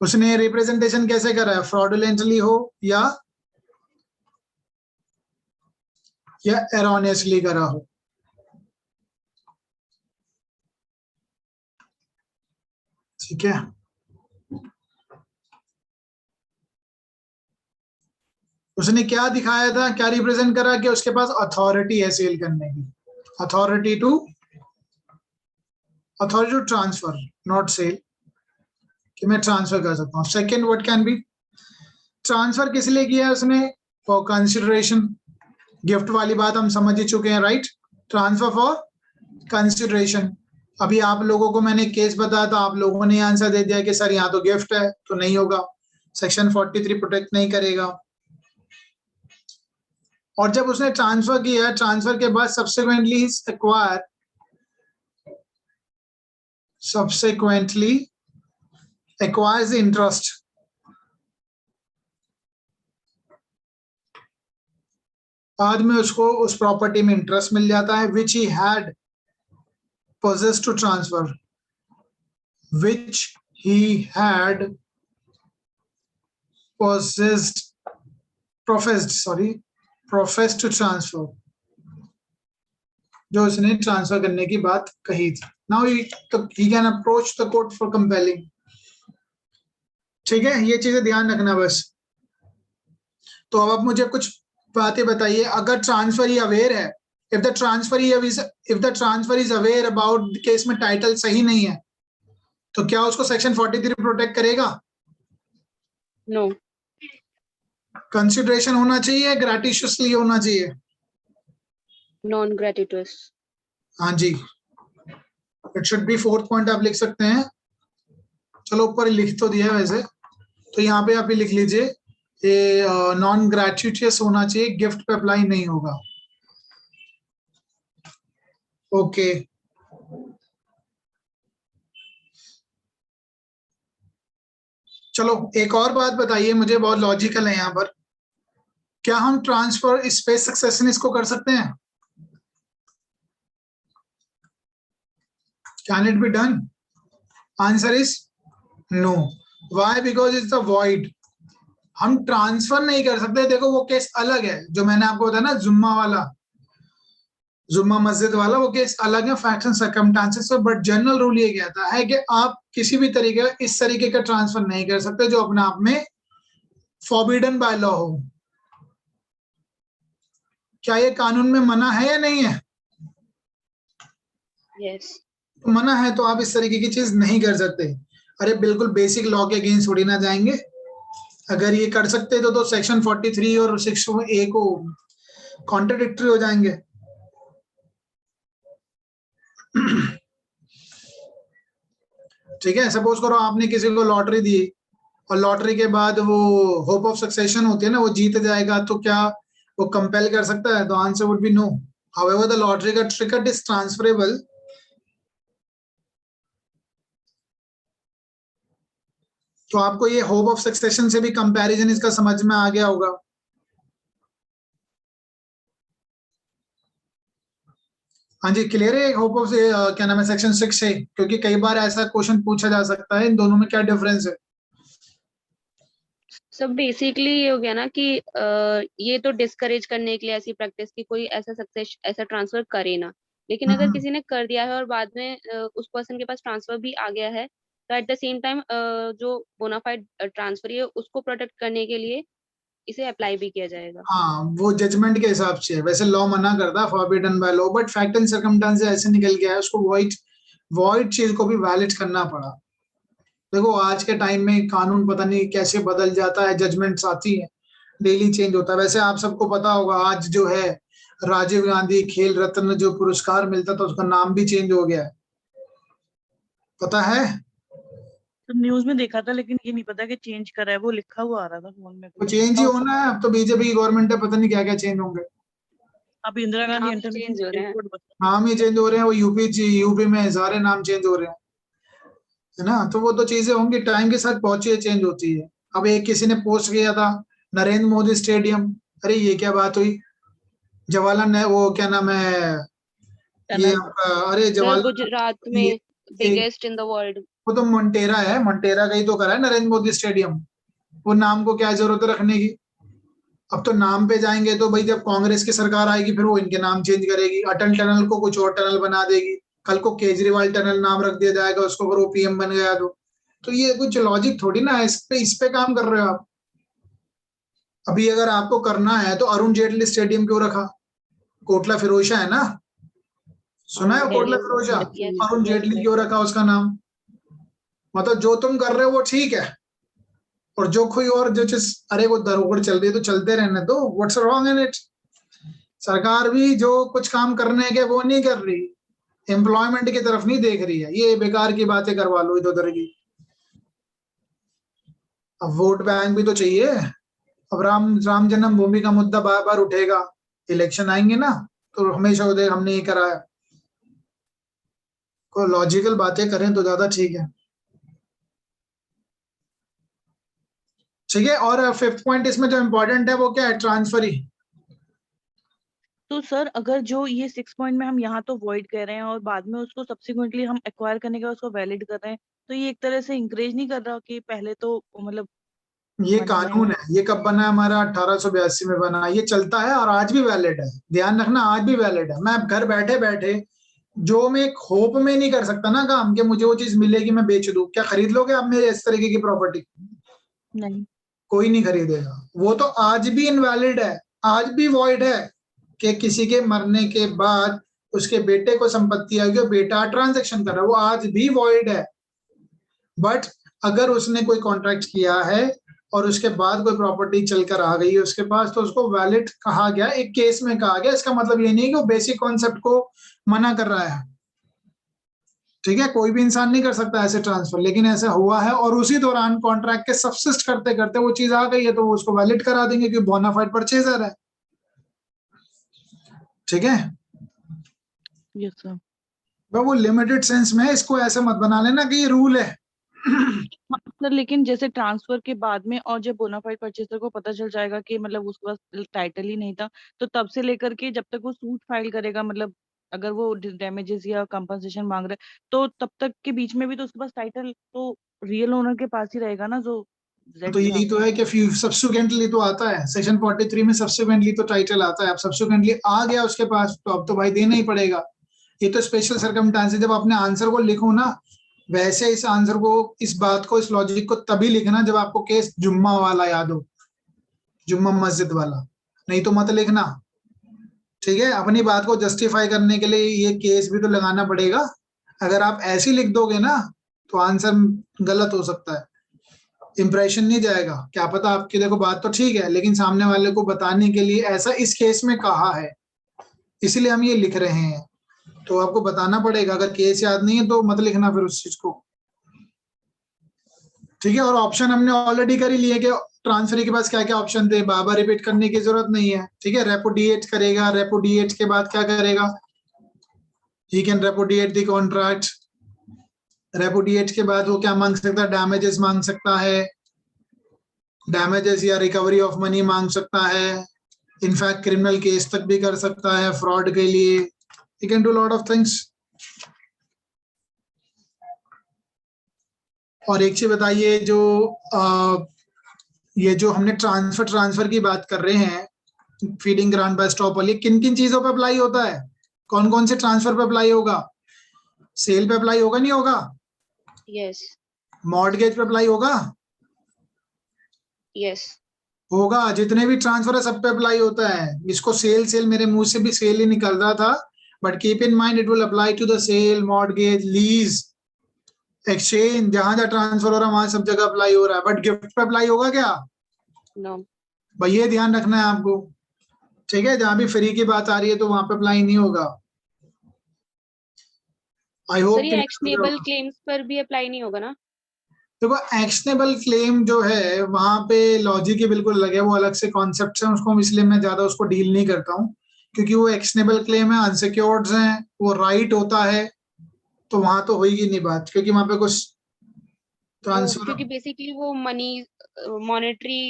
S1: उसने रिप्रेजेंटेशन कैसे करा है, फ्रॉडुलेंटली हो या एरोनियसली करा हो. ठीक है, उसने क्या दिखाया था, क्या रिप्रेजेंट करा कि उसके पास अथॉरिटी है सेल करने की. Authority to transfer, not sell, कि मैं ट्रांसफर कर सकता हूँ. Second, what can be, transfer किस लिए किया है उसने, फॉर कंसिडरेशन. गिफ्ट वाली बात हम समझ ही चुके हैं, राइट? Transfer for consideration. अभी आप लोगों को मैंने केस बताया था, आप लोगों ने आंसर दे दिया कि सर यहाँ तो गिफ्ट है, तो नहीं होगा, सेक्शन 43 प्रोटेक्ट नहीं करेगा. और जब उसने ट्रांसफर किया, ट्रांसफर के बाद सब्सिक्वेंटली acquires the interest. बाद में उसको उस प्रॉपर्टी में इंटरेस्ट मिल जाता है, which he had possessed to transfer, which he had professed to transfer, जो उसने ट्रांसफर करने की बात कही थी. Now he can approach the court for compelling. ठीक है, ये चीजें ध्यान रखना बस. तो अब आप मुझे कुछ बातें बताइए. अगर ट्रांसफर ही अवेयर है, if the transfer is aware about case में टाइटल सही नहीं है, तो क्या उसको सेक्शन 43 प्रोटेक्ट करेगा?
S2: नो.
S1: कंसिडरेशन होना चाहिए, ग्रेटिशियसली होना चाहिए?
S2: Non gratuitous.
S1: हाँ जी, it should be. Fourth point आप लिख सकते हैं. चलो ऊपर लिख तो दिया है वैसे, तो यहाँ पे आप ही लिख लीजिए, ये नॉन ग्रेटिशियस होना चाहिए, गिफ्ट पे अप्लाई नहीं होगा. ओके, चलो एक और बात बताइए मुझे, बहुत लॉजिकल है यहाँ पर. क्या हम ट्रांसफर स्पेस सक्सेशन इसको कर सकते हैं? Can it be done? Answer is no. Why? Because it's a void. हम ट्रांसफर नहीं कर सकते. देखो वो केस अलग है, जो मैंने आपको बताया ना, जुम्मा मस्जिद वाला, वो केस अलग है फैक्ट्स एंड सर्कमस्टेंसेस से. बट जनरल रूल ये कहता है कि आप किसी भी तरीके इस तरीके का ट्रांसफर नहीं कर सकते जो अपने आप में फॉरबिडन बाय लॉ हो. क्या ये कानून में मना है या नहीं है?
S2: यस।
S1: तो मना है तो आप इस तरीके की चीज नहीं कर सकते। अरे बिल्कुल बेसिक लॉ के अगेंस्ट थोड़ी ना जाएंगे। अगर ये कर सकते तो सेक्शन 43 और 6A को कॉन्ट्रडिक्टरी हो जाएंगे। ठीक है, सपोज करो आपने किसी को लॉटरी दी और लॉटरी के बाद वो होप ऑफ सक्सेशन होती है ना, वो जीत जाएगा, तो क्या वो कंपेल कर सकता है? तो answer would be no. However the lottery का टिकट इज ट्रांसफरेबल। तो आपको ये होप ऑफ सक्सेशन से भी कंपैरिजन इसका समझ में आ गया होगा। हाँ जी, क्लियर है होप ऑफ क्या नाम है सेक्शन 6 से? क्योंकि कई बार ऐसा क्वेश्चन पूछा जा सकता है, इन दोनों में क्या डिफरेंस है?
S2: सब बेसिकली ये हो गया ना कि ये तो डिस्करेज करने के लिए ऐसी प्रैक्टिस की कोई ऐसा सक्सेस ऐसा ट्रांसफर करे ना, लेकिन अगर किसी ने कर दिया है और बाद में उस पर्सन के पास ट्रांसफर भी आ गया है, तो एट द सेम टाइम जो बोनाफाइड ट्रांसफर है उसको प्रोटेक्ट करने के लिए इसे अप्लाई भी किया जाएगा।
S1: हाँ, वो जजमेंट के हिसाब से है। वैसे लॉ मना करता है, forbidden by law, but fact and circumstance ऐसे निकल गया है, उसको वॉइड चीज को भी वैलिड करना पड़ा। देखो आज के टाइम में कानून पता नहीं कैसे बदल जाता है, जजमेंट्स आती है, डेली चेंज होता है। वैसे आप सबको पता होगा आज जो है राजीव गांधी खेल रत्न जो पुरस्कार मिलता था उसका नाम भी चेंज हो गया है, पता है?
S3: तो न्यूज में देखा था, लेकिन ये नहीं पता कि चेंज करा है। वो लिखा हुआ आ रहा था फोन में।
S1: वो चेंज ही होना है, अब तो बीजेपी की गवर्नमेंट है, पता नहीं क्या क्या चेंज होंगे।
S3: अब इंदिरा गांधी
S2: नाम चेंज हो रहे हैं।
S3: एयरपोर्ट
S1: नाम ही चेंज हो रहे हैं, वो यूपी में सारे नाम चेंज हो रहे हैं, है ना? तो वो तो चीजें होंगी, टाइम के साथ पहुंची है, चेंज होती है। अब एक किसी ने पोस्ट किया था नरेंद्र मोदी स्टेडियम, अरे ये क्या बात हुई? जवाहरलाल ने वो क्या नाम है ये आपका, अरे
S2: सर
S1: जवाहरलाल
S2: गुजरात
S1: ये,
S2: में बिगेस्ट इन द वर्ल्ड।
S1: वो तो मोन्टेरा है, मोन्टेरा का ही तो करा है नरेंद्र मोदी स्टेडियम। वो नाम को क्या जरूरत है रखने की? अब तो नाम पे जाएंगे तो भाई जब कांग्रेस की सरकार आएगी फिर वो इनके नाम चेंज करेगी, अटल टनल को कुछ और टनल बना देगी, कल को केजरीवाल टनल नाम रख दिया जाएगा उसको, अगर वो पीएम बन गया तो ये कुछ लॉजिक थोड़ी ना है, इस पे काम कर रहे हो आप। अभी अगर आपको करना है तो अरुण जेटली स्टेडियम क्यों रखा? कोटला फिरोजा है ना, सुना है कोटला फिरोजा? अरुण जेटली क्यों रखा उसका नाम? मतलब जो तुम कर रहे हो वो ठीक है, और जो कोई और जो चीज, अरे वो धरोहर चल रही है तो चलते रहने दो, व्हाट्स रॉन्ग इन इट? सरकार भी जो कुछ काम करने के वो नहीं कर रही, एम्प्लॉयमेंट की तरफ नहीं देख रही है, ये बेकार की बातें करवा लो इधर उधर की। अब वोट बैंक भी तो चाहिए। अब राम जन्मभूमि का मुद्दा बार बार उठेगा, इलेक्शन आएंगे ना, तो हमेशा उधर हमने ये कराया। कोई लॉजिकल बातें करें तो ज्यादा ठीक है। ठीक है, और फिफ्थ पॉइंट इसमें जो इम्पोर्टेंट है वो क्या है? ट्रांसफर ही।
S3: तो सर अगर जो ये 6 पॉइंट में हम यहाँ तो वॉइड कर रहे हैं और बाद में उसको सब्सिक्वेंटली हम एक्वायर करने के बाद उसको वैलिड कर रहे हैं, तो ये एक तरह से इंकरेज नहीं कर रहा कि पहले तो मतलब
S1: ये
S3: मना है।
S1: कानून है, ये कब बना है? हमारा 1882 में बना है, ये चलता है और आज भी वैलिड है, ध्यान रखना, आज भी वैलिड है। मैं घर बैठे बैठे जो मैं एक होप में नहीं कर सकता ना काम कि मुझे वो चीज मिलेगी मैं बेच दूं, क्या खरीद लोगे आप मेरे इस तरीके की प्रॉपर्टी?
S3: नहीं।
S1: कोई नहीं खरीदेगा। वो तो आज भी इनवैलिड है, आज भी वॉइड है, कि किसी के मरने के बाद उसके बेटे को संपत्ति आ गई, बेटा ट्रांजेक्शन कर रहा है, वो आज भी वॉइड है। बट अगर उसने कोई कॉन्ट्रैक्ट किया है और उसके बाद कोई प्रॉपर्टी चलकर आ गई है उसके पास, तो उसको वैलिड कहा गया, एक केस में कहा गया। इसका मतलब ये नहीं कि वो बेसिक कॉन्सेप्ट को मना कर रहा है। ठीक है, कोई भी इंसान नहीं कर सकता ऐसे ट्रांसफर, लेकिन ऐसा हुआ है और उसी दौरान कॉन्ट्रैक्ट के सबसिस्ट करते करते वो चीज आ गई है, तो वो उसको वैलिड करा देंगे क्योंकि बोनाफाइड परचेजर है। ठीक है,
S3: यस सर।
S1: वो लिमिटेड सेंस में है, इसको ऐसे मत बना लेना कि ये रूल है।
S3: सर लेकिन जैसे ट्रांसफर के बाद में और जब बोनाफाइड परचेसर को पता चल जाएगा कि मतलब उसके पास टाइटल ही नहीं था, तो तब से लेकर के जब तक वो सूट फाइल करेगा, मतलब अगर वो डैमेजेस या कंपनसेशन मांग रहा है, तो तब तक के बीच में भी तो उसके पास टाइटल तो रियल ओनर के पास ही रहेगा ना, जो
S1: तो
S3: जेड था।
S1: यही तो है कि सब्सिक्वेंटली तो आता है, सेक्शन 43 में सब्सिक्वेंटली तो टाइटल आता है। अब सब्सिक्वेंटली आ गया उसके पास तो अब तो भाई देना ही पड़ेगा। ये तो स्पेशल सर्कमस्टांस है। जब अपने आंसर को लिखो ना, वैसे इस आंसर को, इस बात को, इस लॉजिक को तभी लिखना जब आपको केस जुम्मा वाला याद हो, जुम्मा मस्जिद वाला, नहीं तो मत लिखना। ठीक है, अपनी बात को जस्टिफाई करने के लिए ये केस भी तो लगाना पड़ेगा। अगर आप ऐसे लिख दोगे ना तो आंसर गलत हो सकता है, इंप्रेशन नहीं जाएगा। क्या पता आपकी देखो बात तो ठीक है, लेकिन सामने वाले को बताने के लिए ऐसा इस केस में कहा है, इसीलिए हम ये लिख रहे हैं। तो आपको बताना पड़ेगा, अगर केस याद नहीं है तो मत लिखना फिर उस चीज को। ठीक है, और ऑप्शन हमने ऑलरेडी कर ही लिए कि ट्रांसफर के पास क्या क्या ऑप्शन थे, बार बार रिपीट करने की जरूरत नहीं है। ठीक है, रेपुडिएट करेगा, रेपुडिएट के बाद क्या करेगा, he can repudiate the contract. Repudiate के बाद वो क्या मांग सकता है, डैमेजेस मांग सकता है, डैमेजेस या रिकवरी ऑफ मनी मांग सकता है, इनफैक्ट क्रिमिनल केस तक भी कर सकता है फ्रॉड के लिए। He can do lot of things. और एक चीज बताइए, ये जो हमने ट्रांसफर की बात कर रहे हैं, फीडिंग ग्रांट बाय स्टॉप वाली, किन किन चीजों पे अप्लाई होता है, कौन कौन से ट्रांसफर पे अप्लाई होगा? सेल पे अप्लाई होगा, नहीं होगा?
S2: यस
S1: मॉर्टगेज पे अप्लाई होगा?
S2: यस
S1: होगा। जितने भी ट्रांसफर है सब पे अप्लाई होता है। इसको सेल मेरे मुंह से भी सेल ही निकल रहा था, but keep in mind it will apply to the sale, mortgage, lease, exchange, जहां जहां ट्रांसफर हो रहा है वहां सब जगह अप्लाई हो रहा है। बट गिफ्ट पे अप्लाई होगा क्या?
S2: नो
S1: भाई ये ध्यान रखना है आपको। ठीक है, जहां भी फ्री की बात आ रही है तो वहां पे अप्लाई नहीं होगा। आई होप
S2: सर ये एक्शनेबल क्लेम्स पर भी अप्लाई नहीं होगा ना?
S1: देखो, एक्शनेबल क्लेम जो है वहां पे लॉजिक ही बिल्कुल अलग है, वो अलग से कॉन्सेप्ट है उसको, इसलिए मैं ज्यादा उसको डील नहीं करता हूँ, क्योंकि वो एक्शनेबल क्लेम है, अनसिक्योर्ड हैं, वो राइट होता है, तो वहां तो होगी नहीं बात, क्योंकि वहां पे कुछ ट्रांसफर।
S2: क्योंकि बेसिकली वो मनी मॉनेटरी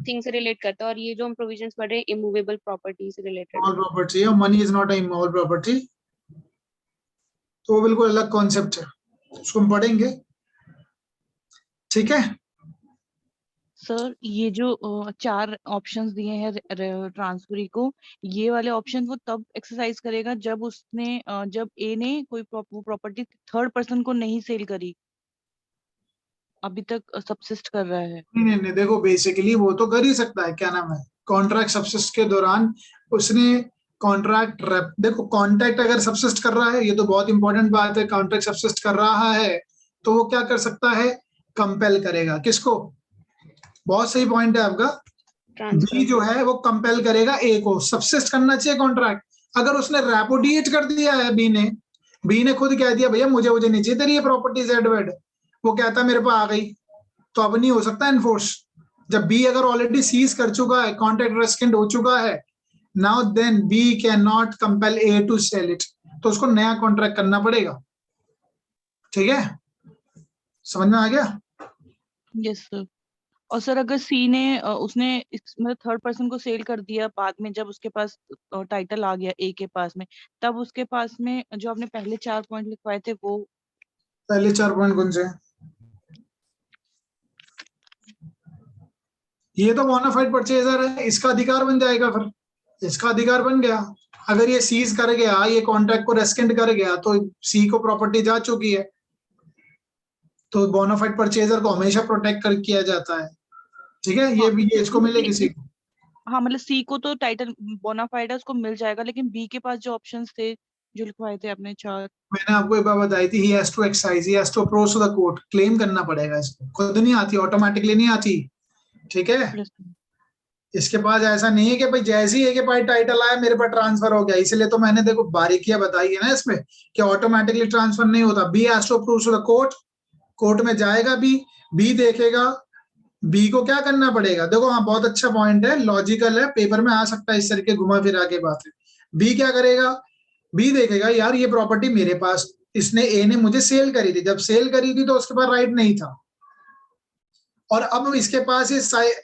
S2: थिंग से रिलेट करता है, और ये जो हम प्रोविजंस पढ़ रहे हैं इमूवेबल प्रॉपर्टी से रिलेटेड है।
S1: प्रॉपर्टी है, money is not a immovable property, तो वो बिल्कुल अलग कॉन्सेप्ट है, उसको हम पढ़ेंगे। ठीक है,
S3: सर ये जो 4 ऑप्शंस दिए हैं ट्रांसफरी को, ये वाले ऑप्शन वो तब एक्सरसाइज करेगा जब जब ए ने कोई प्रॉपर्टी थर्ड पर्सन को नहीं सेल करी, अभी तक सबसिस्ट कर रहा है।
S1: नहीं, देखो बेसिकली वो तो कर ही सकता है, क्या नाम है, कॉन्ट्रैक्ट सबसिस्ट के दौरान उसने कॉन्ट्रैक्ट देखो, कॉन्ट्रैक्ट अगर सबसिस्ट कर रहा है, ये तो बहुत इंपॉर्टेंट बात है, कॉन्ट्रैक्ट सबसिस्ट कर रहा है तो वो क्या कर सकता है, कंपेल करेगा। किसको? बहुत सही पॉइंट है आपका। बी जो है वो कंपेल करेगा ए को, सबसिस्ट करना चाहिए कॉन्ट्रैक्ट। अगर उसने रेपुडिएट कर दिया है बी ने खुद कह दिया भैया मुझे नहीं चाहिए तेरी ये प्रॉपर्टी जेड, वो कहता मेरे पास आ गई, तो अब नहीं हो सकता एनफोर्स। जब बी अगर ऑलरेडी सीज कर चुका है, कॉन्ट्रैक्ट रेस्किंड हो चुका है, now then B can not compel A to sell it, तो उसको नया कॉन्ट्रैक्ट करना पड़ेगा। ठीक है, समझ में आ गया?
S3: Yes sir. और सर अगर सी ने उसने मतलब थर्ड पर्सन को सेल कर दिया बाद में, जब उसके पास टाइटल आ गया ए के पास में, तब उसके पास में जो आपने पहले 4 पॉइंट लिखवाए थे वो
S1: पहले 4 पॉइंट कौन से? ये तो बोनाफाइड परचेजर है, इसका अधिकार बन जाएगा, फिर इसका अधिकार बन गया। अगर ये सीज कर गया, ये कॉन्ट्रैक्ट को रेस्किंड कर गया, तो सी को प्रॉपर्टी जा चुकी है, तो बोनाफाइड परचेजर को हमेशा प्रोटेक्ट कर किया जाता है। ठीक है, ये भी ये इसको मिले किसी को।
S3: हाँ मतलब सी को तो टाइटल बोनाफाइड है उसको मिल जाएगा, लेकिन बी के पास जो ऑप्शंस थे जो लिखवाए थे आपने 4,
S1: मैंने आपको एक बार बताई थी, he has to exercise, he has to approach to the court, claim करना पड़ेगा इसको, खुद नहीं आती, ऑटोमेटिकली नहीं आती। ठीक है, इसके पास ऐसा नहीं है कि भाई जैसे ही के पास टाइटल आया मेरे पास ट्रांसफर हो गया, इसलिए तो मैंने देखो बारीकियां बताई है ना इसमें कि ऑटोमेटिकली ट्रांसफर नहीं होता। B has to approach to the court, court में जाएगा बी देखेगा, बी को क्या करना पड़ेगा, देखो हाँ बहुत अच्छा पॉइंट है, लॉजिकल है, पेपर में आ सकता है इस तरीके घुमा फिरा के बात है। बी क्या करेगा, बी देखेगा यार ये प्रॉपर्टी मेरे पास, इसने ए ने मुझे सेल करी थी, जब सेल करी थी तो उसके पास राइट नहीं था, और अब इसके पास ये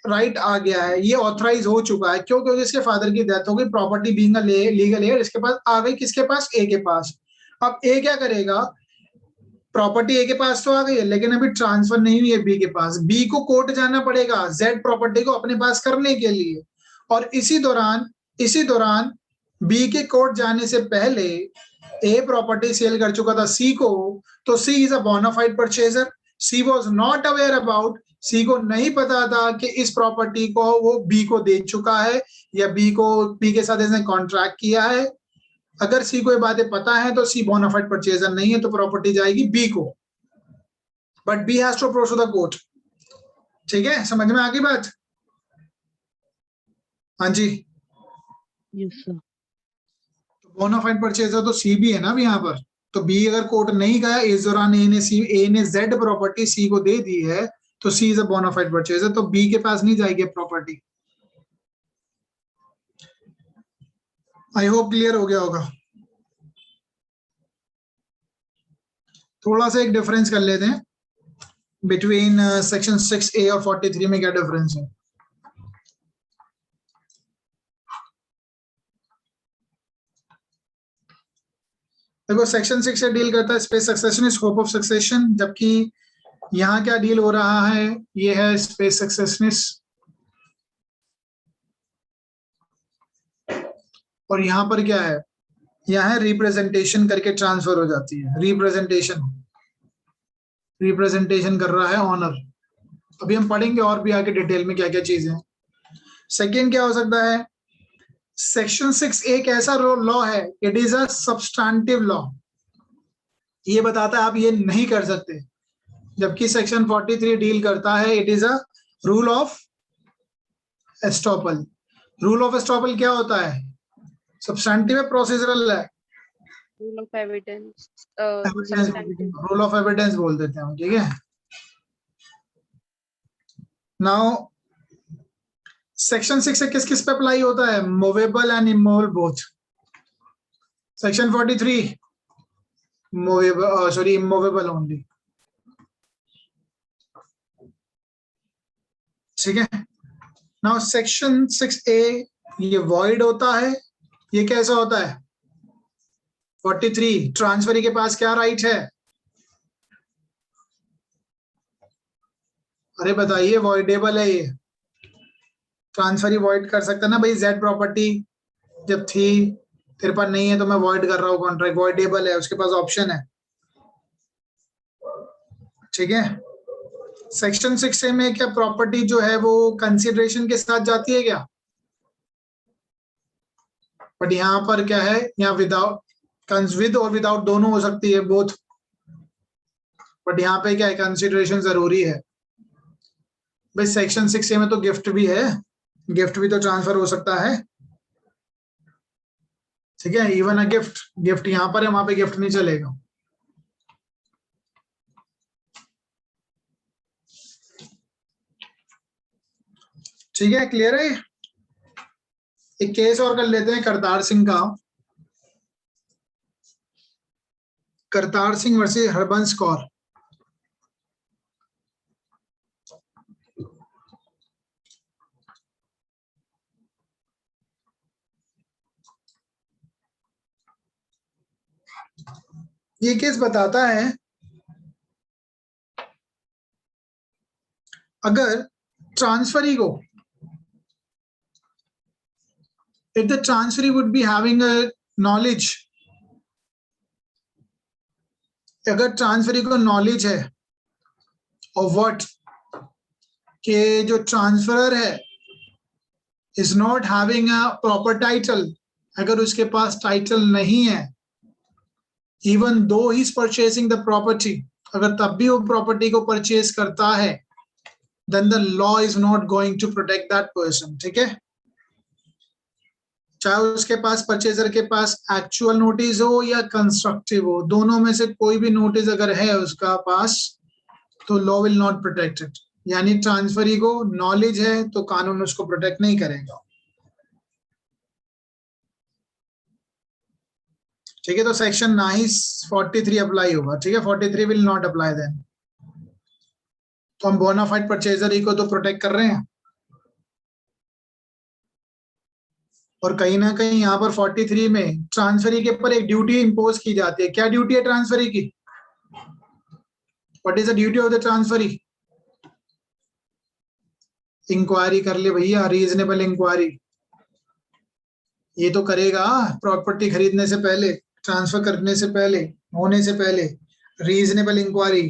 S1: राइट आ गया है, ये ऑथराइज हो चुका है, क्यों? क्योंकि इसके फादर की डेथ हो गई, property being a legal heir इसके पास आ गई, किसके पास? ए के पास। अब ए क्या करेगा, प्रॉपर्टी ए के पास तो आ गई है, लेकिन अभी ट्रांसफर नहीं हुई है बी के पास, बी को कोर्ट जाना पड़ेगा जेड प्रॉपर्टी को अपने पास करने के लिए, और इसी दौरान बी के कोर्ट जाने से पहले ए प्रॉपर्टी सेल कर चुका था सी को, तो C is a bona fide purchaser, C was not aware about C को नहीं पता था कि इस प्रॉपर्टी को वो बी को दे चुका है या बी के साथ इसने कॉन्ट्रैक्ट किया है। अगर सी को ये बातें पता है तो सी बोनाफाइड परचेजर नहीं है, तो प्रॉपर्टी जाएगी बी को, but B has to approach to the court. ठीक है, समझ में आ गई बात? हाँ जी,
S3: यस सर।
S1: बोनाफाइड परचेजर तो सी भी है ना अभी यहाँ पर। तो बी अगर कोर्ट नहीं गया इस दौरान ए ने जेड प्रॉपर्टी सी को दे दी है, तो C is a bona fide purchaser, तो बी के पास नहीं जाएगी प्रॉपर्टी। आई होप क्लियर हो गया होगा। थोड़ा सा एक डिफरेंस कर लेते हैं बिटवीन सेक्शन 6A और 43 में क्या डिफरेंस है। देखो सेक्शन 6 से डील करता है space succession, scope of succession, जबकि यहाँ क्या डील हो रहा है, ये है स्पेस सक्सेशनिस, और यहाँ पर क्या है, यहाँ है रिप्रेजेंटेशन करके ट्रांसफर हो जाती है। रिप्रेजेंटेशन कर रहा है ऑनर। अभी हम पढ़ेंगे और भी आगे डिटेल में क्या क्या चीजें हैं। सेकेंड क्या हो सकता है, सेक्शन 6 एक ऐसा लॉ है, it is a substantive law, ये बताता है आप ये नहीं कर सकते, जबकि सेक्शन 43 डील करता है, it is a rule of estoppel. Rule of estoppel क्या होता है, सब्सटैंटिव है प्रोसीजरल है?
S2: Rule of evidence,
S1: rule of evidence बोल देते हैं हम, ठीक है। नाउ सेक्शन 6 से किस किस पे अप्लाई होता है, movable and immovable both. Section 43 movable, sorry immovable only, ठीक है। नाउ सेक्शन 6A ये वॉइड होता है, ये कैसा होता है, 43 ट्रांसफरी के पास क्या राइट है, अरे बताइए, वॉइडेबल है ये, ट्रांसफरी वॉइड कर सकता है ना भाई, जेड प्रॉपर्टी जब थी तेरे पास नहीं है तो मैं वॉइड कर रहा हूँ कॉन्ट्रैक्ट, वॉइडेबल है, उसके पास ऑप्शन है, ठीक है। सेक्शन 6A में क्या प्रॉपर्टी जो है वो कंसिडरेशन के साथ जाती है क्या, बट यहाँ पर क्या है, यहाँ विदाउट, विद और विदाउट दोनों हो सकती है, बोथ, बट यहाँ पे क्या है, कंसिडरेशन जरूरी है भाई। सेक्शन 6A में तो गिफ्ट भी है, गिफ्ट भी तो ट्रांसफर हो सकता है, ठीक है। इवन अ गिफ्ट, गिफ्ट यहाँ पर है, वहां पे गिफ्ट नहीं चलेगा। ठीक है, क्लियर है। एक केस और कर लेते हैं करतार सिंह का, करतार सिंह वर्सेस हरबंस कौर। ये केस बताता है अगर ट्रांसफरी को, if the transferee would be having a knowledge, अगर ट्रांसफरी को नॉलेज है और व्हाट के जो ट्रांसफरर है is not having a proper title, अगर उसके पास टाइटल नहीं है, even though he is purchasing the property, अगर तब भी वो प्रॉपर्टी को परचेज करता है, then the law is not going to protect that person, ठीक है। चाहे उसके पास, परचेजर के पास एक्चुअल नोटिस हो या कंस्ट्रक्टिव हो, दोनों में से कोई भी नोटिस अगर है उसका पास, तो law will not protect it. यानी ट्रांसफरी को नॉलेज है तो कानून उसको प्रोटेक्ट नहीं करेगा, ठीक है। तो सेक्शन 43 अप्लाई होगा, ठीक है, 43 विल नॉट अप्लाई देन। तो हम बोनाफाइड परचेजर ही को तो प्रोटेक्ट कर रहे हैं, और कहीं ना कहीं यहाँ पर 43 में ट्रांसफरी के ऊपर एक ड्यूटी इंपोज की जाती है। क्या ड्यूटी है ट्रांसफरी की, what is the duty of the transferee, inquiry कर ले भैया, रीजनेबल इंक्वायरी, ये तो करेगा प्रॉपर्टी खरीदने से पहले, ट्रांसफर करने से पहले, होने से पहले, रीजनेबल इंक्वायरी।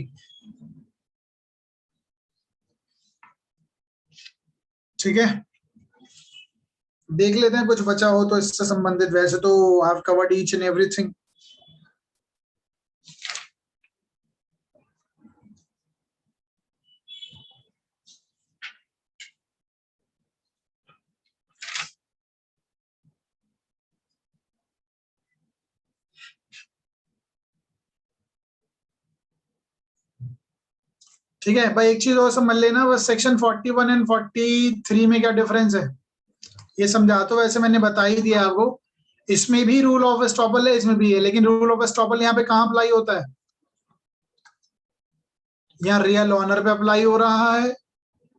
S1: ठीक है, देख लेते हैं कुछ बचा हो तो इससे संबंधित। वैसे तो I have covered each and everything. ठीक है भाई, एक चीज और समझ लेना बस, सेक्शन 41 एंड 43 में क्या डिफरेंस है ये समझा तो वैसे मैंने बता ही दिया आपको। इसमें भी रूल ऑफ एस्टॉपल है, इसमें भी है, लेकिन रूल ऑफ एस्टॉपल यहाँ पे कहाँ अप्लाई होता है? यहाँ रियल ऑनर पे अप्लाई हो रहा है,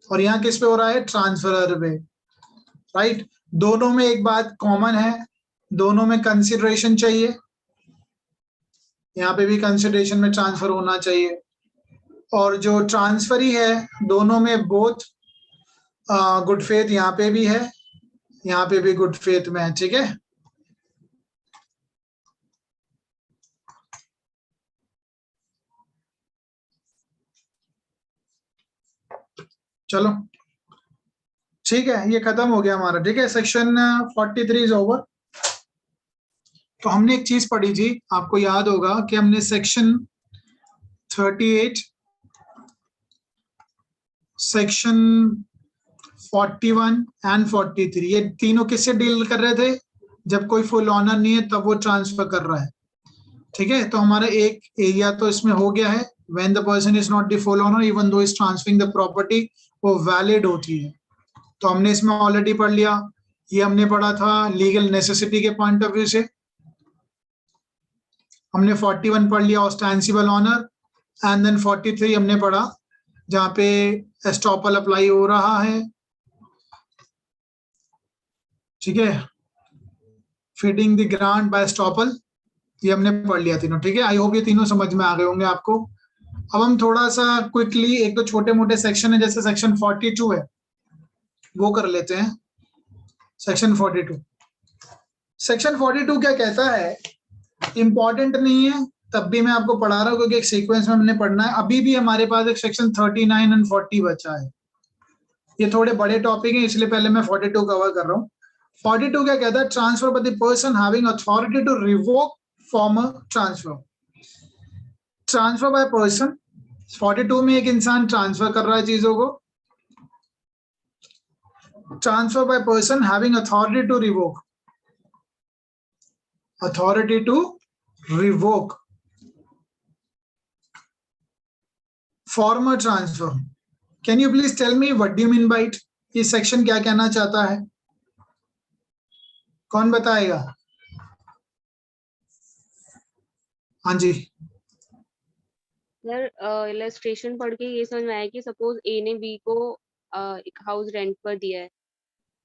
S1: और यहाँ किस पे हो रहा है? ट्रांसफरर पे, राइट। दोनों में एक बात कॉमन है, दोनों में कंसिडरेशन चाहिए, यहाँ पे भी कंसिडरेशन में ट्रांसफर होना चाहिए। और जो ट्रांसफरी है दोनों में बोथ गुड फेथ, यहाँ पे भी है, यहाँ पे भी गुड फेथ में है। ठीक है, चलो ठीक है, ये खत्म हो गया हमारा। ठीक है, सेक्शन 43 इज ओवर। तो हमने एक चीज पढ़ी थी, आपको याद होगा कि हमने सेक्शन 38, सेक्शन 41 एंड 43 ये तीनों किससे डील कर रहे थे? जब कोई फुल ऑनर नहीं है तब वो ट्रांसफर कर रहा है। ठीक है, तो हमारा एक एरिया तो इसमें हो गया है, when the person is not the full owner even though is transferring the property, वो वैलिड होती है। तो हमने इसमें ऑलरेडी पढ़ लिया, ये हमने पढ़ा था लीगल नेसेसिटी के पॉइंट ऑफ व्यू से। हमने 41 पढ़ लिया ऑस्टेंसिबल ऑनर, एंड देन 43 हमने पढ़ा जहां पे एस्टॉपल अप्लाई हो रहा है। ठीक है, feeding the grant by estoppel, ये हमने पढ़ लिया तीनों। ठीक है, आई होप ये तीनों समझ में आ गए होंगे आपको। अब हम थोड़ा सा क्विकली एक दो छोटे मोटे सेक्शन है, जैसे सेक्शन 42 है वो कर लेते हैं। सेक्शन 42, सेक्शन 42 क्या कहता है? इंपॉर्टेंट नहीं है, तब भी मैं आपको पढ़ा रहा हूँ क्योंकि एक सीक्वेंस में हमने पढ़ना है। अभी भी हमारे पास एक सेक्शन 39 एंड 40 बचा है। ये थोड़े बड़े टॉपिक हैं इसलिए पहले मैं 42 कवर कर रहा हूँ। 42 क्या कहता है? Transfer by the person having authority to revoke former transfer. Transfer by person, 42 में एक इंसान ट्रांसफर कर रहा है चीजों को। Transfer by person having authority to revoke, authority to revoke former transfer. Can you please tell me what do you mean by it? ये section क्या कहना चाहता है? कौन बताएगा? हाँ जी
S2: सर, इलस्ट्रेशन पढ़ के ये समझ में आया कि सपोज ए ने बी को एक हाउस रेंट पर दिया है,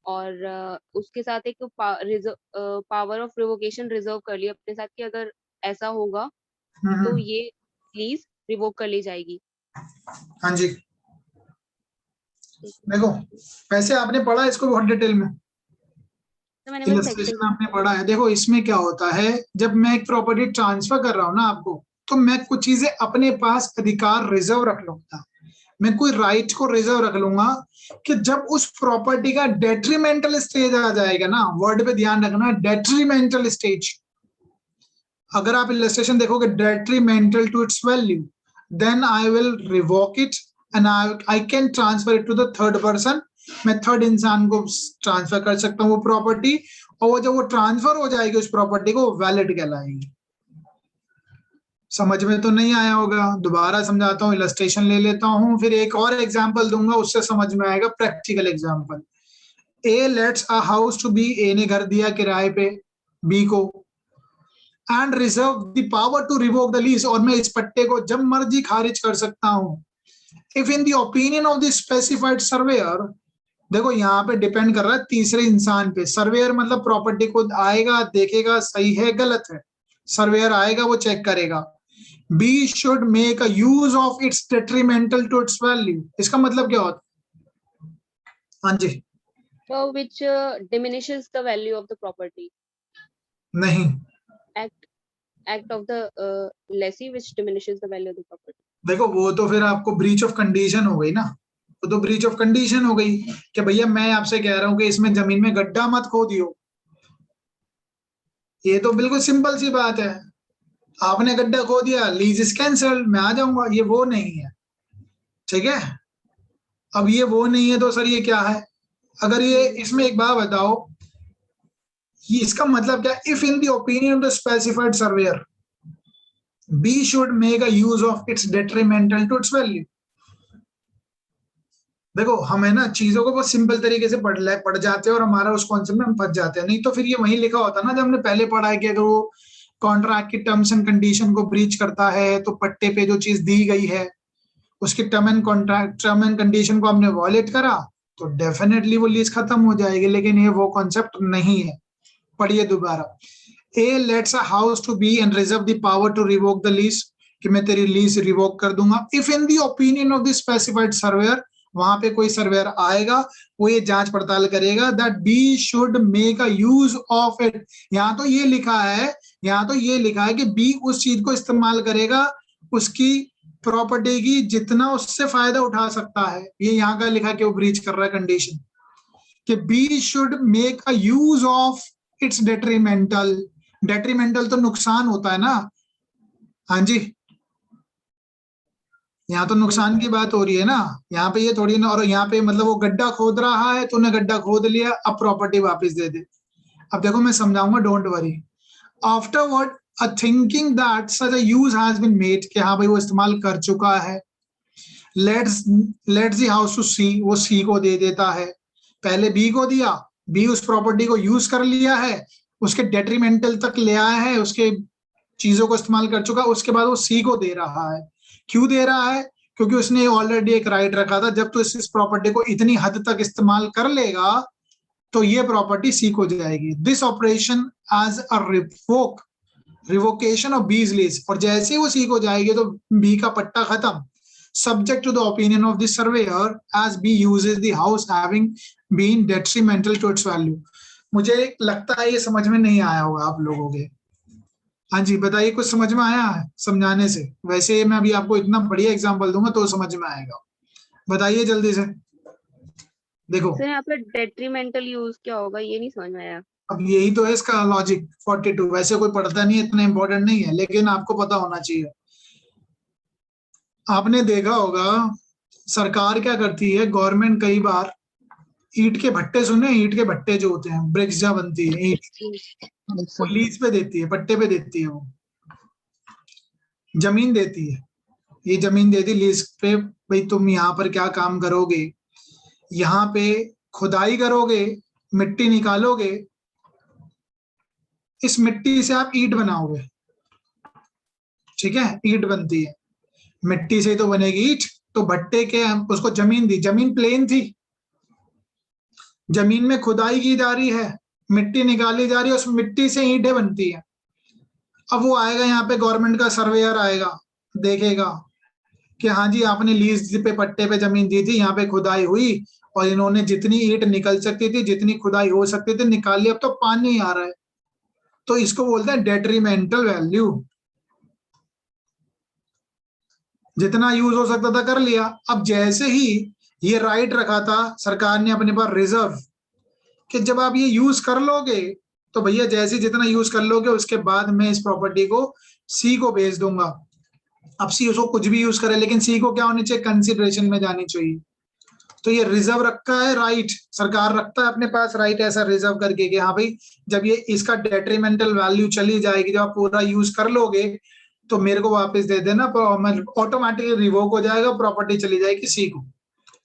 S2: और उसके साथ एक पावर ऑफ रिवोकेशन रिजर्व कर लिया अपने साथ कि अगर ऐसा होगा तो ये लीज रिवोक कर ली जाएगी।
S1: हाँ जी, देखो वैसे आपने पढ़ा इसको बहुत डिटेल में,
S2: तो मैंने बस
S1: इलस्ट्रेशन
S2: सेक्शन
S1: आपने पढ़ा है। देखो इसमें क्या होता है, जब मैं एक प्रॉपर्टी ट्रांसफर कर रहा हूँ ना आपको, तो मैं कुछ चीजें अपने पास अधिकार रिजर्व रख लूंगा, मैं कोई राइट को रिजर्व रख लूंगा कि जब उस प्रॉपर्टी का डेट्रीमेंटल स्टेज आ जाएगा ना, वर्ड पे ध्यान रखना, डेट्रीमेंटल स्टेज। अगर आप इलस्ट्रेशन देखोगे detrimental to its value, then I will revoke it and I can transfer it to the third person. मैं थर्ड इंसान को ट्रांसफर कर सकता हूँ वो प्रॉपर्टी, और वो जब वो ट्रांसफर हो जाएगी उस प्रॉपर्टी को, वैलिड कहलाएगी। समझ में तो नहीं आया होगा, दोबारा समझाता हूँ, इलस्ट्रेशन ले लेता हूँ, फिर एक और एग्जांपल दूंगा, उससे समझ में आएगा, practical example. A lets a house to B, A ने घर दिया किराए पे बी को, and reserve the power to revoke the lease, और मैं इस पट्टे को जब मर्जी खारिज कर सकता हूँ if in the opinion of the specified surveyor. देखो यहाँ पे डिपेंड कर रहा है तीसरे इंसान पे। सर्वेयर मतलब प्रॉपर्टी को आएगा, देखेगा सही है गलत है, सर्वेयर आएगा वो चेक करेगा। B should make a use of its detrimental to its value। इसका मतलब क्या होता है? हाँ जी,
S2: so which diminishes the value of the property,
S1: नहीं,
S2: act of the lessee which diminishes the value of the property।
S1: देखो वो तो फिर आपको ब्रीच ऑफ कंडीशन हो गई ना, तो ब्रीच ऑफ कंडीशन हो गई कि भैया मैं आपसे कह रहा हूं कि इसमें जमीन में गड्ढा मत खोदियो। ये तो बिल्कुल सिंपल सी बात है, आपने गड्ढा खो दिया, लीज इज कैंसल, मैं आ जाऊंगा। ये वो नहीं है, ठीक है। अब ये वो नहीं है तो सर ये क्या है? अगर ये इसमें एक बात बताओ, ये इसका मतलब क्या? If in the opinion of the specified surveyor B should make a use of its detrimental to its value। देखो हम है ना चीजों को बहुत सिंपल तरीके से पढ़ जाते हैं और हमारा उस कॉन्सेप्ट में हम फंस जाते हैं। नहीं तो फिर ये वही लिखा होता ना जब हमने पहले पढ़ा है कि अगर वो कॉन्ट्रैक्ट की टर्म्स एंड कंडीशन को ब्रीच करता है तो पट्टे पे जो चीज दी गई है उसकी टर्म एंड कंडीशन को हमने वॉयलेट करा तो डेफिनेटली वो लीज खत्म हो जाएगी। लेकिन ये वो कॉन्सेप्ट नहीं है। पढ़िए दोबारा। A lets a house to B and reserve the power to revoke the lease, कि मैं तेरी लीज रिवोक कर दूंगा। If in the opinion of the specified surveyor, वहां पे कोई सर्वेयर आएगा वो ये जांच पड़ताल करेगा that B should make a use of it। यहाँ तो ये लिखा है कि B उस चीज को इस्तेमाल करेगा उसकी प्रॉपर्टी की जितना उससे फायदा उठा सकता है। ये यहाँ का लिखा कि वो ब्रीच कर रहा है कंडीशन कि B should make a use of its detrimental। Detrimental तो नुकसान होता है ना। हाँ जी, यहाँ तो नुकसान की बात हो रही है ना, यहाँ पे ये थोड़ी ना। और यहाँ पे मतलब वो गड्ढा खोद रहा है, तूने गड्ढा खोद लिया, अब प्रॉपर्टी वापस दे दे। अब देखो मैं समझाऊंगा, don't worry. Afterward a thinking that such a use has been made, कि हाँ भाई वो इस्तेमाल कर चुका है। Lets the house to C, वो सी को दे देता है। पहले बी को दिया, बी उस प्रॉपर्टी को यूज कर लिया है, उसके डेट्रीमेंटल तक ले आया है, उसके चीजों को इस्तेमाल कर चुका, उसके बाद वो सी को दे रहा है। क्यों दे रहा है? क्योंकि उसने ऑलरेडी एक राइट रखा था, जब तो इस प्रॉपर्टी को इतनी हद तक इस्तेमाल कर लेगा तो ये प्रॉपर्टी सी को जाएगी। This operation as a revocation of B's lease, और जैसे वो सी को जाएगी तो बी का पट्टा खत्म। Subject to the opinion of the surveyor as B uses the house having been detrimental to its value। मुझे लगता है ये समझ में नहीं आया होगा आप लोगों के। हाँ जी बताइए, कुछ समझ में आया है समझाने से? वैसे मैं अभी आपको इतना बढ़िया एग्जांपल दूंगा तो समझ में आएगा। बताइए जल्दी से। देखो
S2: सर यहाँ पे डेट्रीमेंटल यूज क्या होगा ये नहीं समझ में आया।
S1: अब यही तो है इसका लॉजिक। 42 वैसे कोई पढ़ता नहीं है, इतना इंपॉर्टेंट नहीं है, लेकिन आपको पता होना चाहिए। आपने देखा होगा सरकार क्या करती है, गवर्नमेंट कई बार ईंट के भट्टे, सुने ईंट के भट्टे जो होते हैं, ब्रिक्स जहाँ बनती है ईंट, वो लीज पे देती है, पट्टे पे देती है। वो जमीन देती है, ये जमीन देती लीज पे, भाई तुम यहाँ पर क्या काम करोगे, यहाँ पे खुदाई करोगे, मिट्टी निकालोगे, इस मिट्टी से आप ईंट बनाओगे। ठीक है, ईंट बनती है, मिट्टी से तो बनेगी ईंट। तो भट्टे के उसको जमीन दी, जमीन प्लेन थी, जमीन में खुदाई की जा रही है, मिट्टी निकाली जा रही है, उस मिट्टी से ईंटें बनती है। अब वो आएगा यहाँ पे, गवर्नमेंट का सर्वेयर आएगा, देखेगा कि हाँ जी आपने लीज पे पट्टे पे जमीन दी थी, यहाँ पे खुदाई हुई और इन्होंने जितनी ईंट निकल सकती थी, जितनी खुदाई हो सकती थी निकाल ली, अब तो पानी आ रहा है, तो इसको बोलते हैं डेट्रीमेंटल वैल्यू। जितना यूज हो सकता था कर लिया। अब जैसे ही ये राइट रखा था सरकार ने अपने पास रिजर्व, कि जब आप ये यूज कर लोगे तो भैया जैसे जितना यूज कर लोगे उसके बाद मैं इस प्रॉपर्टी को सी को भेज दूंगा। अब सी उसको कुछ भी यूज करे, लेकिन सी को क्या होनी चाहिए, कंसिडरेशन में जानी चाहिए। तो ये रिजर्व रखा है राइट, सरकार रखता है अपने पास राइट ऐसा रिजर्व करके कि हाँ भाई जब ये इसका डेट्रीमेंटल वैल्यू चली जाएगी, जब आप पूरा यूज कर लोगे तो मेरे को वापस दे देना, ऑटोमेटिकली रिवोक हो जाएगा, प्रॉपर्टी चली जाएगी सी को।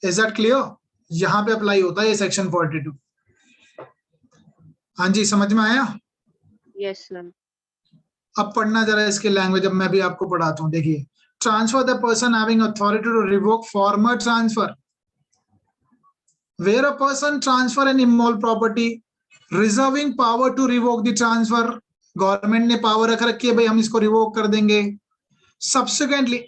S1: Is that clear? यहाँ पे अप्लाई होता है ये सेक्शन 42। हाँ जी समझ में आया?
S2: Yes sir.
S1: अब पढ़ना जरा इसकी लैंग्वेज, अब मैं भी आपको पढ़ाता हूँ। देखिए, transfer the person having authority to revoke former transfer, where a person transfer an immovable property reserving power to revoke the transfer. Government ने पावर रख रखी है भाई हम इसको रिवोक कर देंगे। subsequently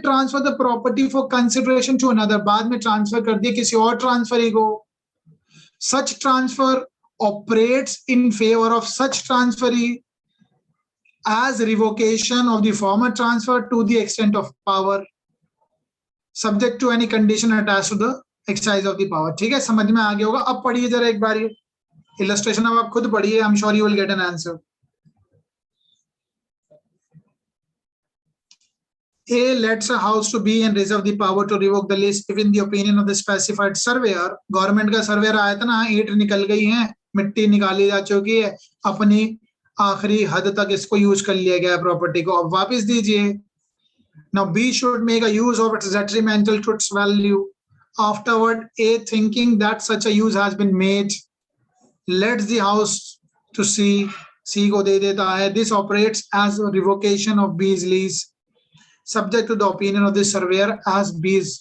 S1: transfer the property for consideration to another, बाद में ट्रांसफर कर दिया किसी और ट्रांसफरी को। such transfer operates in favor of such transferee as revocation of the former transfer to the extent of power। subject to any condition attached to the exercise of the power. ठीक है, समझ में आ गया होगा. अब पढ़िए जरा एक बार ये illustration, अब आप खुद पढ़िए. I'm sure you will get an answer. A lets a house to B and reserve the power to revoke the lease if in the opinion of the specified surveyor. Government का surveyor आया था ना, ईंट निकल गई है, मिट्टी निकाली जा चुकी है, अपनी आखिरी हद तक इसको यूज कर लिया गया प्रॉपर्टी को, अब वापस दीजिए. Now B should make a use of its detrimental to its value. Afterward, A, thinking that such a use has been made, lets the house to C. C को दे देता है. This operates as a revocation of B's lease, subject to the opinion of the surveyor as B's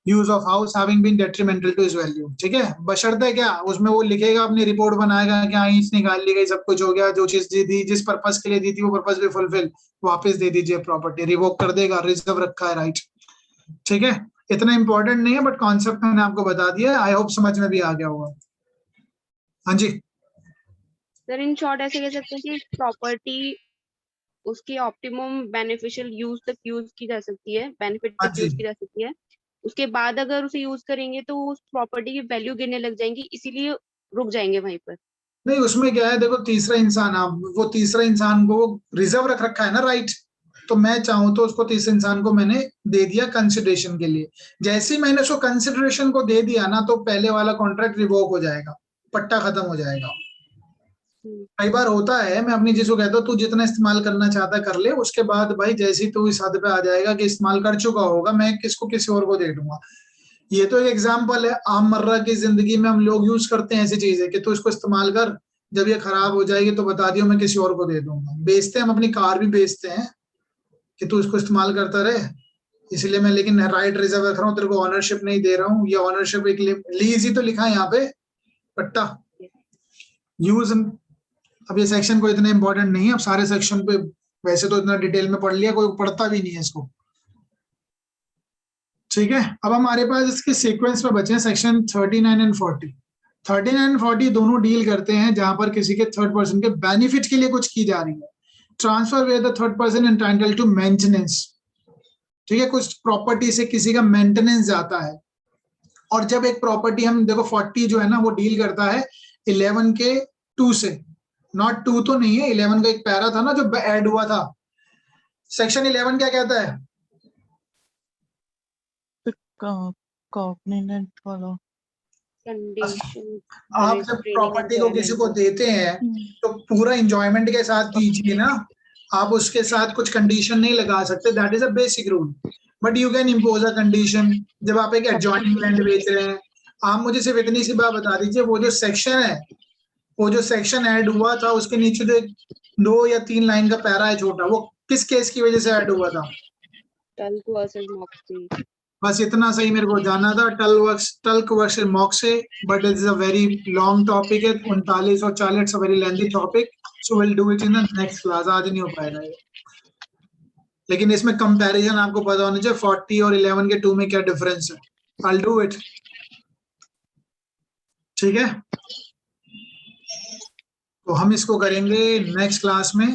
S1: use of house having been detrimental to his value. ठीक है, बशर्ते क्या उसमें वो लिखेगा, अपनी रिपोर्ट बनाएगा कि हाँ ईंट निकाल ली गई, सब कुछ हो गया, जो चीज दी जिस पर्पस के लिए दी थी वो पर्पस भी फुलफिल, वापस दे दीजिए प्रॉपर्टी, रिवोक कर देगा, रिजर्व रखा है, राइट. ठीक है, इतना इंपॉर्टेंट नहीं है बट कॉन्सेप्ट मैंने आपको बता दिया. आई होप समझ में भी आ गया होगा. हाँ जी
S2: सर इन शॉर्ट ऐसे कह सकते हैं कि प्रॉपर्टी उसकी ऑप्टिमम बेनिफिशियल यूज तक यूज की जा सकती है, बेनिफिट
S1: हाँ
S2: तक
S1: जी.
S2: यूज की जा सकती है. उसके बाद अगर उसे यूज करेंगे तो उस प्रॉपर्टी की वैल्यू गिरने लग जाएंगी, इसीलिए रुक जाएंगे वहीं पर.
S1: नहीं, उसमें क्या है, देखो तीसरा इंसान, आप वो तीसरा इंसान को रिजर्व रख रखा है ना, राइट. तो मैं चाहूं तो उसको तीसरे इंसान को मैंने दे दिया कंसिडरेशन के लिए. जैसे ही मैंने उसको कंसिडरेशन को दे दिया ना, तो पहले वाला कॉन्ट्रैक्ट रिवोक हो जाएगा, पट्टा खत्म हो जाएगा. कई बार होता है, मैं अपनी चीज को कहता हूँ, तू जितना इस्तेमाल करना चाहता कर ले, उसके बाद भाई जैसे ही तू इस हद पे आ जाएगा कि इस्तेमाल कर चुका होगा, मैं किसको किसी और को दे दूंगा. ये तो एक एग्जाम्पल है, आम मर्रा की जिंदगी में हम लोग यूज करते हैं ऐसी चीजें कि तू इसको इस्तेमाल कर, जब ये खराब हो जाएगी तो बता दियो, मैं किसी और को दे दूंगा. बेचते हैं हम, अपनी कार भी बेचते हैं कि तू इसको इस्तेमाल करता रहे, इसलिए मैं लेकिन राइट रिजर्व रख रहा हूँ, तेरे को ऑनरशिप नहीं दे रहा हूँ. ये ऑनरशिप एक लीज ही तो लिखा है यहाँ पे, पट्टा यूज. अब ये सेक्शन को इतना इंपॉर्टेंट नहीं है, अब सारे सेक्शन पे वैसे तो इतना डिटेल में पढ़ लिया, कोई पढ़ता भी नहीं है इसको. ठीक है, अब हमारे पास इसके सीक्वेंस में बचे हैं सेक्शन 39 एंड 40. 39 एंड 40 दोनों डील करते हैं जहां पर किसी के थर्ड पर्सन के बेनिफिट के लिए कुछ की जा रही है. Transfer where the third person entitled to maintenance. ठीक है, कुछ प्रॉपर्टी से किसी का मेंटेनेंस जाता है. और जब एक प्रॉपर्टी, हम देखो 40 जो है ना, वो डील करता है 11 के 2 से. नॉट 2 तो नहीं है, 11 का एक पैरा था ना जो ऐड हुआ था. सेक्शन 11 क्या कहता है?
S3: कॉग्निजेंट वाला.
S2: कंडीशन.
S1: आप जब प्रॉपर्टी को किसी को देते हैं तो पूरा एंजॉयमेंट के साथ दीजिए ना, आप उसके साथ कुछ कंडीशन नहीं लगा सकते. That is a basic rule. But you can impose a condition. जब आप एक एडजॉइनिंग लैंड बेच रहे हैं, आप मुझे सिर्फ इतनी सी बात बता दीजिए, वो जो सेक्शन है, वो जो सेक्शन ऐड हुआ था, उसके नीचे जो 2 या 3 लाइन का पैरा है छोटा, वो किस केस की वजह से ऐड हुआ था?
S2: Tulk versus Moxhay.
S1: बस इतना सही मेरे को जाना था, Tulk versus Moxhay. But it is a very long topic है, 39 और 40 it's a very lengthy topic, so will do it in the next class. आज नहीं हो पाएगा ये, लेकिन इसमें कंपैरिजन आपको पता होना चाहिए 40 और 11 के 2 में क्या डिफरेंस है. I will do it. ठीक है, तो हम इसको करेंगे नेक्स्ट क्लास में.